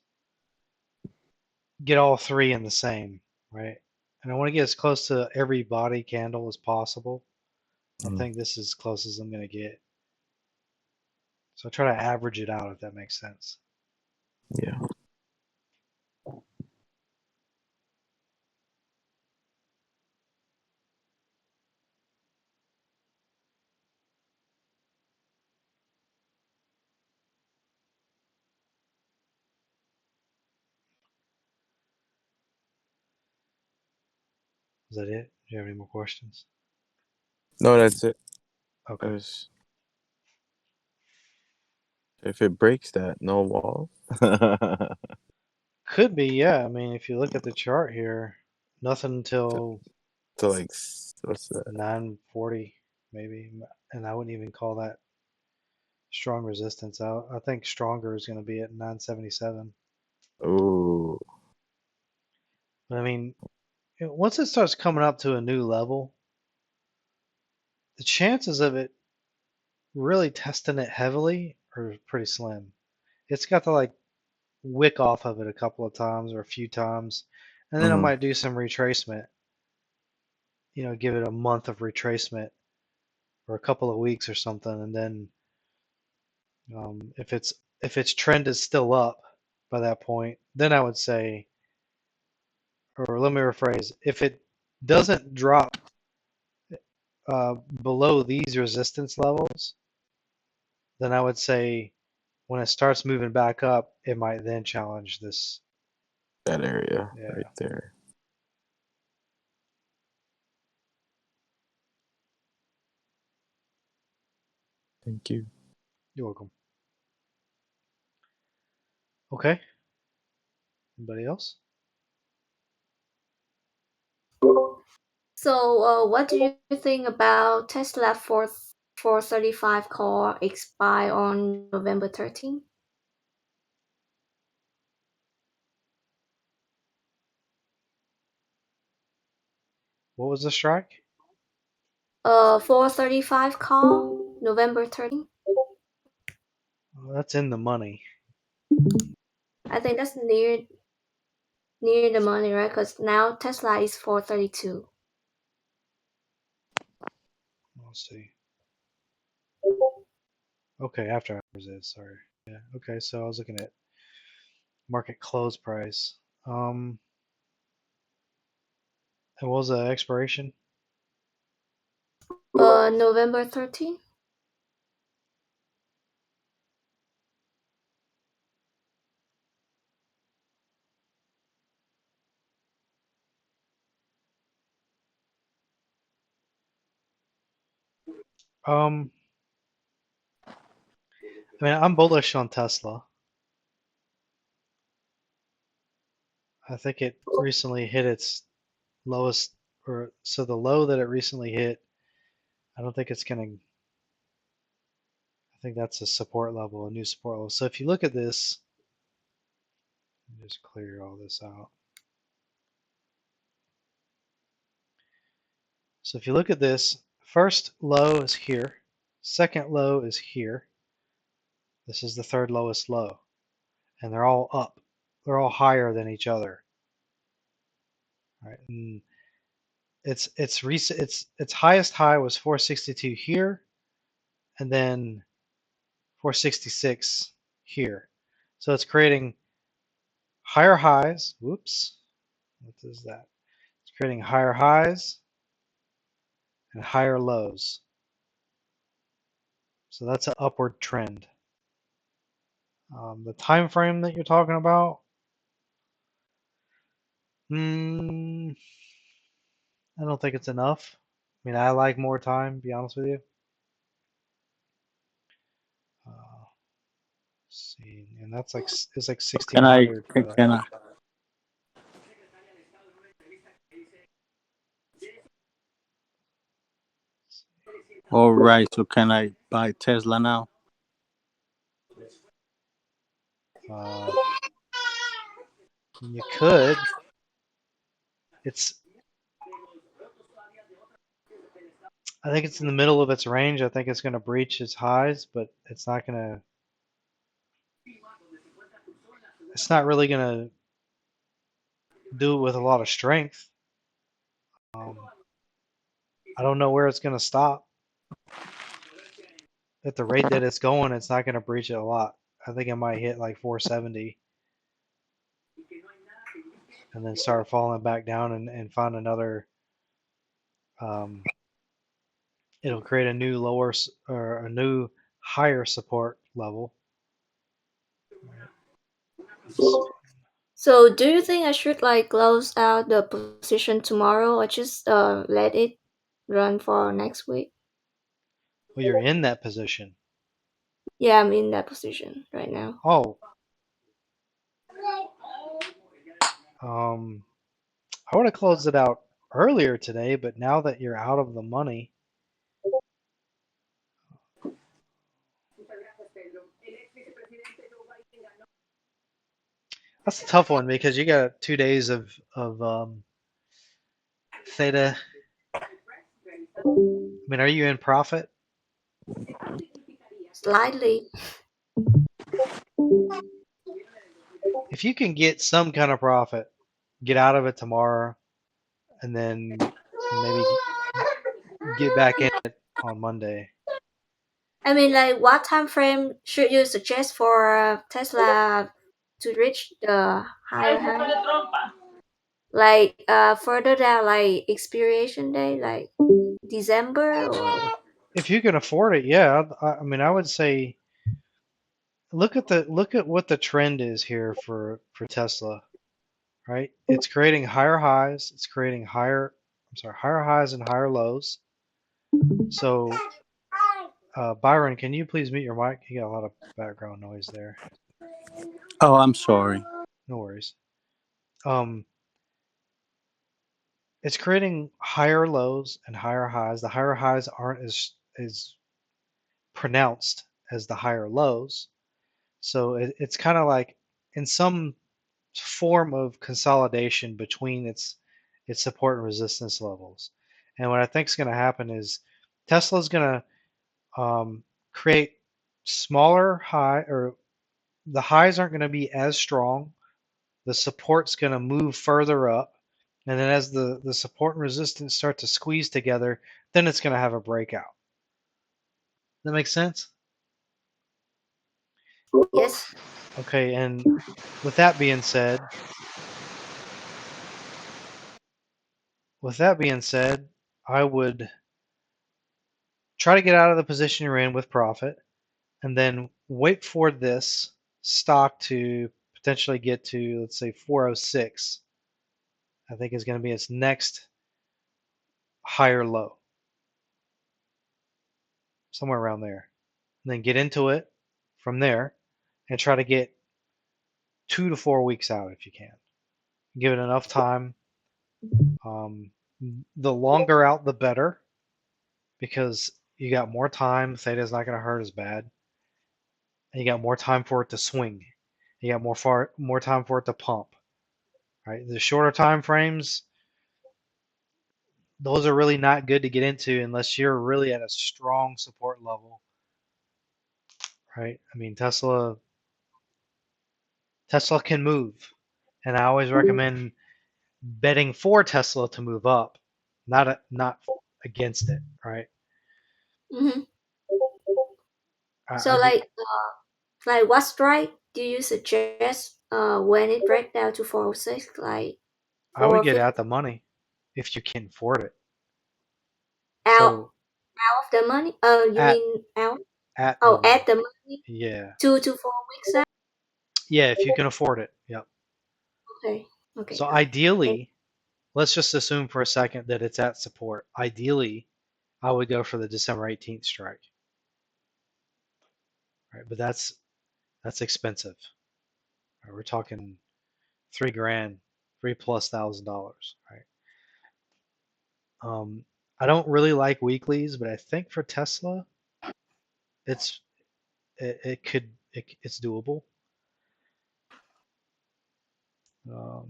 get all three in the same, right? And I want to get as close to every body candle as possible. I think this is as close as I'm going to get. So I try to average it out, if that makes sense. Yeah. Is that it? Do you have any more questions? No, that's it. Okay. If it breaks that, no wall. Could be, yeah. I mean, if you look at the chart here, nothing until So like, what's that? 940, maybe. And I wouldn't even call that strong resistance out. I think stronger is going to be at 977. Oh. But I mean, once it starts coming up to a new level, the chances of it really testing it heavily are pretty slim. It's got to like wick off of it a couple of times or a few times, and then I might do some retracement. You know, give it a month of retracement or a couple of weeks or something, and then if its trend is still up by that point, then I would say, or let me rephrase, if it doesn't drop below these resistance levels, then I would say when it starts moving back up, it might then challenge this. That area Yeah. right there. Thank you. You're welcome. Okay. Anybody else? So, what do you think about Tesla 435 call expire on November 13? What was the strike? 435 call November 13. Well, that's in the money. I think that's near the money, right? Because now Tesla is 432. Let's see. Okay, after hours is, sorry. Yeah, okay, so I was looking at market close price. And what was the expiration? November 13. I mean, I'm bullish on Tesla. I think it recently hit its lowest, or so the low that it recently hit, I don't think it's gonna. I think that's a support level, a new support level. So if you look at this, let me just clear all this out. So if you look at this, first low is here, second low is here. This is the third lowest low, and they're all up. they're all higher than each other. Right? And its highest high was 462 here, and then 466 here. So it's creating higher highs. Whoops. What is that? It's creating higher highs and higher lows. So that's an upward trend. The time frame that you're talking about, I don't think it's enough. I mean, I like more time, to be honest with you. Let's see, and that's like it's like Can I 1600 for can, that. can I all right, so can I buy Tesla now? You could. I think it's in the middle of its range. I think it's going to breach its highs, but it's not going to. It's not really going to do it with a lot of strength. I don't know where it's going to stop. At the rate that it's going, it's not going to breach it a lot. I think it might hit like 470 and then start falling back down and find another. It'll create a new lower or a new higher support level. So do you think I should like close out the position tomorrow or just let it run for next week? Well, you're in that position. Yeah, I'm in that position right now. Oh. I would have closed it out earlier today, but now that you're out of the money. That's a tough one because you got 2 days of theta. I mean, are you in profit? Slightly. If you can get some kind of profit, get out of it tomorrow, and then maybe get back in it on Monday. I mean, like, what time frame should you suggest for Tesla to reach the higher high? Like, further down, like expiration day, like December or? If you can afford it, yeah. I mean, I would say look at what the trend is here for Tesla, right? It's creating higher highs. It's creating higher highs and higher lows. So, Byron, can you please mute your mic? You got a lot of background noise there. Oh, I'm sorry. No worries. It's creating higher lows and higher highs. The higher highs aren't as pronounced as the higher lows. So it's kind of like in some form of consolidation between its support and resistance levels. And what I think is going to happen is Tesla's going to create smaller high, or the highs aren't going to be as strong. The support's going to move further up. And then as the support and resistance start to squeeze together, then it's going to have a breakout. That makes sense? Yes. Okay, and with that being said, I would try to get out of the position you're in with profit, and then wait for this stock to potentially get to, let's say, 406. I think is going to be its next higher low, somewhere around there. And then get into it from there and try to get 2 to 4 weeks out if you can. Give it enough time. The longer out, the better, because you got more time. Theta's not going to hurt as bad. And you got more time for it to swing. You got more time for it to pump. Right? The shorter time frames, those are really not good to get into unless you're really at a strong support level. Right? I mean, Tesla Tesla can move, and I always recommend betting for Tesla to move up, not against it, right? Hmm. So I do. like what strike do you suggest when it breaks down to 406, like I would get 450 out the money if you can afford it. out So out of the money? You at mean out? at the Oh, money, at the money, yeah, 2 to 4 weeks out. yeah, if you can afford it, yep. Okay, okay, So got it. ideally, let's just assume for a second that it's at support. Ideally, I would go for the December 18th strike, right? But that's expensive. Right? We're talking $3,000, $3,000+, right? I don't really like weeklies, but I think for Tesla, it's it's doable. Um,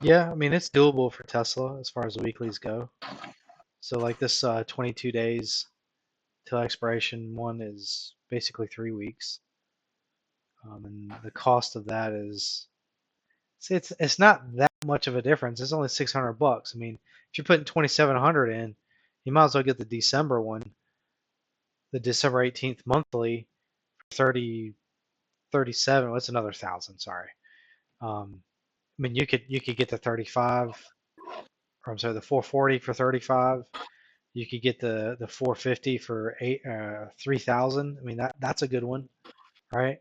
yeah, I mean it's doable for Tesla as far as the weeklies go. So like this 22 days till expiration one is basically 3 weeks, and the cost of that is see it's not that much of a difference. It's only $600. I mean, if you're putting 2,700 in, you might as well get the December one, the December 18th monthly, 30 37. What's another 1,000? Sorry. I mean, you could get the 35, or I'm sorry, the 440 for 35. You could get the 450 for 3,000. I mean that's a good one, right?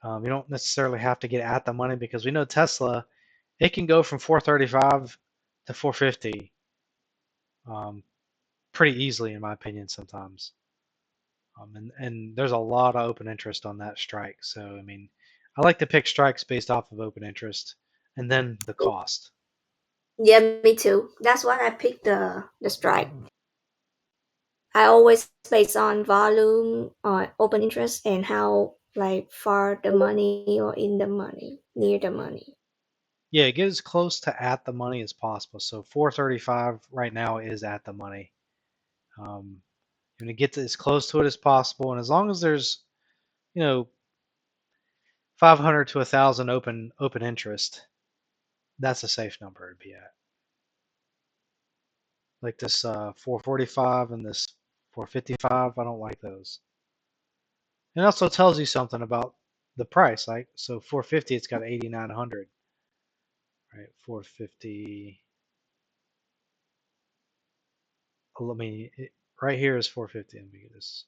You don't necessarily have to get at the money because we know Tesla, it can go from 435 to 450 pretty easily, in my opinion, sometimes. And there's a lot of open interest on that strike. So I mean, I like to pick strikes based off of open interest and then the cost. Yeah, me too. That's why I picked the strike. I always based on volume, open interest, and how like far the money or in the money, near the money. Yeah, get as close to at the money as possible. So 435 right now is at the money. You're gonna get to as close to it as possible, and as long as there's, 500 to 1,000 open interest, that's a safe number to be at. Like this 445 and this 455, I don't like those. It also tells you something about the price. Like so, 450, it's got 8,900. Right, 450. Let me. Right here is 450. Let me get this.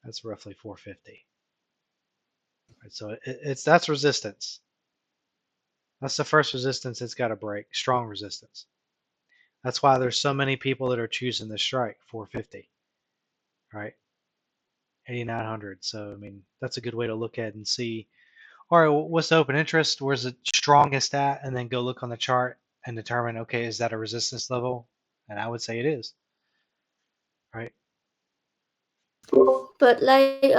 That's roughly 450. Right, so that's resistance. That's the first resistance it's got to break. Strong resistance. That's why there's so many people that are choosing this strike, 450, right? 8,900. So I mean, that's a good way to look at and see. All right, what's the open interest? Where's it strongest at? And then go look on the chart and determine, okay, is that a resistance level? And I would say it is, right? But like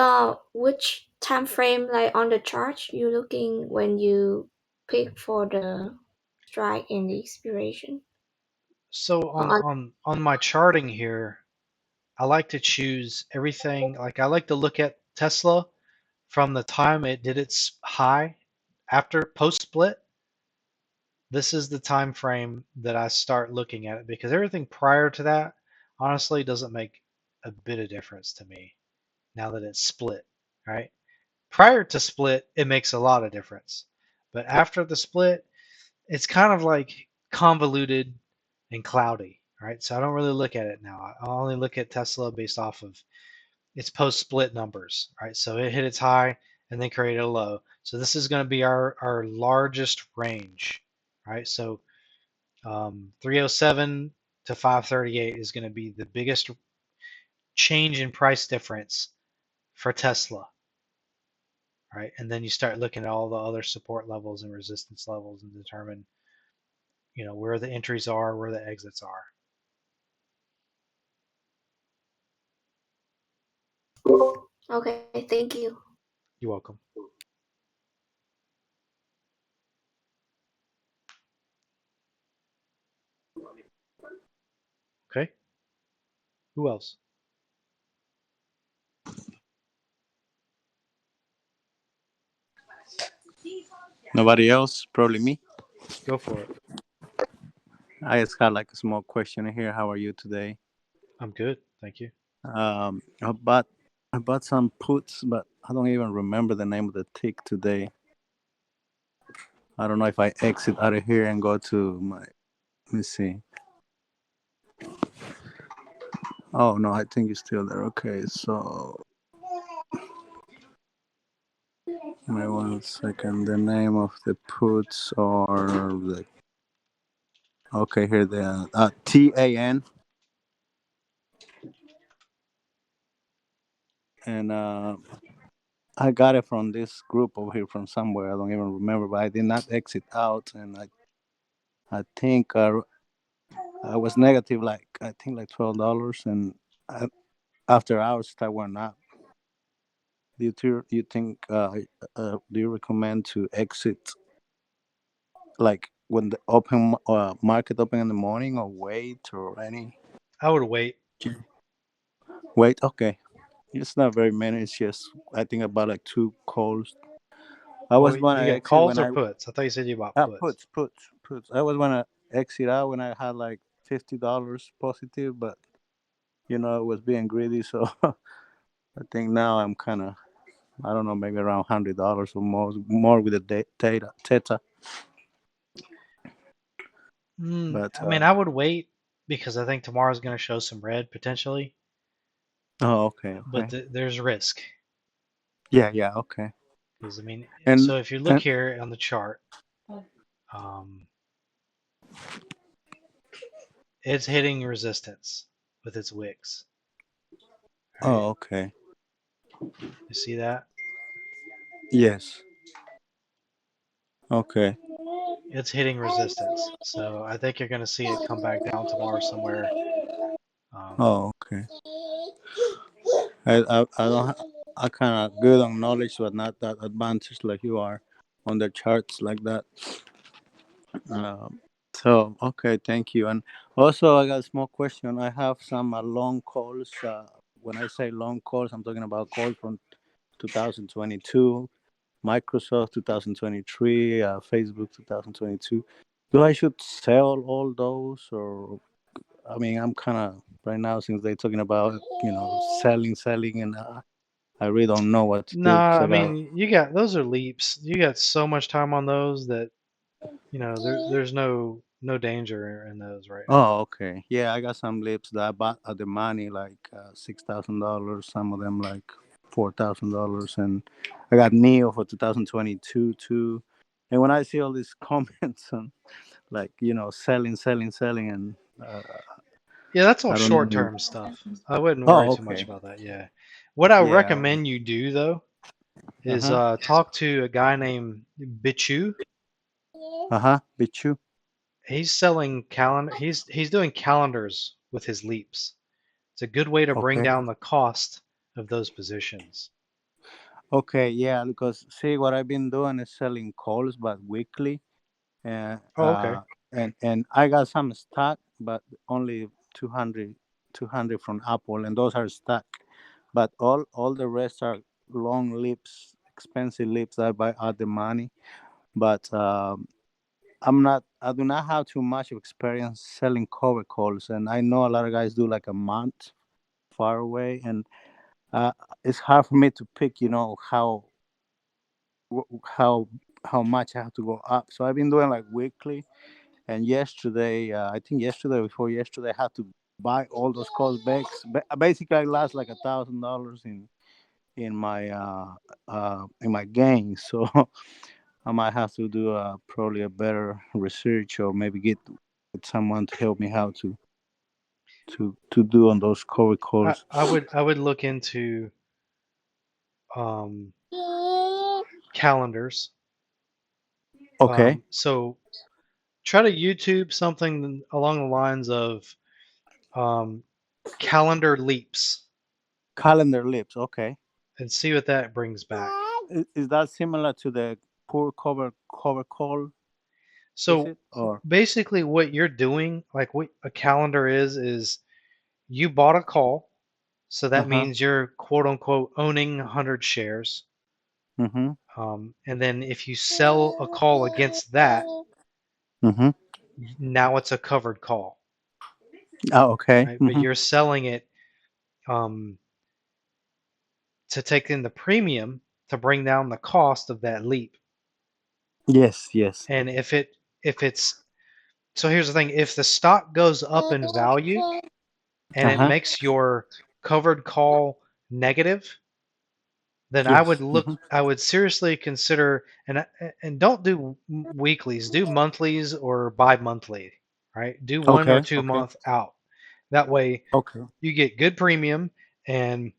which time frame like on the chart you looking when you pick for the strike and the expiration? So on On on on my charting here, I like to choose everything. Like I like to look at Tesla from the time it did its high after post split. This is the time frame that I start looking at it because everything prior to that honestly doesn't make a bit of difference to me now that it's split, right? Prior to split, it makes a lot of difference. But after the split, it's kind of like convoluted and cloudy, right? So I don't really look at it now. I only look at Tesla based off of its post-split numbers, right? So it hit its high and then created a low. So this is going to be our largest range, right? So 307 to 538 is going to be the biggest change in price difference for Tesla, right? And then you start looking at all the other support levels and resistance levels and determine, where the entries are, where the exits are. okay, thank you. You're welcome. Okay. Who else? Nobody else? Probably me. Go for it. I just got like a small question here. How are you today? I'm good, thank you. I bought some puts, but I don't even remember the name of the tick today. I don't know if I exit out of here and go to my. Let me see. Oh no, I think it's still there. Okay, so wait 1 second. The name of the puts are the. Okay, here they are. TAN. And I got it from this group over here from somewhere. I don't even remember, but I did not exit out, and I think I was negative like I think like $12, and after hours that went up. You think do you recommend to exit like when the open market open in the morning, or wait, or any? I would wait. Wait, okay. It's not very many. It's just I think about like 2 calls. I Oh, was you gonna got exit calls when or I puts? I thought you said you bought puts. puts. I was gonna exit out when I had like $50 positive, but I was being greedy, so I think now I'm kind of, I don't know, maybe around $100 or more with the theta. But I mean, I would wait because I think tomorrow's going to show some red potentially, oh, okay, but okay, there's risk. yeah, okay. Because I mean, And so if you look here on the chart, it's hitting resistance with its wicks. Right? oh, okay, You see that? yes, okay. It's hitting resistance. So I think you're going to see it come back down tomorrow somewhere. Oh, okay. I don't I kind of good on knowledge, but not that advanced like you are on the charts like that. So okay, thank you. And also, I got a small question. I have some long calls. When I say long calls, I'm talking about calls from 2022, Microsoft 2023, Facebook 2022. Do I should sell all those, or I mean, I'm kind of right now since they're talking about selling, and I really don't know what to do because Nah, I I got. mean, those are leaps. You got so much time on those that there's no danger in those right now. Oh, okay. Yeah, I got some lips that I bought at the money, like $6,000. Some of them like $4,000, and I got Neo for 2022 too. And when I see all these comments on, like selling, and Yeah, that's all I don't short know. term stuff. I wouldn't worry Oh, too much okay. about that. Yeah. What I Yeah. recommend you do though is Uh talk to a guy named Bichu. huh. Bichu. He's selling calendar. He's doing calendars with his leaps. It's a good way to bring Okay. down the cost of those positions. Okay. Yeah, because see, what I've been doing is selling calls, but weekly. Uh, Oh, okay. and I got some stock, but only 200 from Apple, and those are stock. But all the rest are long lips, expensive lips I buy at the money. But I do not have too much experience selling cover calls, and I know a lot of guys do like a month far away, and it's hard for me to pick, how how much I have to go up. So I've been doing like weekly. And yesterday, I think yesterday before yesterday, I had to buy all those calls back. Basically, I lost like $1,000 in my gain. So I might have to do probably a better research, or maybe get someone to help me how to do on those cover calls. I would look into calendars. Okay. So try to YouTube something along the lines of calendar leaps Calendar lips. Okay. and see what that brings back. Is that similar to the poor cover call? Is So it or? basically, what you're doing, like what a calendar is you bought a call, so that Uh-huh. means you're quote unquote owning 100 shares. Mm-hmm. And then if you sell a call against that, Mm-hmm. now it's a covered call, Oh, okay. right? But Mm-hmm. you're selling it to take in the premium to bring down the cost of that leap. Yes, yes. And if it's so here's the thing, if the stock goes up in value and it Uh-huh. makes your covered call negative, then Yes. Mm-hmm. I would seriously consider, and don't do weeklies, do monthlies or bi-monthly, right? Do 1 or Okay. 2 Okay. month out. That way Okay. you get good premium, and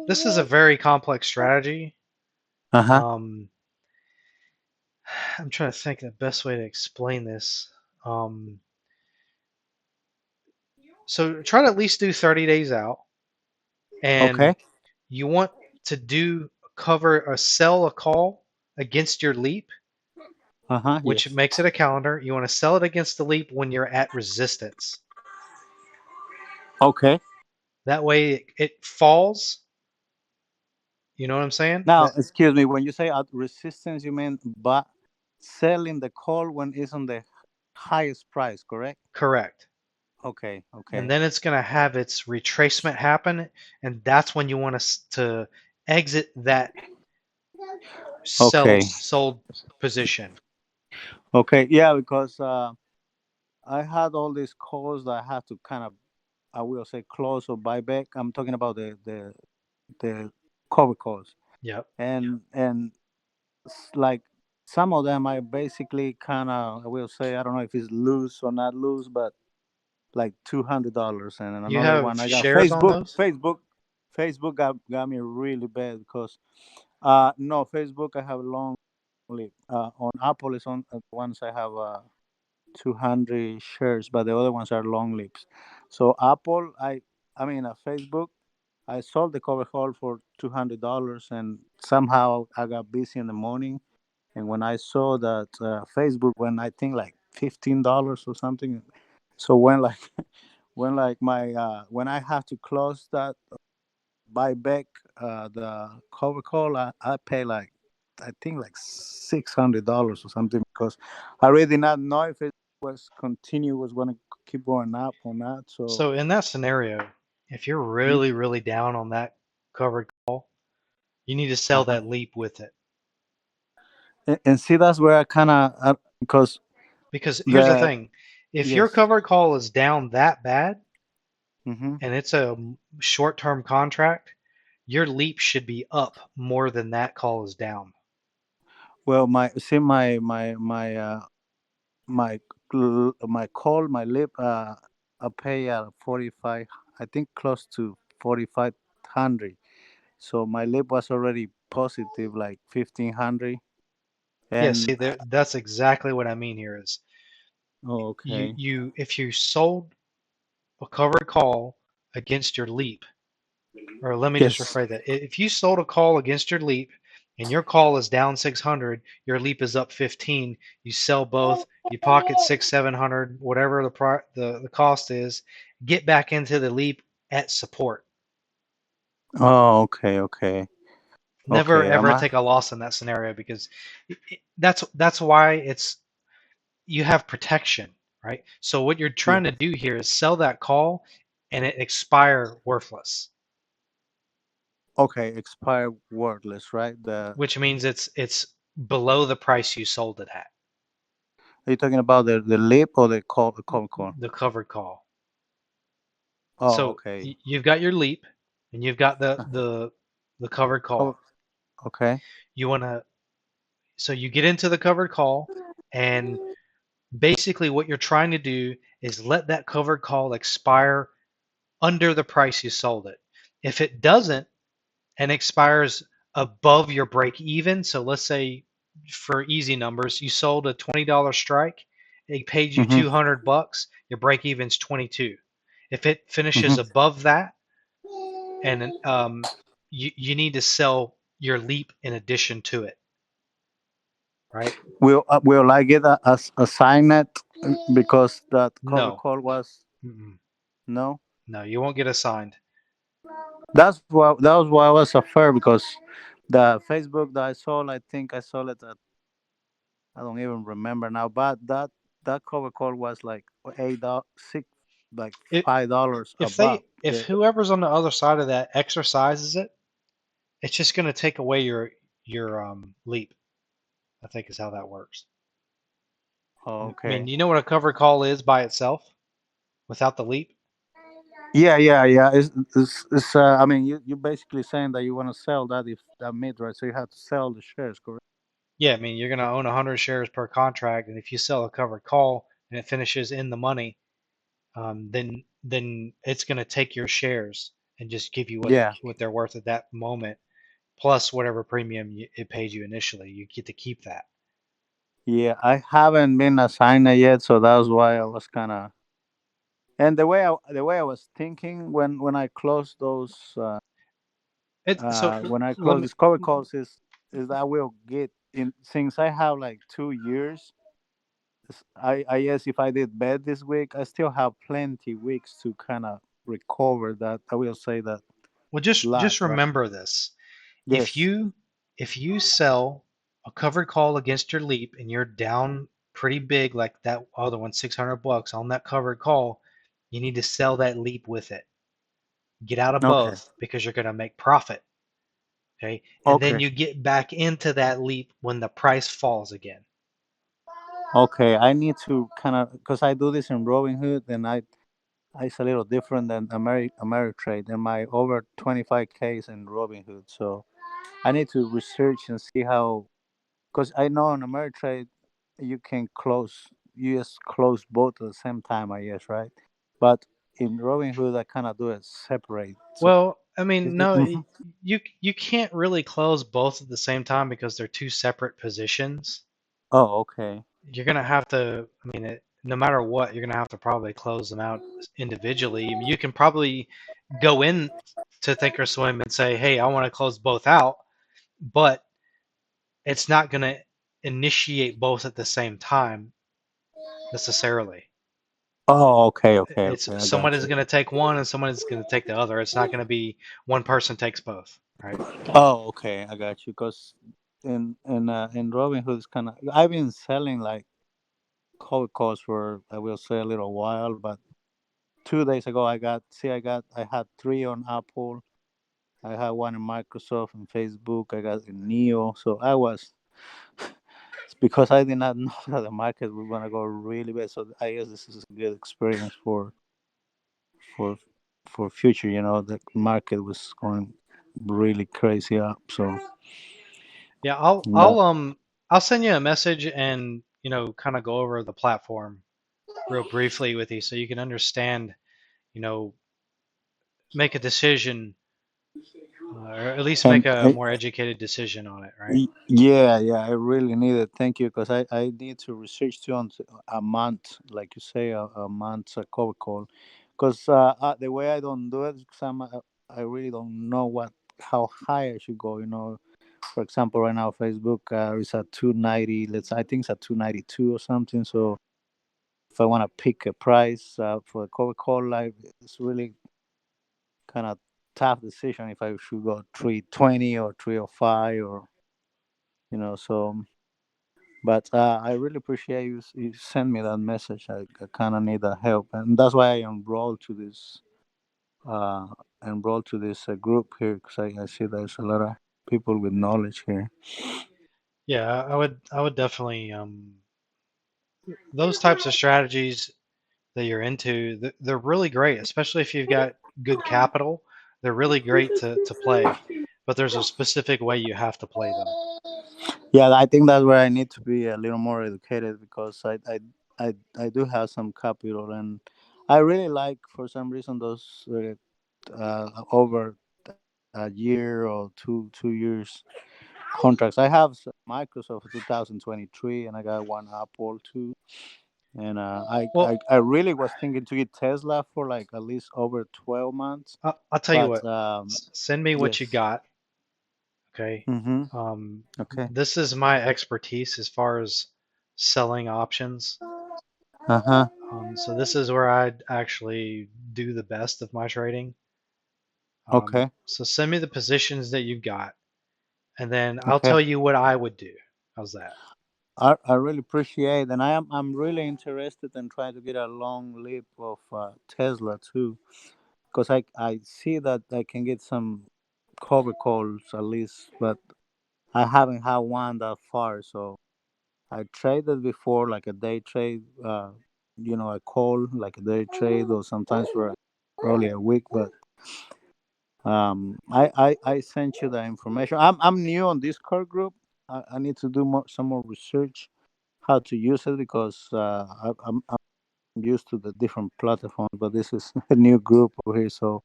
this is a very complex strategy. Uh-huh. I'm trying to think of the best way to explain this. So try to at least do 30 days out, and Okay. you want to sell a call against your leap, Uh-huh. which Yes. makes it a calendar. You want to sell it against the leap when you're at resistance. Okay. That way it falls. You know what I'm saying? Now, excuse me, when you say at resistance, you mean selling the call when it's on the highest price, correct? Correct. Okay. And Okay. then it's going to have its retracement happen, and that's when you want to exit that Okay. sold position. Okay. Yeah, because I had all these calls that I had to kind of, I will say, close or buy back. I'm talking about the cover calls, Yep. and like some of them I basically kind of, I will say, I don't know if it's loose or not loose, but like $200, and You another have one I got shares on those? Facebook got me really bad because no, Facebook I have long lead. On Apple is on ones I have 200 shares, but the other ones are long leaps. So Apple, I mean Facebook, I sold the cover call for $200, and somehow I got busy in the morning, and when I saw that Facebook went, I think like $15 or something, so when like when like my when I have to close that buy back the cover call, I pay like I think like $600 or something because I really did not know if it was going to keep going up or not. So So in that scenario, if you're really, really down on that covered call, you need to sell uh-huh. that leap with it. And see, that's where I kind of because Here's the the thing, if your yes. covered call is down that bad Mm-hmm. and it's a short-term contract, your leap should be up more than that call is down. Well, my call, my lip, I pay 45, I think close to 4,500. So my lip was already positive, like 1,500. Yeah, And see, that's exactly what I mean here is okay. if you sold a covered call against your leap, or let me just Yes. rephrase that. If you sold a call against your leap and your call is down 600, your leap is up 15, you sell both, you pocket 600-700, whatever the cost is, get back into the leap at support. Oh, okay, okay. Never Okay. ever take a loss in that scenario, because that's why you have protection, right? So what you're trying to do here is sell that call and it expire worthless. Okay, expire worthless, right? Which means it's below the price you sold it at. Are you talking about the lip or the call? The covered call. Oh, So okay. you've got your leap, and you've got the covered call. Okay. So you get into the covered call, and basically what you're trying to do is let that covered call expire under the price you sold it. If it doesn't and expires above your break even, so let's say for easy numbers, you sold a $20 strike, it paid you Mm-hmm. $200, your break even's 22. If it finishes Mm-hmm. above that, and you need to sell your leap in addition to it, right? Will I get a sign it because that cover No. call was Mm-mm. no? No, you won't get assigned. That was why I was afraid because the Facebook that I sold, I think I sold it at, I don't even remember now, but that cover call was like $8, like It, $5 if above. whoever's on the other side of that exercises it, it's just going to take away your leap. I think is how that works. Oh, I mean, okay. do you know what a covered call is by itself without the leap? Yeah. It's I mean, you basically saying that you want to sell that if that mid, right? So you have to sell the shares, correct? Yeah, I mean, you're going to own 100 shares per contract, and if you sell a covered call and it finishes in the money, then it's going to take your shares and just give you Yeah. what they're worth at that moment, plus whatever premium it paid you initially. You get to keep that. Yeah, I haven't been assigned it yet, so that's why I was kind of. And the way I was thinking when I closed those So when I let close me. discovery calls is that I will get in since I have like 2 years. I guess if I did bad this week, I still have plenty weeks to kind of recover that. I will say that Well, just loss, right? remember this. If Yes. you sell a covered call against your leap and you're down pretty big, like that other one, $600 on that covered call, you need to sell that leap with it. Get out of Okay. both because you're going to make profit. Okay. And then Okay. you get back into that leap when the price falls again. Okay. I need to kind of because I do this in Robinhood, and it's a little different than Ameritrade, and my over 25K is in Robinhood, so I need to research and see how. Because I know on Ameritrade you just close both at the same time, I guess, right? But in Robinhood, I kind of do it separate. So, Well, I mean, no, mhm. you can't really close both at the same time because they're two separate positions. Oh, okay. You're gonna have to. I mean, no matter what, you're gonna have to probably close them out individually. I mean, you can probably go in to Thinkorswim and say, "Hey, I want to close both out," but it's not gonna initiate both at the same time necessarily. Oh, okay, It's I someone got is you. gonna take one and someone is gonna take the other. It's not gonna be one person takes both, right? Oh, okay, I got you. Because in Robinhood, it's kind of I've been selling like cold calls for I will say a little while, but 2 days ago I had three on Apple. I had one in Microsoft and Facebook. I got in Neo. So I was it's because I did not know that the market was gonna go really bad. So I guess this is a good experience for for future. You know, the market was going really crazy up. So Yeah, that, I'll send you a message and kind of go over the platform real briefly with you so you can understand, you know, make a decision or at least make and a more educated decision on it, right? yeah, I really need it. Thank you, because I need to research too on a month, like you say, a month's a cover call, because the way I don't do it, because I really don't know how high I should go. You know, for example, right now Facebook is at 290. I think it's at 292 or something. So if I want to pick a price for a cover call, like it's really kind of tough decision if I should go 320 or 305 or so. But I really appreciate you send me that message. I kind of need that help, and that's why I uh, enrolled to this group here, because I see there's a lot of people with knowledge here. Yeah, I would definitely those types of strategies that you're into, they're really great, especially if you've got good capital. They're really great to play, but there's a specific way you have to play them. Yeah, I think that's where I need to be a little more educated, because I do have some capital, and I really like, for some reason, those over a year or 2 years contracts. I have Microsoft 2023, and I got one Apple too. And Well, I really was thinking to get Tesla for like at least over 12 months. I'll tell you But what. Send me what you yes. got. Okay. Mm-hmm. Okay. This is my expertise as far as selling options. Uh-huh. So this is where I'd actually do the best of my trading. Okay. So send me the positions that you've got, and then I'll Okay. tell you what I would do. How's that? I really appreciate, and I'm really interested in trying to get a long leap of Tesla too, because I see that I can get some cover calls at least, but I haven't had one that far. So I traded before, like a day trade, a call like a day trade, or sometimes for probably a week. But I sent you the information. I'm new on Discord group. I need to do some more research how to use it because I'm used to the different platforms, but this is a new group over here, so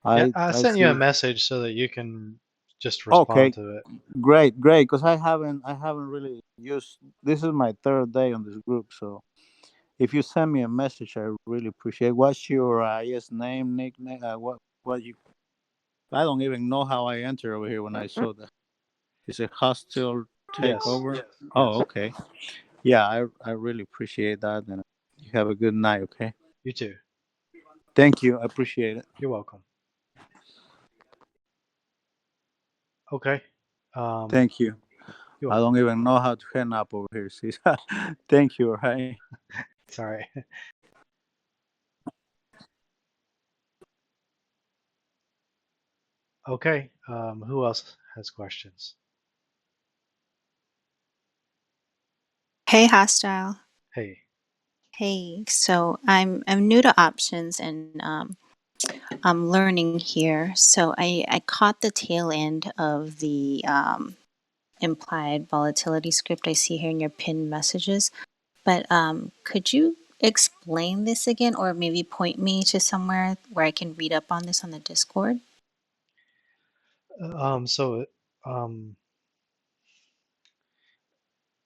Yeah, I I I sent you a see. message so that you can just respond Okay, to it. great, because I haven't really used. This is my third day on this group, so if you send me a message, I really appreciate. What's your yes name, nickname? What you? I don't even know how I enter over here when I saw that. Is it hostile Yes. takeover? Yes. Oh, okay. Yeah, I really appreciate that, and you have a good night. Okay. You too. Thank you. I appreciate it. You're welcome. Okay. Thank you. You're I welcome. don't even know how to hang up over here. See, thank you. Right. Sorry. Okay. Who else has questions? Hey, Hostile. Hey. Hey, so I'm new to options and I'm learning here. So I caught the tail end of the implied volatility script I see here in your pinned messages. But could you explain this again, or maybe point me to somewhere where I can read up on this on the Discord? So,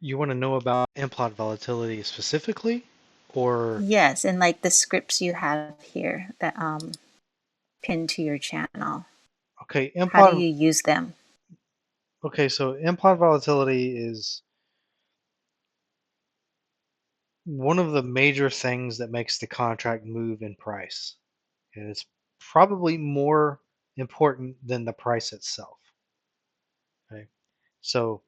you want to know about implied volatility specifically, or Yes, and like the scripts you have here that pinned to your channel. okay, How do you use them? Okay, so implied volatility is one of the major things that makes the contract move in price. And it's probably more important than the price itself. Okay. So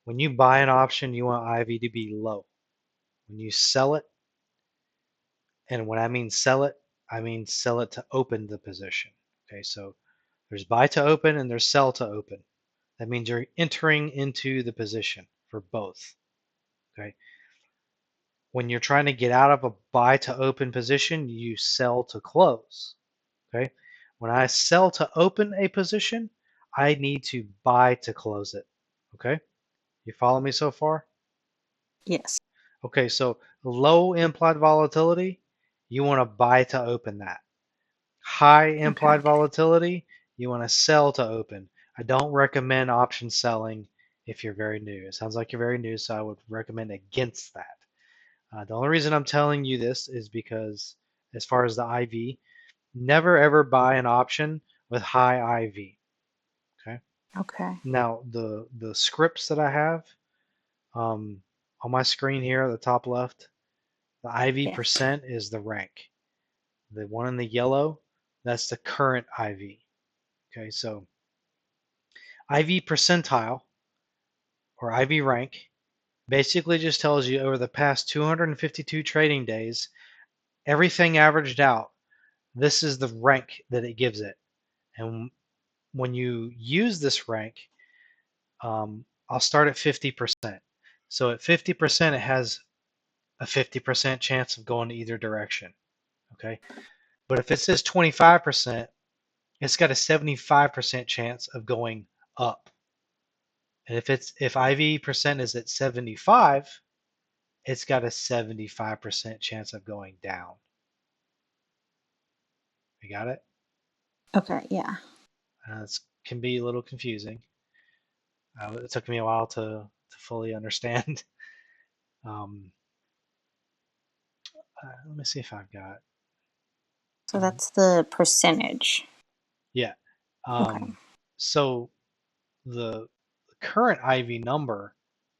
when you buy an option, you want IV to be low. When you sell it, and when I mean sell it, I mean sell it to open the position. Okay, so there's buy to open and there's sell to open. That means you're entering into the position for both. Okay. When you're trying to get out of a buy to open position, you sell to close. Okay. When I sell to open a position, I need to buy to close it. Okay. You follow me so far? Yes. Okay. So low implied volatility, you want to buy to open that. High implied volatility, you want to sell to open. I don't recommend option selling if you're very new. It sounds like you're very new, so I would recommend against that. The only reason I'm telling you this is because, as far as the IV, never ever buy an option with high IV. Okay. Okay. Now the scripts that I have on my screen here at the top left, the IV Yes. percent is the rank. The one in the yellow, that's the current IV. Okay, so IV percentile or IV rank basically just tells you over the past 252 trading days, everything averaged out, this is the rank that it gives it. And when you use this rank, I'll start at 50%. So at 50%, it has a 50% chance of going either direction. Okay. But if it says 25%, it's got a 75% chance of going up. And if IV percent is at 75, it's got a 75% chance of going down. You got it? Okay. Yeah. It can be a little confusing. It took me a while to fully understand. Let me see if I've got. So that's the percentage. Yeah. Okay. So the current IV number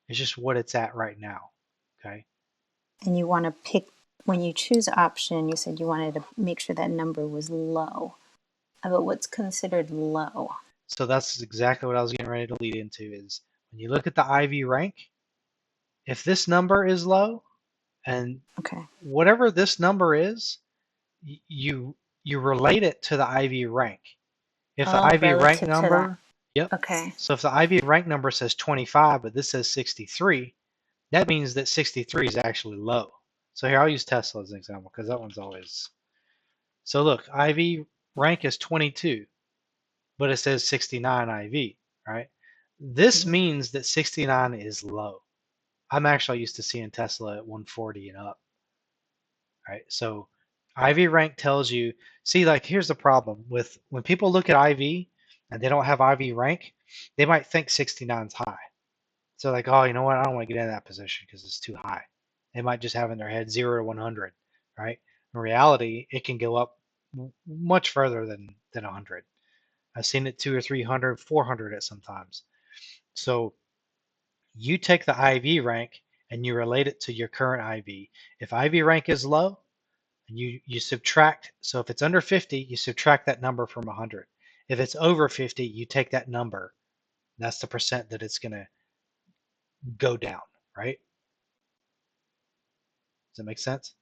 is just what it's at right now. Okay. And you want to pick when you choose option, you said you wanted to make sure that number was low. But what's considered low? So that's exactly what I was getting ready to lead into is when you look at the IV rank, if this number is low and Okay. whatever this number is, you relate it to the IV rank. If the Oh, IV rank relative to that. number, yep. Okay. So if the IV rank number says 25, but this says 63, that means that 63 is actually low. So here, I'll use Tesla as an example because that one's always. So look, IV rank is 22, but it says 69 IV, right? This means that 69 is low. I'm actually used to seeing Tesla at 140 and up, right? So IV rank tells you, see, like here's the problem with when people look at IV and they don't have IV rank, they might think 69 is high. So like, oh, you know what? I don't want to get in that position because it's too high. They might just have in their head 0 to 100, right? In reality, it can go up much further than 100. I've seen it 200 or 300, 400 at sometimes. So you take the IV rank and you relate it to your current IV. If IV rank is low, and you subtract, so if it's under 50, you subtract that number from 100. If it's over 50, you take that number. That's the percent that it's going to go down, right? Does that make sense?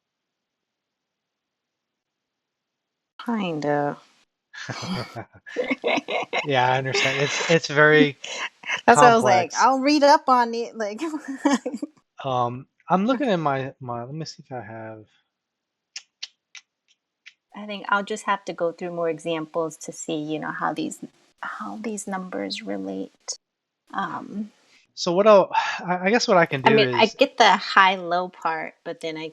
Kind of. Yeah, I understand. It's very That's why I was like, complex. I'll read up on it. Like, I'm looking at my. Let me see if I have. I think I'll just have to go through more examples to see, you know, how these numbers relate. So what I guess what I can do I mean, I is get the high-low part, but then I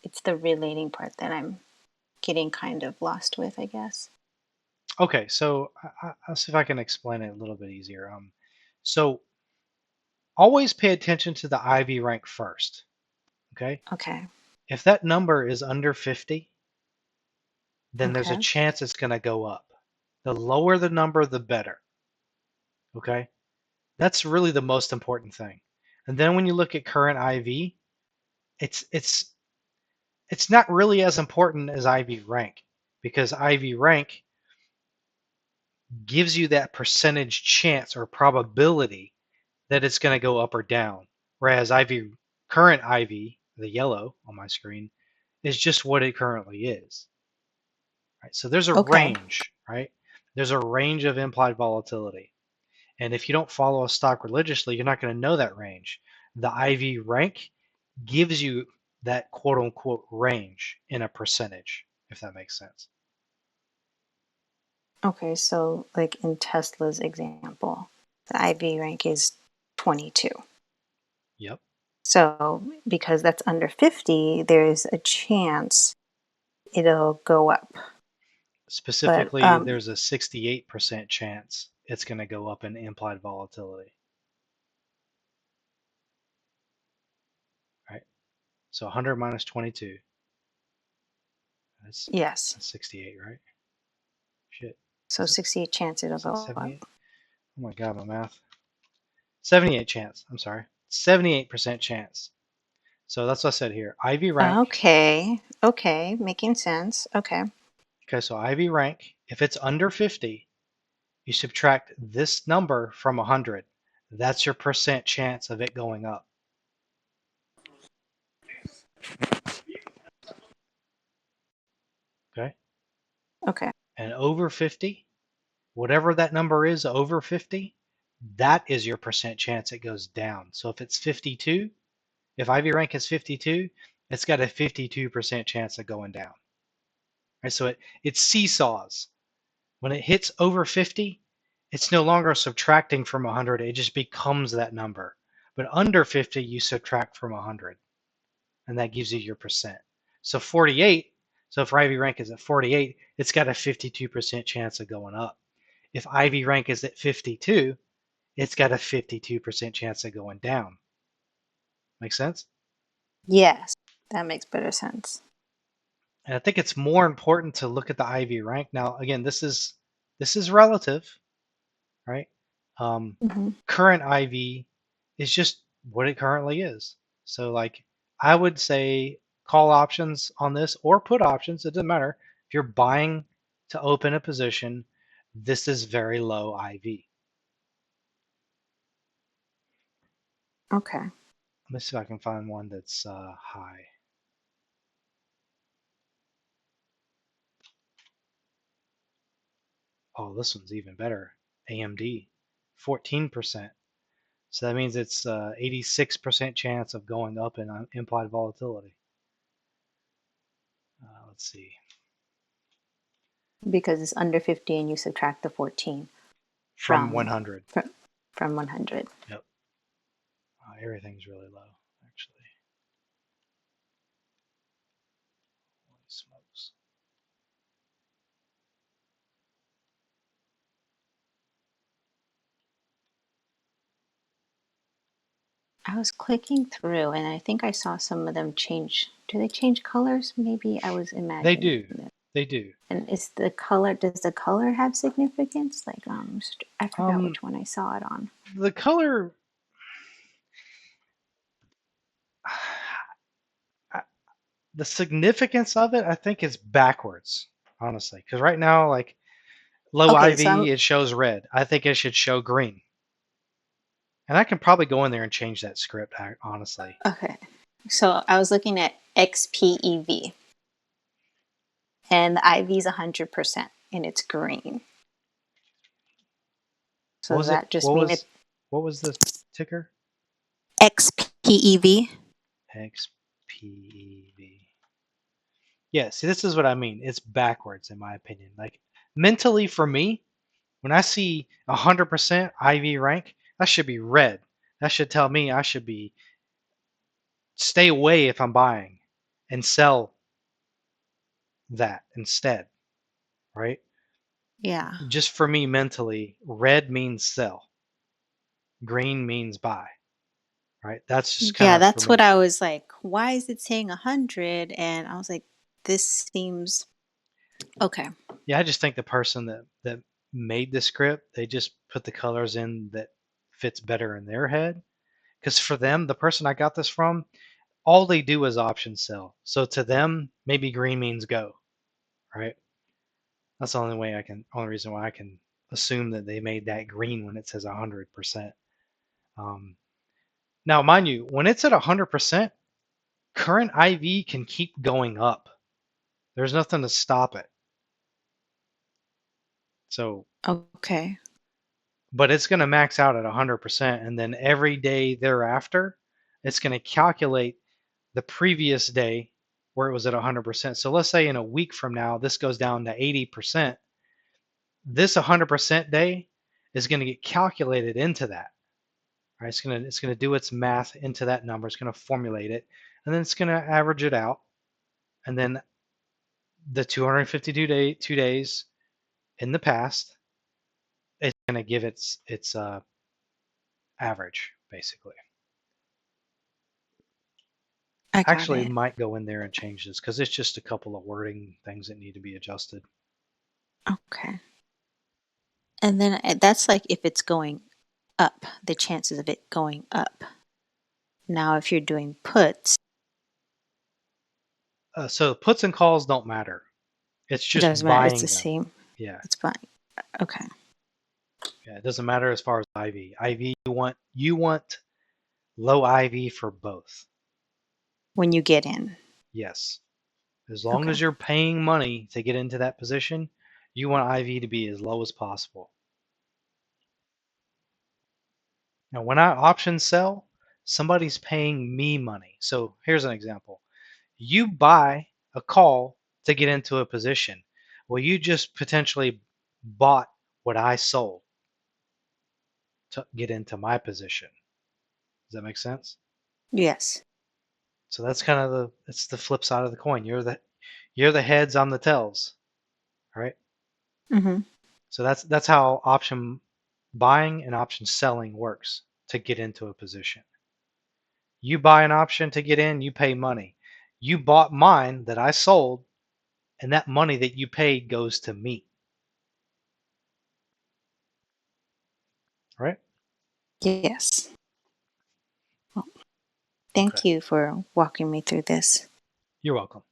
it's the relating part that I'm getting kind of lost with, I guess. okay. So I'll see if I can explain it a little bit easier. So always pay attention to the IV rank first. Okay. Okay. If that number is under 50, then there's a Okay. chance it's going to go up. The lower the number, the better. Okay. That's really the most important thing. And then when you look at current IV, it's not really as important as IV rank because IV rank gives you that percentage chance or probability that it's going to go up or down. Whereas current IV, the yellow on my screen, is just what it currently is. Right? So there's a Okay. range, right? There's a range of implied volatility. And if you don't follow a stock religiously, you're not going to know that range. The IV rank gives you that quote unquote range in a percentage, if that makes sense. Okay, so like in Tesla's example, the IV rank is 22. Yep. So because that's under 50, there's a chance it'll go up. Specifically, But there's a 68% chance it's going to go up in implied volatility. Right? So 100 minus 22. That's 68, right? Shit. So 68 chance it'll go up. 78? Oh my god, my math. 78 chance. I'm sorry. 78% chance. So that's what I said here. IV rank. Okay, making sense. Okay. Okay, so IV rank, if it's under 50, you subtract this number from 100. That's your percent chance of it going up. Okay? Okay. And over 50, whatever that number is over 50, that is your percent chance it goes down. So if it's 52, if IV rank is 52, it's got a 52% chance of going down. Right? So it seesaws. When it hits over 50, it's no longer subtracting from 100. It just becomes that number. But under 50, you subtract from 100. And that gives you your percent. So 48, so if IV rank is at 48, it's got a 52% chance of going up. If IV rank is at 52, it's got a 52% chance of going down. Make sense? Yes, that makes better sense. And I think it's more important to look at the IV rank. Now, again, this is relative, right? Current IV is just what it currently is. So, like, I would say call options on this or put options. It doesn't matter. If you're buying to open a position, this is very low IV. Okay. Let me see if I can find one that's high. Oh, this one's even better. AMD, 14%. So that means it's 86% chance of going up in implied volatility. Let's see. Because it's under 50 and you subtract the 14 From 100. From 100. Yep. Everything's really low, actually. Holy smokes. I was clicking through and I think I saw some of them change. Do they change colors? Maybe I was imagining. They do. They do. And does the color have significance? Like I forgot which one I saw it on. The color, the significance of it, I think is backwards, honestly. Because right now, like low Okay, IV, so it shows red. I think it should show green. And I can probably go in there and change that script, honestly. Okay. So I was looking at XPEV. And the IV is 100% and it's green. So does that just mean it? What was the ticker? XPEV. XPEV. Yeah, see, this is what I mean. It's backwards, in my opinion. Like, mentally for me, when I see 100% IV rank, that should be red. That should tell me I should be stay away if I'm buying and sell that instead, right? Yeah. Just for me mentally, red means sell. Green means buy. Right? That's just kind yeah, of that's what I was like. Why is it saying 100? And I was like, this seems okay. Yeah, I just think the person that made the script, they just put the colors in that fits better in their head. Because for them, the person I got this from, all they do is option sell. So to them, maybe green means go. Right? That's the only reason why I can assume that they made that green when it says 100%. Now, mind you, when it's at 100%, current IV can keep going up. There's nothing to stop it. So okay. But it's going to max out at 100%, and then every day thereafter, it's going to calculate the previous day where it was at 100%. So let's say in a week from now, this goes down to 80%. This 100% day is going to get calculated into that. Right? It's going to do its math into that number. It's going to formulate it, and then it's going to average it out. And then the 252 days in the past, it's going to give its average, basically. Actually, might go in there and change this because it's just a couple of wording things that need to be adjusted. Okay. And then that's like if it's going up, the chances of it going up. Now, if you're doing puts. So puts and calls don't matter. It's just doesn't buying matter. It's the them. same. Yeah. It's buying. Okay. Yeah, it doesn't matter as far as IV. IV, you want low IV for both. When you get in. Yes. As long as you're paying money to get into that position, you want IV to be as low as possible. Now, when I option sell, somebody's paying me money. So here's an example. You buy a call to get into a position. Well, you just potentially bought what I sold to get into my position. Does that make sense? Yes. So that's kind of it's the flip side of the coin. You're the heads, I'm the tails, right? Mm-hmm. So that's how option buying and option selling works to get into a position. You buy an option to get in, you pay money. You bought mine that I sold, and that money that you paid goes to me. Right? Yes. Well, thank you for walking me through this. You're welcome.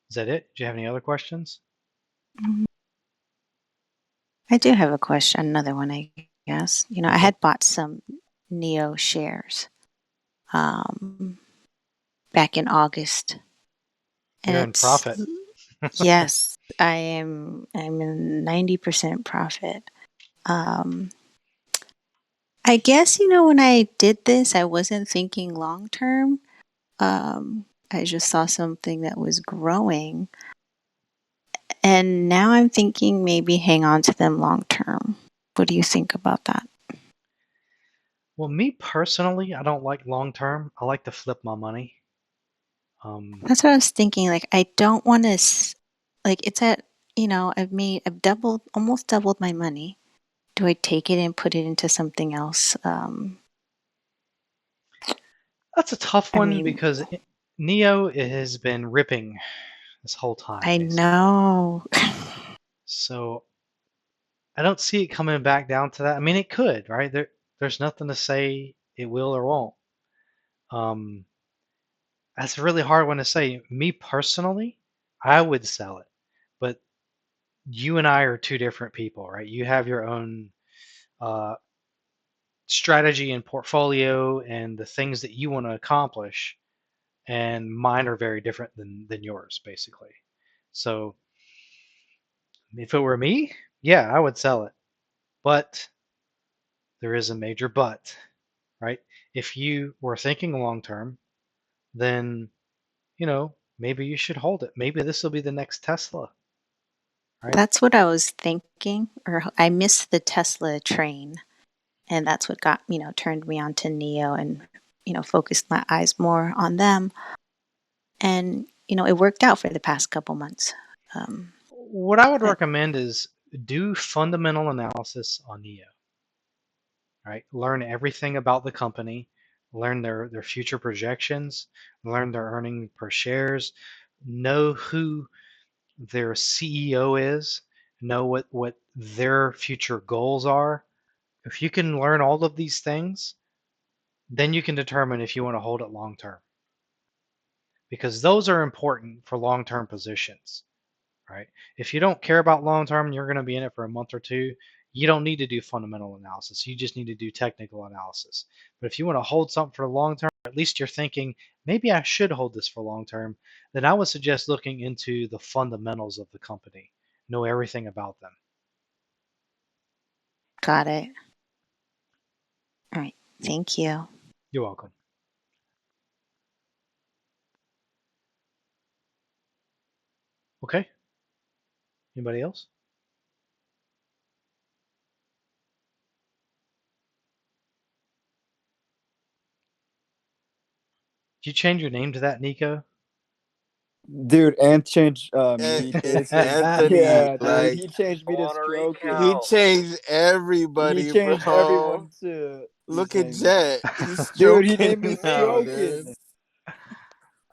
Is that it? Do you have any other questions? Mm, I do have a question, another one, I guess. You know, I Okay. had bought some Neo shares back in August, and You're in it's profit. yes, I'm in 90% profit. I guess, you know, when I did this, I wasn't thinking long term. I just saw something that was growing, and now I'm thinking maybe hang on to them long term. What do you think about that? Well, me personally, I don't like long term. I like to flip my money. That's what I was thinking. Like, I don't want to, like, it's at, you know, I've almost doubled my money. Do I take it and put it into something else? That's a tough I one mean, because Neo has been ripping this whole time, I basically. know. So I don't see it coming back down to that. I mean, it could, right? There's nothing to say it will or won't. That's a really hard one to say. Me personally, I would sell it, but you and I are two different people, right? You have your own strategy and portfolio and the things that you want to accomplish, and mine are very different than yours, basically. So if it were me, yeah, I would sell it, but there is a major but, right? If you were thinking long term, then you know maybe you should hold it. Maybe this will be the next Tesla, right? That's what I was thinking, or I missed the Tesla train, and that's what got, you know, turned me on to Neo and, you know, focused my eyes more on them. And, you know, it worked out for the past couple months. What I would But recommend is do fundamental analysis on Neo, right? Learn everything about the company, learn their future projections, learn their earning per shares, know who their CEO is, know what their future goals are. If you can learn all of these things, then you can determine if you want to hold it long term, because those are important for long term positions, right? If you don't care about long term, you're going to be in it for a month or two. You don't need to do fundamental analysis. You just need to do technical analysis. But if you want to hold something for long term, at least you're thinking, maybe I should hold this for long term, then I would suggest looking into the fundamentals of the company. Know everything about them. got it. All right. Thank you. You're welcome. Okay. Anybody else? Did you change your name to that, Nico? Dude, Ant changed me. It's Yeah, Anthony. dude, Like he changed me to Stroking. he changed He everybody, changed bro. everyone to Look his at name. Jet. He's Dude, he stroking named me now, dude. Stroking.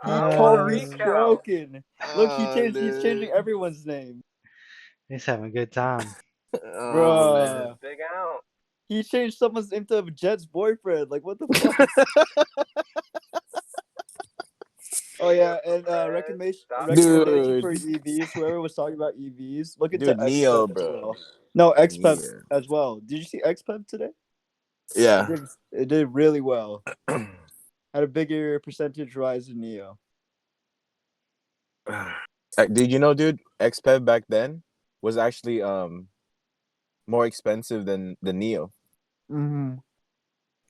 He called me Stroking. Look, Oh, he's changing dude. everyone's name. He's having a good time. Oh, man. Bruh. He changed someone's name to Jet's boyfriend. Like, what the fuck? Oh yeah, and recommendation Dude. for EVs. Whoever was talking about EVs, look into Dude, Neo, XPEP as bro. well. No, XPEP Neo. as well. Did you see XPEP today? Yeah. It did really well. Had a bigger percentage rise in Neo. Did you know, dude? XPEV back then was actually more expensive than the Neo. Mm-hmm.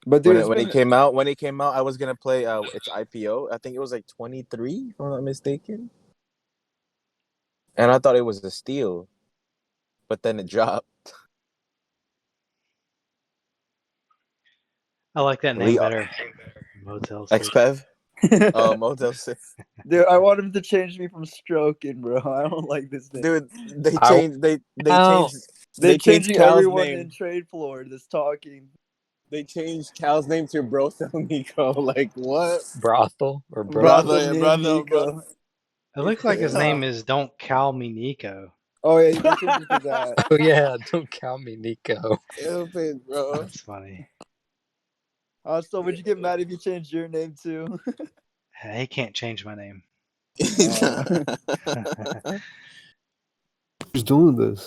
But When there's when it came out, I was gonna play its IPO. I think it was like 23, if I'm not mistaken. And I thought it was a steal, but then it dropped. I like that name better. Motel 6. XPEV. Motel 6. Dude, I want him to change me from Stroking, bro. I don't like this name. Dude, they changed. They They're changed changing Cal's everyone name. in trade floor that's talking. They changed Cal's name to Brothel Nico. Like what? Brothel or Brothel, Brother yeah, named Brothel, bro. Nico. It looks like his name is Don't Call Me Nico. Oh yeah, they changed it to that. Oh yeah, don't count me, Nico. Stupid, bro. That's funny. So would you get mad if you changed your name too? He can't change my name. Who's doing this?